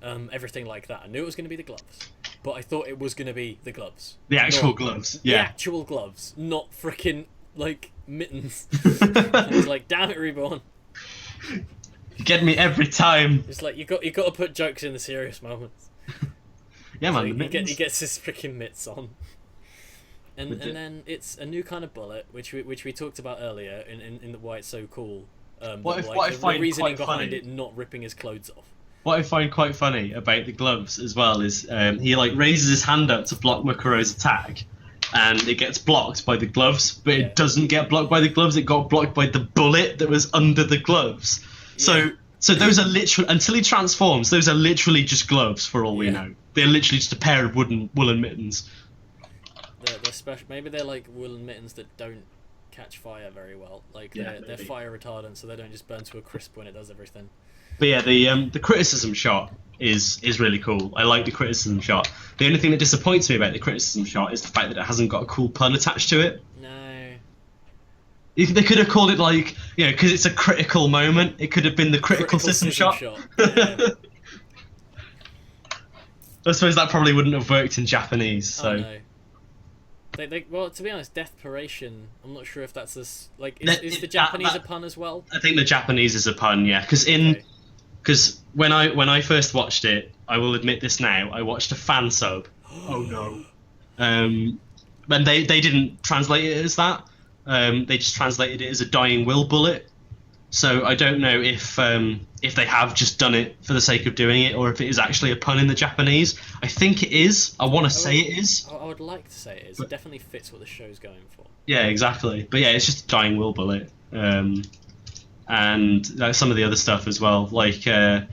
everything like that. I knew it was going to be the gloves, but I thought it was going to be the gloves. The actual gloves, yeah. The actual gloves, not freaking, like, mittens. I was like, damn it, Reborn. You get me every time. It's like, you got to put jokes in the serious moments. Yeah, man, so the mittens. He gets his freaking mitts on. And then it's a new kind of bullet, which we talked about earlier, in the why it's so cool. The reasoning behind it not ripping his clothes off. What I find quite funny about the gloves as well is he like raises his hand up to block Mukuro's attack, and it gets blocked by the gloves, but it doesn't get blocked by the gloves. It got blocked by the bullet that was under the gloves. So those are literally, until he transforms, those are literally just gloves for all we know. They're literally just a pair of woolen mittens. They're special. Maybe they're like woolen mittens that don't catch fire very well. Like they're fire retardant, so they don't just burn to a crisp when it does everything. But yeah, the criticism shot is really cool. I like the criticism shot. The only thing that disappoints me about the criticism shot is the fact that it hasn't got a cool pun attached to it. No. They could have called it like, because it's a critical moment. It could have been the critical system shot. Yeah. I suppose that probably wouldn't have worked in Japanese. So. Oh, no. Well, to be honest, Deathpiration, I'm not sure if that's is the Japanese a pun as well? I think the Japanese is a pun, yeah. Because when I first watched it, I will admit this now, I watched a fan sub. Oh no. And they didn't translate it as that. They just translated it as a dying will bullet. So I don't know if they have just done it for the sake of doing it, or if it is actually a pun in the Japanese. I think it is. I want to say it is. I would like to say it is. It definitely fits what the show's going for. Yeah, exactly. But yeah, it's just a dying will bullet. And some of the other stuff as well. Like, I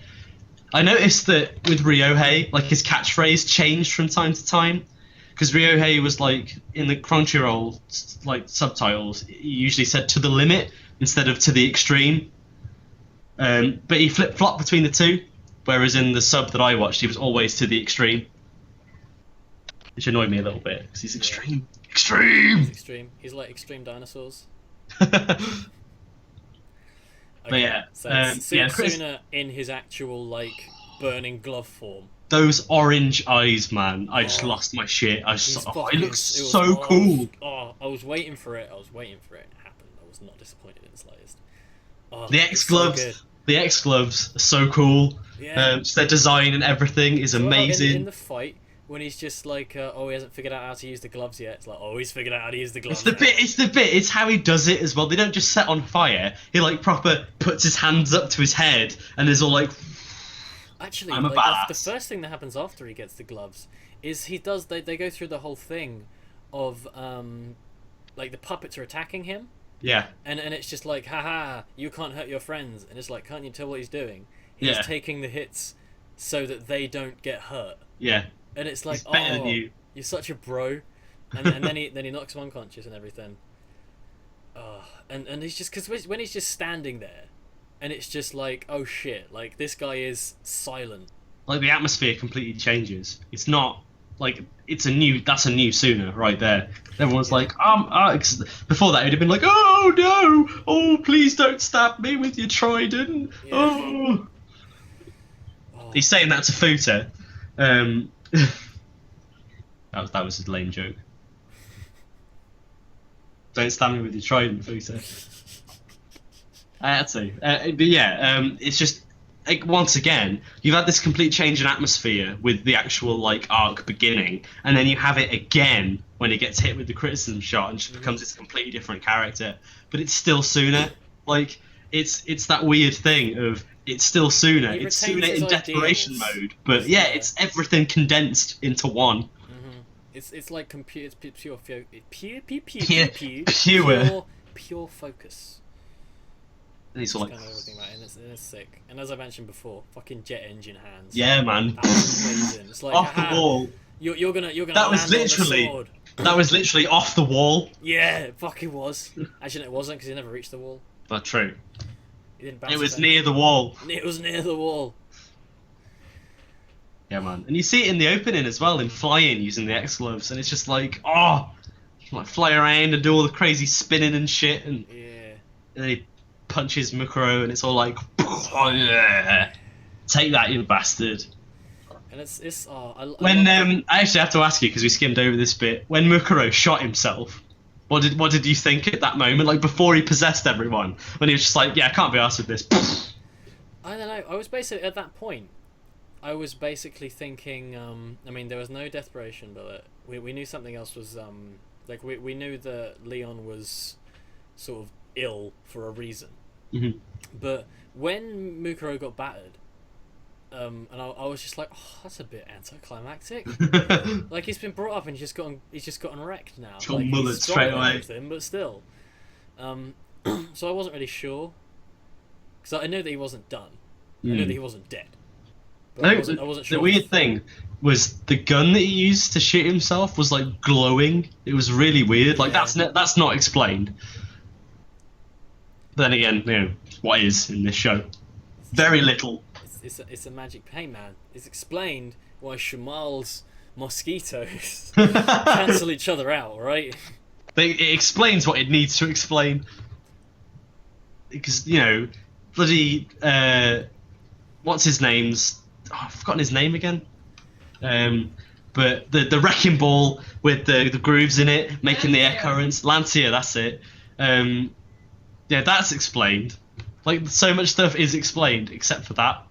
noticed that with Ryohei, like his catchphrase changed from time to time. Because Ryohei was like, in the Crunchyroll like subtitles, he usually said "to the limit" instead of "to the extreme." But he flip-flopped between the two, whereas in the sub that I watched, he was always "to the extreme," which annoyed me a little bit because he's extreme. Extreme. He's extreme. He's like extreme dinosaurs. But yeah, Tsuna in his actual like burning glove form. Those orange eyes, man! I just lost my shit. I just thought, it looks so cool. I was waiting for it. It happened. I was not disappointed in the slightest. The X gloves, the X gloves are so cool. Yeah. Just their design and everything is amazing. In the fight, when he's just like, he hasn't figured out how to use the gloves yet. It's like, he's figured out how to use the gloves. It's the bit. It's how he does it as well. They don't just set on fire. He like proper puts his hands up to his head and is all like. Actually, I'm a badass. The first thing that happens after he gets the gloves is they go through the whole thing of like the puppets are attacking him. Yeah. And it's just like, haha, you can't hurt your friends. And it's like, can't you tell what he's doing? He's taking the hits so that they don't get hurt. Yeah. And it's like, he's better than you. You're such a bro. And then he knocks him unconscious and everything. And he's just, because when he's just standing there, and it's just like, oh shit, like this guy is silent. Like the atmosphere completely changes. It's not like that's a new Tsuna right there. Everyone's like, before that it'd have been like, oh no, oh please don't stab me with your trident. Yeah. Oh. He's saying that to Futa. That was a lame joke. Don't stab me with your trident, Futa. I had to. But yeah, it's just, like, once again, you've had this complete change in atmosphere with the actual, like, arc beginning, and then you have it again when he gets hit with the criticism shot and just becomes this completely different character. But it's still Tsuna. Like, it's that weird thing of, it's still Tsuna. It's Tsuna in desperation mode. But yeah, it's everything condensed into one. It's like pure focus. And he's all like, everything right, and it's sick. And as I mentioned before, fucking jet engine hands. Yeah, man. That was amazing. It's like, off the wall. You're gonna that was literally on the sword. That was literally off the wall. Yeah, it fucking was. Actually, it wasn't because he never reached the wall. But true. He didn't bounce it was near the wall. It was near the wall. Yeah, man. And you see it in the opening as well, in flying using the X gloves, and it's just like, you can like fly around and do all the crazy spinning and shit, and then he punches Mukuro, and it's all like, oh yeah, take that, you bastard. And it's I actually have to ask you, because we skimmed over this bit, when Mukuro shot himself, what did you think at that moment, like before he possessed everyone, when he was just like, yeah, I can't be arsed with this? I don't know. I was basically at that point, I was basically thinking, I mean, there was no desperation, but we knew something else was like we knew that Leon was sort of ill for a reason. Mm-hmm. But when Mukuro got battered, and I was just like, that's a bit anticlimactic. Like, he's been brought up and he's just gotten wrecked now. He's got mullet straight away. But still, so I wasn't really sure, because I knew that he wasn't done. I knew that he wasn't dead. But I wasn't sure. The weird thing was the gun that he used to shoot himself was like glowing. It was really weird. Like that's not explained. But then again, what is in this show? Very little. It's a magic. Hey man, it's explained why Shamal's mosquitoes cancel each other out, right? It explains what it needs to explain. because bloody what's his name's? Oh, I've forgotten his name again. But the wrecking ball with the grooves in it, making the air currents. Lancia, that's it. Yeah, that's explained. Like, so much stuff is explained except for that.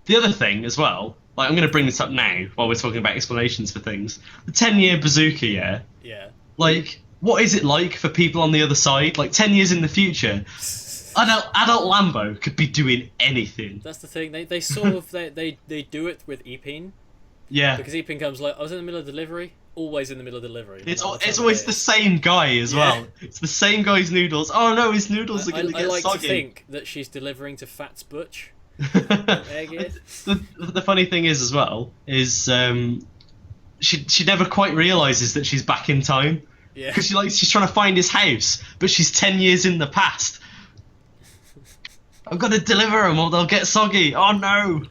The other thing as well, like, I'm going to bring this up now while we're talking about explanations for things. The 10-year bazooka, yeah? Yeah. Like, what is it like for people on the other side? Like, 10 years in the future, adult Lambo could be doing anything. That's the thing. They sort of they do it with Epine. Yeah. Because Epine comes like, I was in the middle of delivery. Always in the middle of delivery. It's always the same guy as well. It's the same guy's noodles. Oh no, his noodles are going to get soggy. I like to think that she's delivering to Fats Butch. The funny thing is as well is she never quite realizes that she's back in time. Yeah. Because she's trying to find his house, but she's 10 years in the past. I've got to deliver them or they'll get soggy. Oh no!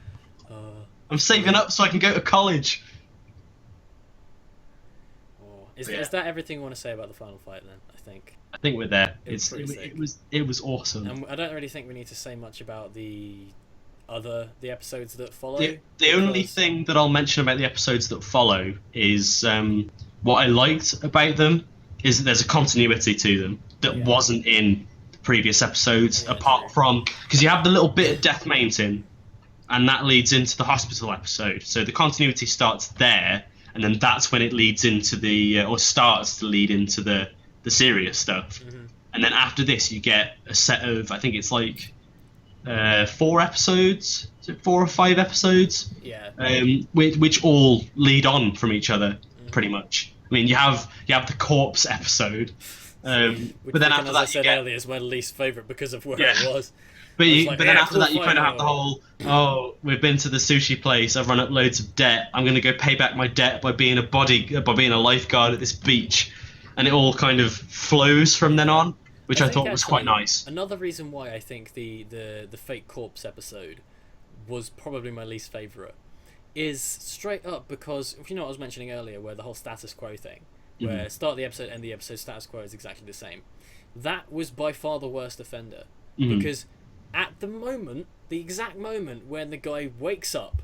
I'm saving up so I can go to college. Is that everything you want to say about the final fight then? I think we're there. It was awesome. And I don't really think we need to say much about the episodes that follow. The only thing that I'll mention about the episodes that follow is what I liked about them is that there's a continuity to them that wasn't in the previous episodes, apart from because you have the little bit at Death Mountain, and that leads into the hospital episode. So the continuity starts there. And then that's when it leads into or starts to lead into the serious stuff. Mm-hmm. And then after this, you get a set of, I think it's like 4 episodes, is it 4 or 5 episodes? Yeah. Which all lead on from each other, pretty much. I mean, you have the corpse episode, but then after that, as I said earlier, is my least favourite because of where it was. But then after that, you kind of have the whole, we've been to the sushi place, I've run up loads of debt, I'm going to go pay back my debt by being a lifeguard at this beach. And it all kind of flows from then on, which I thought was quite nice. Another reason why I think the fake corpse episode was probably my least favourite is straight up because, you know what I was mentioning earlier, where the whole status quo thing, where start the episode, end the episode, status quo is exactly the same. That was by far the worst offender. Because at the moment, the exact moment when the guy wakes up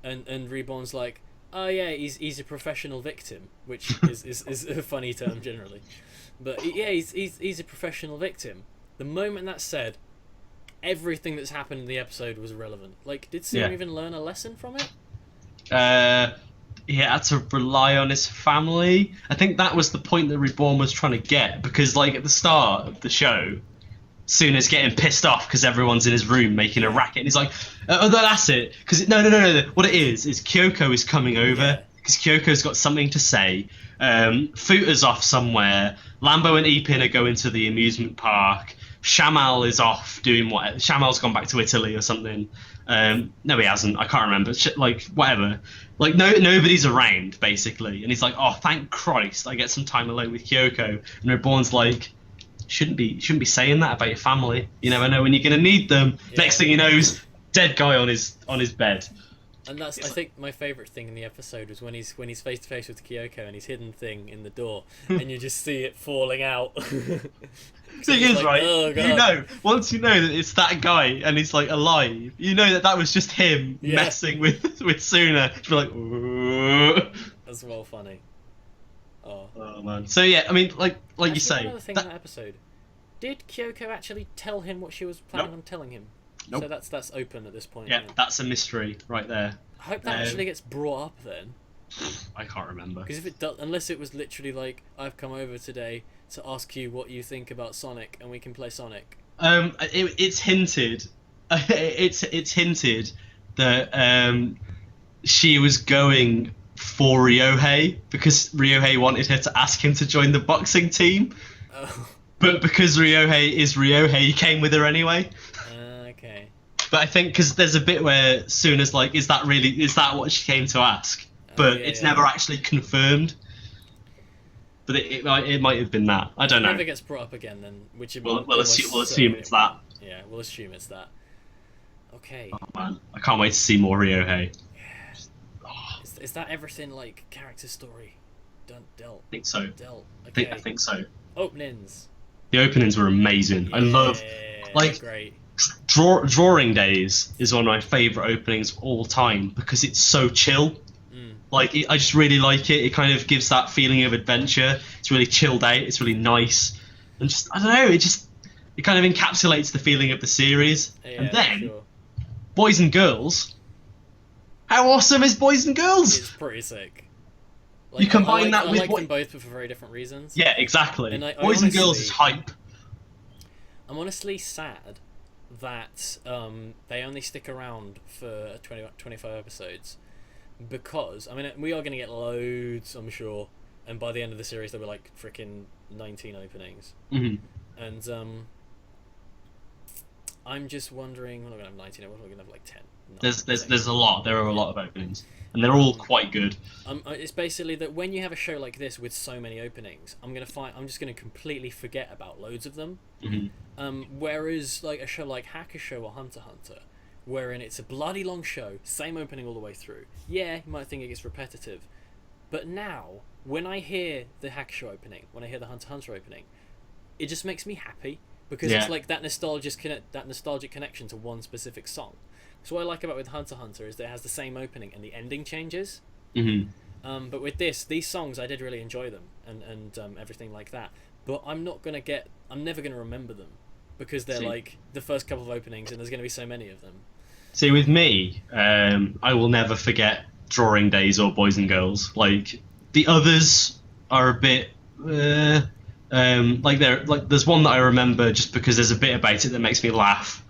and Reborn's like, oh yeah, he's a professional victim, which is a funny term generally. But yeah, he's a professional victim. The moment that's said, everything that's happened in the episode was irrelevant. Like, did Tsuna even learn a lesson from it? He had to rely on his family. I think that was the point that Reborn was trying to get, because like at the start of the show, Tsuna's getting pissed off because everyone's in his room making a racket, and he's like, "Oh, that's it." Because no. What it is Kyoko is coming over because Kyoko's got something to say. Futa's off somewhere. Lambo and Epin are going to the amusement park. Shamal is off doing what? Shamal's gone back to Italy or something. No, he hasn't. I can't remember. Like whatever. Like nobody's around basically, and he's like, "Oh, thank Christ, I get some time alone with Kyoko." And Reborn's like, shouldn't be saying that about your family. You never know when you're gonna need them. Next thing he knows, dead guy on his bed. And that's, I think, my favourite thing in the episode was when he's face to face with Kyoko and he's hidden thing in the door, and you just see it falling out. Thing is, like, right? Oh, God. Once you know that it's that guy and he's like alive, you know that was just him messing with Tsuna. You're like, ooh. That's well funny. Oh man. So yeah, I mean, like you say. Another thing in that episode, did Kyoko actually tell him what she was planning on telling him? Nope. So that's open at this point. Yeah, that's a mystery right there. I hope that actually gets brought up then. I can't remember. Because if it does, unless it was literally like, I've come over today to ask you what you think about Sonic, and we can play Sonic. It's hinted. It's hinted that she was going for Ryohei because Ryohei wanted her to ask him to join the boxing team. Oh. But because Ryohei is Ryohei, he came with her anyway. Okay. But I think because there's a bit where Tsuna's like, is that what she came to ask? But it's never actually confirmed. But it might have been that. I don't know. If it never gets brought up again, then we'll assume it's that. Yeah, we'll assume it's that. Okay. Oh man, I can't wait to see more Ryohei. Is that everything, like, character story? Dealt? I think so. Okay. I think so. Openings. The openings were amazing. I love, like, great. Drawing Days is one of my favourite openings of all time because it's so chill. Like, I just really like it. It kind of gives that feeling of adventure. It's really chilled out. It's really nice. And just, I don't know, it kind of encapsulates the feeling of the series. Yeah, and then, sure. Boys and Girls. How awesome is Boys and Girls? It's pretty sick. Like, You combine that I with like them both, but for very different reasons. Yeah, exactly. And Boys and Girls is hype. I'm honestly sad that they only stick around for 25 episodes. Because, I mean, we are going to get loads, I'm sure. And by the end of the series, there were like freaking 19 openings. And I'm just wondering, we're not going to have 19, we're going to have like 10. There's a lot. There are a lot of openings. And they're all quite good. It's basically that when you have a show like this with so many openings, I'm just going to completely forget about loads of them. Whereas like a show like Hakusho or Hunter x Hunter, wherein it's a bloody long show, same opening all the way through. Yeah, you might think it gets repetitive. But now, when I hear the Hakusho opening, when I hear the Hunter x Hunter opening, it just makes me happy. Because it's like that nostalgic connection to one specific song. So what I like about with Hunter x Hunter is that it has the same opening and the ending changes. But with these songs, I did really enjoy them and everything like that. But I'm never going to remember them. Because they're like the first couple of openings and there's going to be so many of them. See, with me, I will never forget Drawing Days or Boys and Girls. Like, the others are a bit... there's one that I remember just because there's a bit about it that makes me laugh.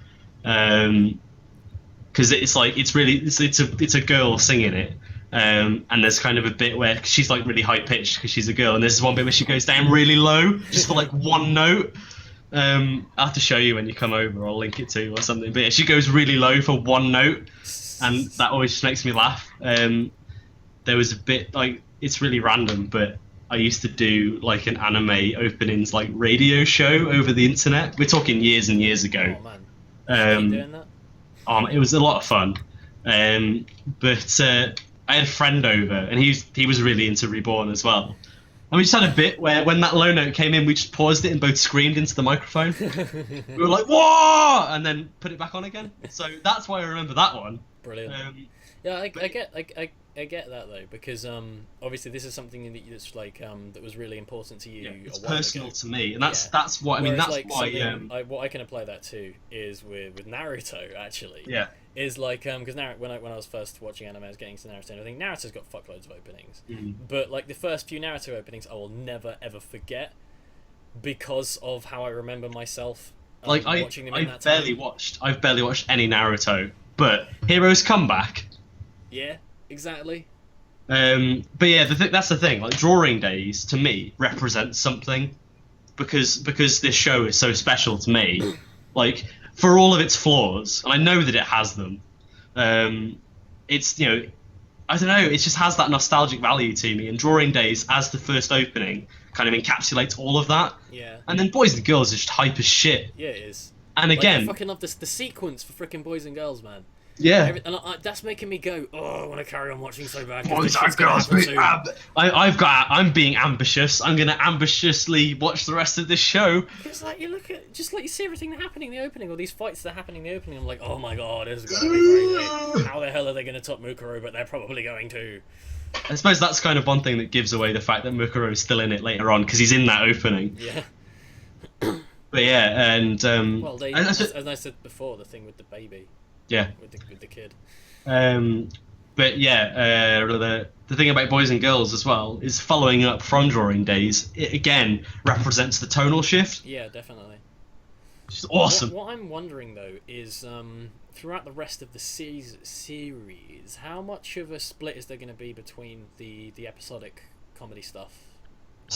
Because it's a girl singing it. And there's kind of a bit where she's like really high pitched because she's a girl, and there's one bit where she goes down really low just for like one note. I'll have to show you when you come over. I'll link it to you or something. But yeah, she goes really low for one note, and that always just makes me laugh. There was a bit like, it's really random, but I used to do like an anime openings like radio show over the internet. We're talking years and years ago. Oh man, you doing that? It was a lot of fun. But I had a friend over, and he was really into Reborn as well. And we just had a bit where when that low note came in, we just paused it and both screamed into the microphone. We were like, "Whoa!" and then put it back on again. So that's why I remember that one. Brilliant. I get that though, because obviously this is something that's like that was really important to you. Yeah, it's personal to me, and that's what I mean. That's like why what I can apply that to is with Naruto actually. Yeah. Is like because when I was first watching anime, I was getting to Naruto, and I think Naruto's got fuckloads of openings. But like the first few Naruto openings, I will never ever forget because of how I remember myself. Watching them in that time. I've barely watched any Naruto, but Hero's Comeback. Yeah. Exactly. But yeah, that's the thing. Like, Drawing Days to me represents something, because this show is so special to me. Like, for all of its flaws, and I know that it has them. It's, you know, I don't know. It just has that nostalgic value to me. And Drawing Days, as the first opening, kind of encapsulates all of that. Yeah. And then Boys and Girls is just hype as shit. Yeah, it is. And again, I fucking love the sequence for freaking Boys and Girls, man. Yeah, that's making me go, oh, I want to carry on watching so bad. I'm being ambitious. I'm going to ambitiously watch the rest of this show. It's like you look at, just like you see everything that happening in the opening, or these fights that are happening in the opening. I'm like, oh my god, this is going to be crazy. How the hell are they going to top Mukuro? But they're probably going to. I suppose that's kind of one thing that gives away the fact that Mukuro is still in it later on, because he's in that opening. Yeah. But yeah, and as I said before, the thing with the baby. Yeah. With the kid. But yeah, the thing about Boys and Girls as well is following up from Drawing Days. It again represents the tonal shift. Yeah, definitely. Which is awesome. What I'm wondering though is throughout the rest of the series, how much of a split is there going to be between the episodic comedy stuff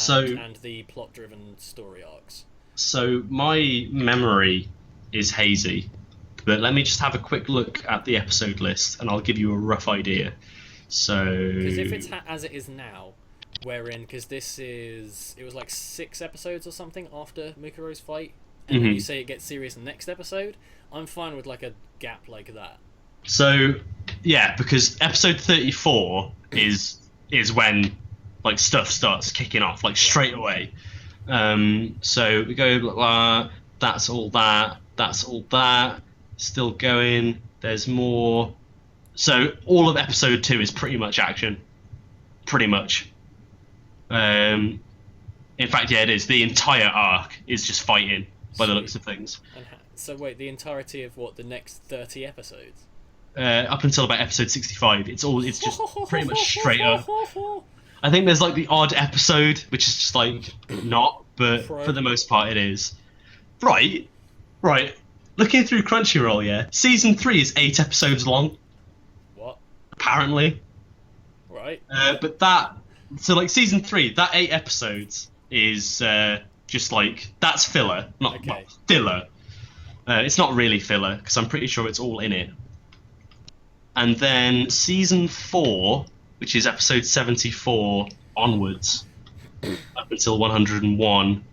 and the plot-driven story arcs? So my memory is hazy. But let me just have a quick look at the episode list, and I'll give you a rough idea. So, because if it's as it is now, because it was like 6 episodes or something after Mukuro's fight, and then you say it gets serious in the next episode, I'm fine with like a gap like that. So, yeah, because episode 34 is when like stuff starts kicking off like straight away. So we go blah, blah, that's all that. That's all that. Still going. There's more. So all of episode 2 is pretty much action. Pretty much. In fact, yeah, it is. The entire arc is just fighting by the looks of things. So wait, the entirety of what, the next 30 episodes? Up until about episode 65, it's just pretty much straight up. I think there's like the odd episode, which is just like not, but for the most part it is. Right. Looking through Crunchyroll, yeah, season 3 is 8 episodes long. What? Apparently. Right. But that, so like season 3, that 8 episodes is just like, that's filler, not well, filler. It's not really filler because I'm pretty sure it's all in it. And then season 4, which is episode 74 onwards, up until 101.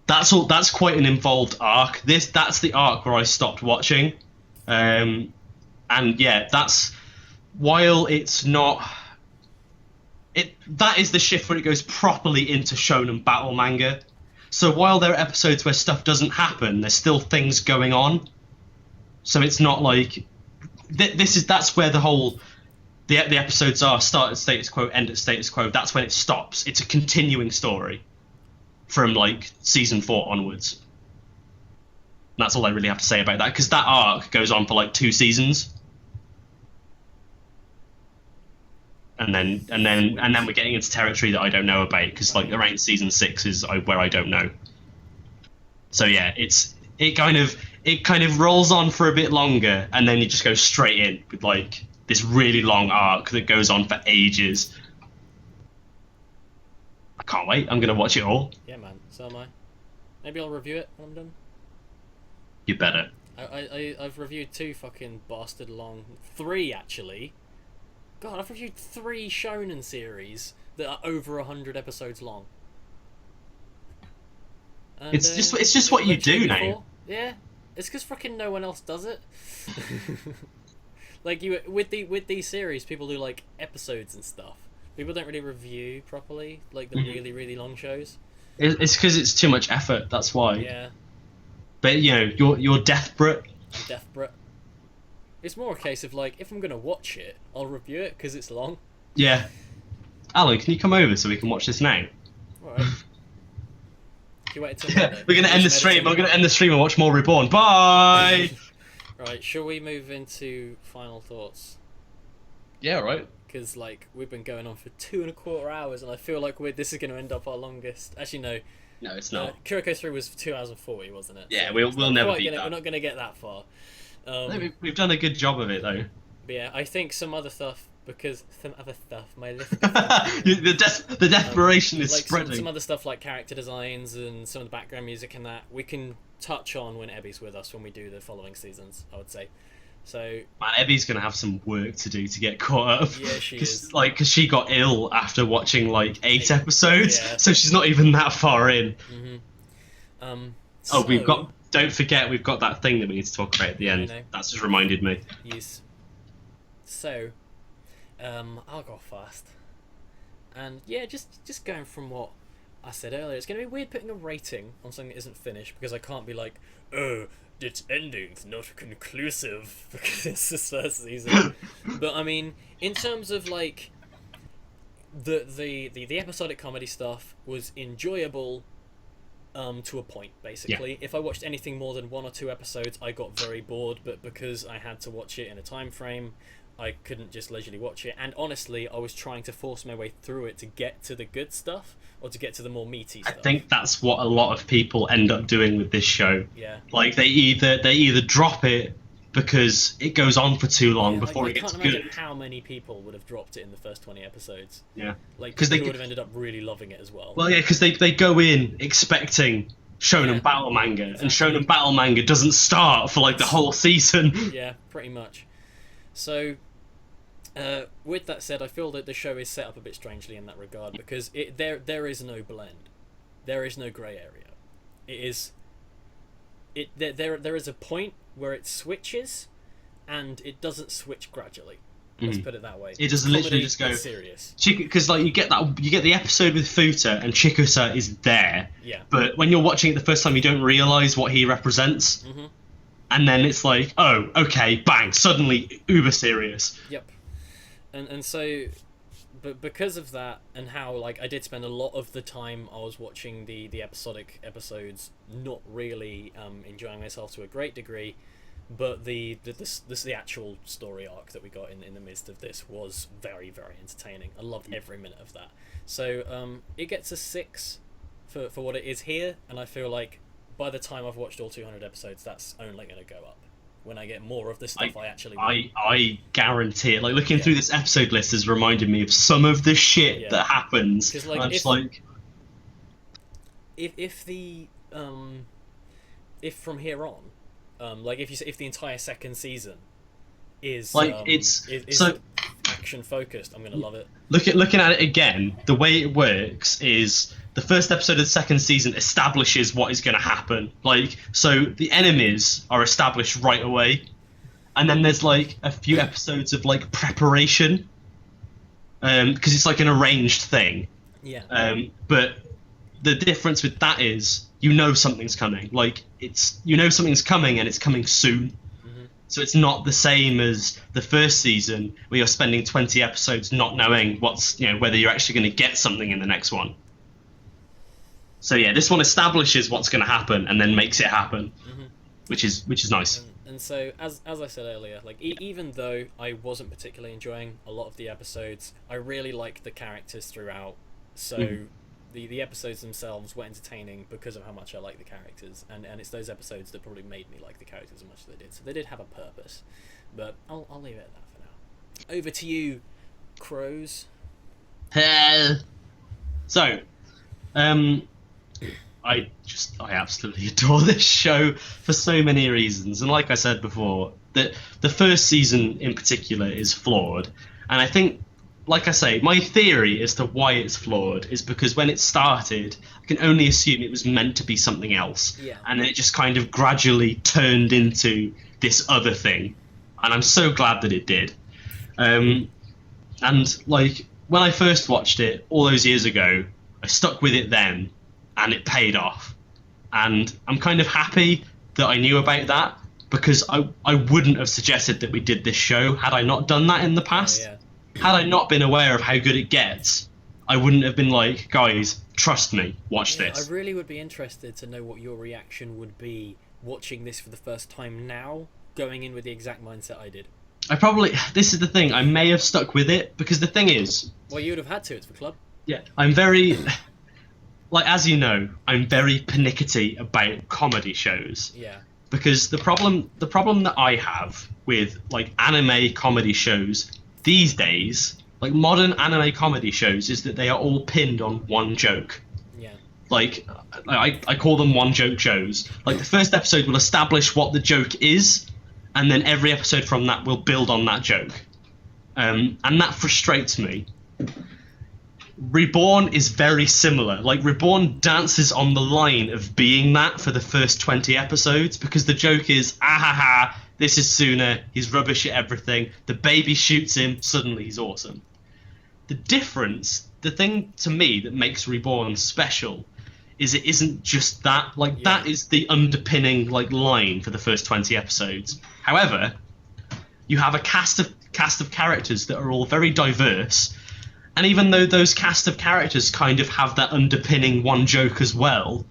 That's quite an involved arc. That's the arc where I stopped watching. And yeah, that's, while it's not, that is the shift where it goes properly into shonen battle manga. So while there are episodes where stuff doesn't happen, there's still things going on. So it's not like that's where the whole the episodes are start at status quo, end at status quo. That's when it stops. It's a continuing story from like season 4 onwards. And that's all I really have to say about that, because that arc goes on for like 2 seasons. And then we're getting into territory that I don't know about, because like around season 6 is where I don't know. So yeah, it kind of rolls on for a bit longer, and then you just go straight in with like this really long arc that goes on for ages. I can't wait. I'm gonna watch it all. Yeah, man. So am I. Maybe I'll review it when I'm done. You better. I've reviewed 2 fucking bastard long, 3 actually. God, I've reviewed 3 shonen series that are over 100 episodes long. And, it's just what you do now. Yeah, it's because fucking no one else does it. Like with these series, people do like episodes and stuff. People don't really review properly, like the really, really long shows. It's because it's too much effort. That's why. Yeah. But you know, you're desperate. I'm desperate. It's more a case of like, if I'm gonna watch it, I'll review it because it's long. Yeah. Alan, can you come over so we can watch this now? Alright. You wait until Yeah, we're gonna end the stream. I'm gonna end the stream and watch more Reborn. Bye. Right, shall we move into final thoughts? Yeah, right. Because like we've been going on for 2.25 hours, and I feel like this is going to end up our longest. Actually, no. No, it's not. Kuroko 3 was 2 hours and 40, wasn't it? Yeah, so we'll never beat that. We're not going to get that far. No, we've done a good job of it though. But yeah, I think some other stuff, my list. the desperation is like spreading. Some other stuff like character designs and some of the background music and that we can touch on when Ebby's with us when we do the following seasons, I would say. So man, Ebby's gonna have some work to do to get caught up. Yeah, she is. Like, because she got ill after watching like 8 episodes, so she's not even that far in. So, we've got. Don't forget, we've got that thing that we need to talk about at the end. That's just reminded me. Yes. So, I'll go fast. And yeah, just going from what I said earlier, it's going to be weird putting a rating on something that isn't finished, because I can't be like, oh, its ending's not conclusive because it's this first season. But I mean, in terms of like the episodic comedy stuff was enjoyable to a point, basically. Yeah. If I watched anything more than 1 or 2 episodes, I got very bored, but because I had to watch it in a time frame, I couldn't just leisurely watch it. And honestly, I was trying to force my way through it to get to the good stuff, or to get to the more meaty stuff. I think that's what a lot of people end up doing with this show. Yeah. Like they either drop it because it goes on for too long before it gets good. I can't imagine how many people would have dropped it in the first 20 episodes. Yeah. Like, because they would have ended up really loving it as well. Well, yeah, because they go in expecting shonen battle manga, and shonen battle manga doesn't start for like the whole season. Yeah, pretty much. So, with that said, I feel that the show is set up a bit strangely in that regard, because there is no blend, there is no grey area. There is a point where it switches, and it doesn't switch gradually. Let's put it that way. It doesn't literally just go serious. Because like you get the episode with Futa and Chikusa is there. Yeah. But when you're watching it the first time, you don't realize what he represents. Mm-hmm. And then it's like, oh, okay, bang, suddenly uber serious. Yep. And so, but because of that, and how like I did spend a lot of the time I was watching the episodic episodes, not really enjoying myself to a great degree, but the actual story arc that we got in the midst of this was very, very entertaining. I loved every minute of that. So it gets a 6 for what it is here, and I feel like by the time I've watched all 200 episodes, that's only going to go up when I get more of the stuff I actually want. I guarantee it. Like, looking through this episode list has reminded me of some of the shit that happens. Like, I'm just like... If from here on, like if the entire second season is like is so action focused, I'm gonna love it. Looking at it again, the way it works is the first episode of the second season establishes what is going to happen. Like, so the enemies are established right away, and then there's like a few episodes of like preparation, because it's like an arranged thing. Yeah. But the difference with that is you know something's coming. Like, something's coming and it's coming soon. Mm-hmm. So it's not the same as the first season where you're spending 20 episodes not knowing whether you're actually going to get something in the next one. So yeah, this one establishes what's going to happen and then makes it happen, which is nice. And so, as I said earlier, like even though I wasn't particularly enjoying a lot of the episodes, I really liked the characters throughout. So the episodes themselves were entertaining because of how much I like the characters, and it's those episodes that probably made me like the characters as much as they did. So they did have a purpose, but I'll leave it at that for now. Over to you, Crows. So, I absolutely adore this show for so many reasons, and like I said before, the first season in particular is flawed, and I think, like I say, my theory as to why it's flawed is because when it started, I can only assume it was meant to be something else, and it just kind of gradually turned into this other thing, and I'm so glad that it did. And like when I first watched it all those years ago, I stuck with it then. And it paid off, and I'm kind of happy that I knew about that, because I wouldn't have suggested that we did this show had I not done that in the past. Had I not been aware of how good it gets, I wouldn't have been like, guys, trust me, watch this. I really would be interested to know what your reaction would be watching this for the first time now, going in with the exact mindset I did. This is the thing, I may have stuck with it, because the thing is... Well, you would have had to, it's for club. Yeah, I'm very... Like, as you know, I'm very pernickety about comedy shows. Yeah. Because the problem that I have with like anime comedy shows these days, like modern anime comedy shows, is that they are all pinned on one joke. Yeah. Like, I call them one joke shows. Like, the first episode will establish what the joke is, and then every episode from that will build on that joke. And that frustrates me. Reborn is very similar. Like, Reborn dances on the line of being that for the first 20 episodes, because the joke is, this is Tsuna, he's rubbish at everything, the baby shoots him, suddenly he's awesome. The difference, the thing to me that makes Reborn special, is it isn't just that. Like, that is the underpinning like line for the first 20 episodes. However, you have a cast of characters that are all very diverse. And even though those cast of characters kind of have that underpinning one joke as well,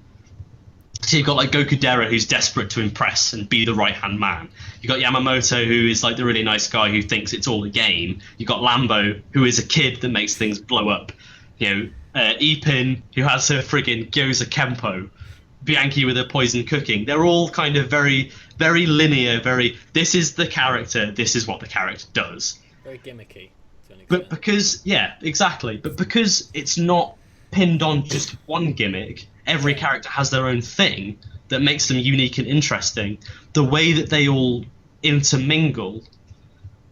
so you've got like Gokudera, who's desperate to impress and be the right-hand man. You've got Yamamoto, who is like the really nice guy who thinks it's all a game. You've got Lambo, who is a kid that makes things blow up. Ipin, who has her friggin' gyoza kempo. Bianchi with her poison cooking. They're all kind of very, very linear, this is the character, this is what the character does. Very gimmicky. But because it's not pinned on just one gimmick, every character has their own thing that makes them unique and interesting. The way that they all intermingle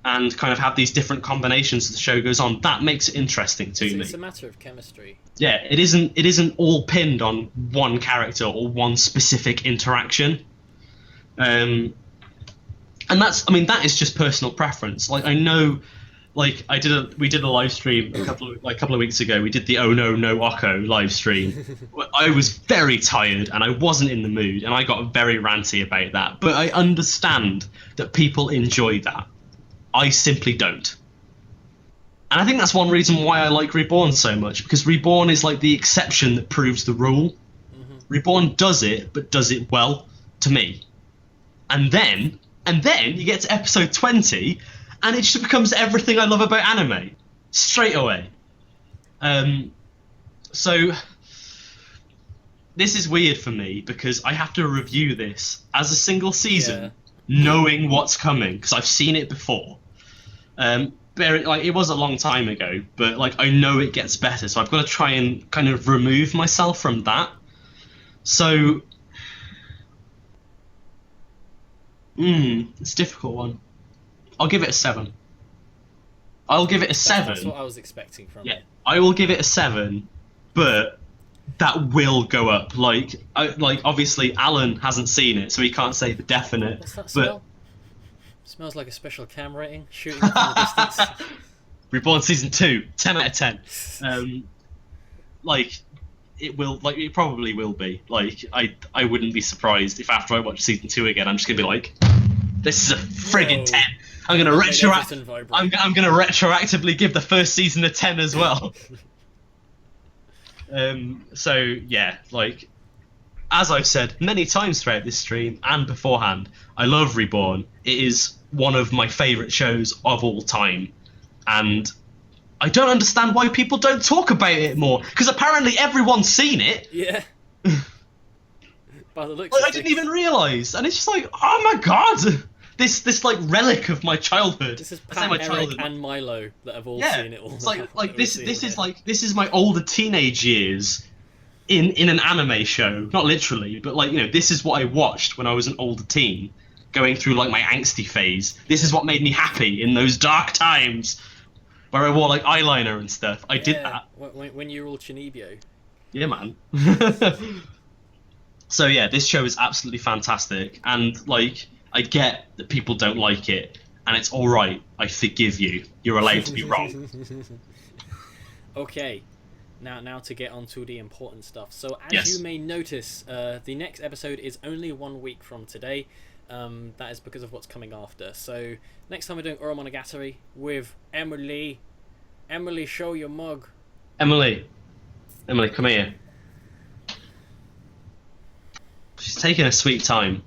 and kind of have these different combinations as the show goes on, that makes it interesting to me. It's a matter of chemistry. Yeah, it isn't all pinned on one character or one specific interaction. And that is just personal preference. Like, I know like we did a live stream a couple of weeks ago. We did the Oh No No OKKO live stream. I was very tired and I wasn't in the mood, and I got very ranty about that. But I understand that people enjoy that. I simply don't. And I think that's one reason why I like Reborn so much, because Reborn is like the exception that proves the rule. Mm-hmm. Reborn does it, but does it well, to me. And then you get to episode 20, and it just becomes everything I love about anime, straight away. So this is weird for me, because I have to review this as a single season, knowing what's coming, because I've seen it before. It was a long time ago, but like I know it gets better, so I've got to try and kind of remove myself from that. So, it's a difficult one. I'll give it a 7. I'll give it a 7. That's what I was expecting from it. I will give it a 7, but that will go up. Like obviously Alan hasn't seen it, so he can't say the definite. What's that smell? Smells like a special cam rating, shooting from the distance. Reborn season 2, 10 out of 10. It probably will be. Like, I wouldn't be surprised if after I watch season 2 again, I'm just gonna be like, this is a friggin' 10. I'm gonna retroactively give the first season a 10 as well. So yeah, like, as I've said many times throughout this stream and beforehand, I love Reborn. It is one of my favourite shows of all time. And I don't understand why people don't talk about it more, because apparently everyone's seen it. Yeah. By the looks I didn't even realise. And it's just like, oh my god! This like relic of my childhood. This is Pat, Eric, and Milo that have all seen it all. It's like this is my older teenage years in an anime show. Not literally, but like, you know, this is what I watched when I was an older teen, going through like my angsty phase. This is what made me happy in those dark times where I wore like eyeliner and stuff. I did that. When you were all Chinibyo. Yeah, man. So yeah, this show is absolutely fantastic, and like, I get that people don't like it, and it's all right. I forgive you. You're allowed to be wrong. Okay, now to get on to the important stuff. So as you may notice, the next episode is only 1 week from today. That is because of what's coming after. So next time we're doing Oromonogatari with Emily. Emily, show your mug. Emily, come here. She's taking a sweet time.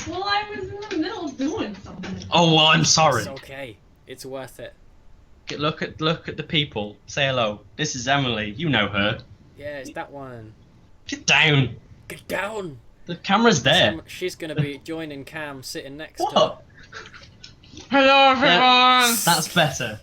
Well, I was in the middle of doing something. Oh, well, I'm sorry. It's okay. It's worth it. Look at the people. Say hello. This is Emily. You know her. Yeah, it's that one. Get down. Get down. The camera's there. She's going to be joining Cam sitting next to her. Hello, everyone. That's better.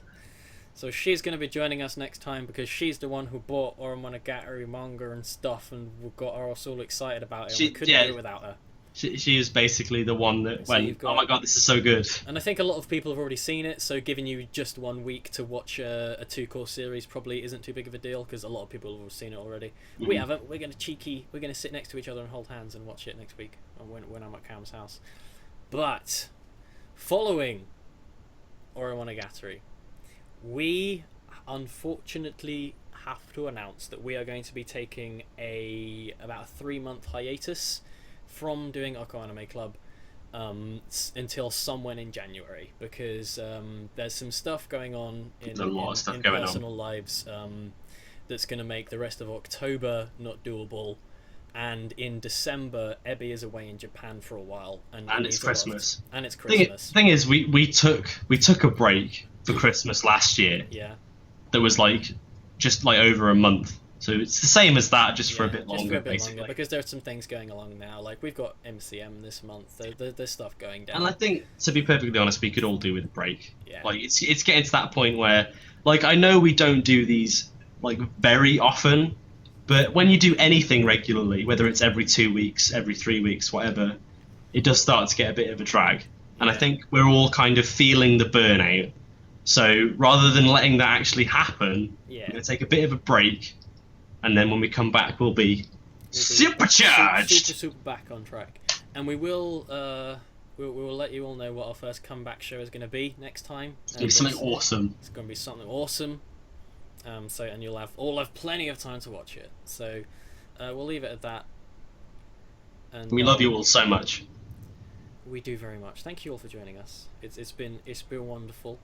So she's going to be joining us next time, because she's the one who bought Oromonogatari manga and stuff, and we got us all excited about it. We couldn't do it without her. She is basically the one that went, oh my god, this is so good. And I think a lot of people have already seen it, so giving you just 1 week to watch a 2-course series probably isn't too big of a deal, because a lot of people have seen it already. Mm-hmm. We haven't. We're going to sit next to each other and hold hands and watch it next week when I'm at Cam's house. But following Oromonogatari, we unfortunately have to announce that we are going to be taking about a 3-month hiatus from doing OKKO Anime Club until somewhere in January, because there's some stuff going on in personal lives that's going to make the rest of October not doable, and in December Ebby is away in Japan for a while, and it's Christmas. And it's Christmas. Thing is, we took a break for Christmas last year. Yeah. That was like just like over a month. So it's the same as that, just for a bit longer, basically. Because there are some things going along now. Like, we've got MCM this month. There's stuff going down. And I think, to be perfectly honest, we could all do with a break. Yeah. Like, it's getting to that point where, like, I know we don't do these, like, very often, but when you do anything regularly, whether it's every 2 weeks, every 3 weeks, whatever, it does start to get a bit of a drag. And I think we're all kind of feeling the burnout. So rather than letting that actually happen, we're going to take a bit of a break. And then when we come back, we'll be supercharged. Super back on track. And we will we will let you all know what our first comeback show is going to be next time. It's gonna be something awesome. It's going to be something awesome. And you'll have plenty of time to watch it. So we'll leave it at that. And We love you all so much. We do very much. Thank you all for joining us. It's been wonderful.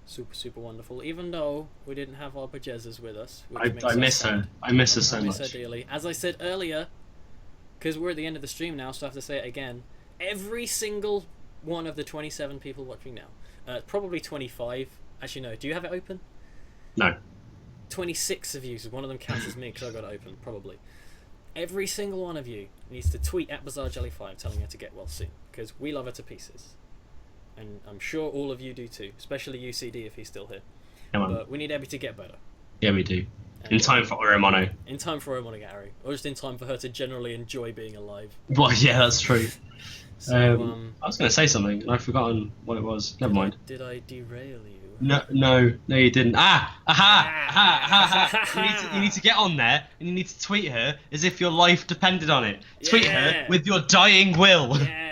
Super wonderful. Even though we didn't have our Pajezzas with us. I miss her. I miss her so I miss her much. dearly. As I said earlier, because we're at the end of the stream now, so I have to say it again. Every single one of the 27 people watching now, probably 25. Actually, no. Do you have it open? No. 26 of you, so one of them counts as me because I got it open, probably. Every single one of you needs to tweet at BazarJelly5 telling her to get well soon, because we love her to pieces. And I'm sure all of you do too, especially UCD if he's still here. Come on. But we need Abby to get better. Yeah, we do. In time for Oromono. In time for Oromonogatari. Or just in time for her to generally enjoy being alive. Well, yeah, that's true. So, I was going to say something, and I've forgotten what it was. Never mind. Did I derail you? No, you didn't. You need to get on there, and you need to tweet her as if your life depended on it. Tweet her with your dying will. Yeah.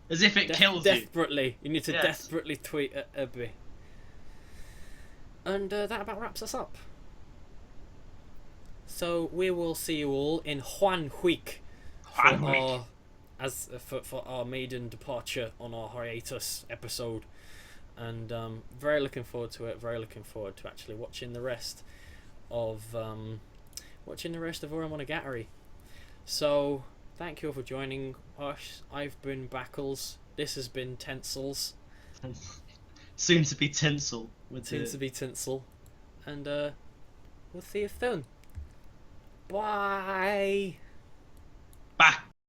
As if it kills you. Desperately. You need to Yes. desperately tweet at Abby. And that about wraps us up. So we will see you all in Juan Week for our maiden departure on our hiatus episode, and very looking forward to it. Very looking forward to actually watching the rest of Oromonogatari. So thank you all for joining us. I've been Backles. This has been Tensils. Soon to be Tinsel. Soon to be Tinsel, and we'll see you soon. Bye.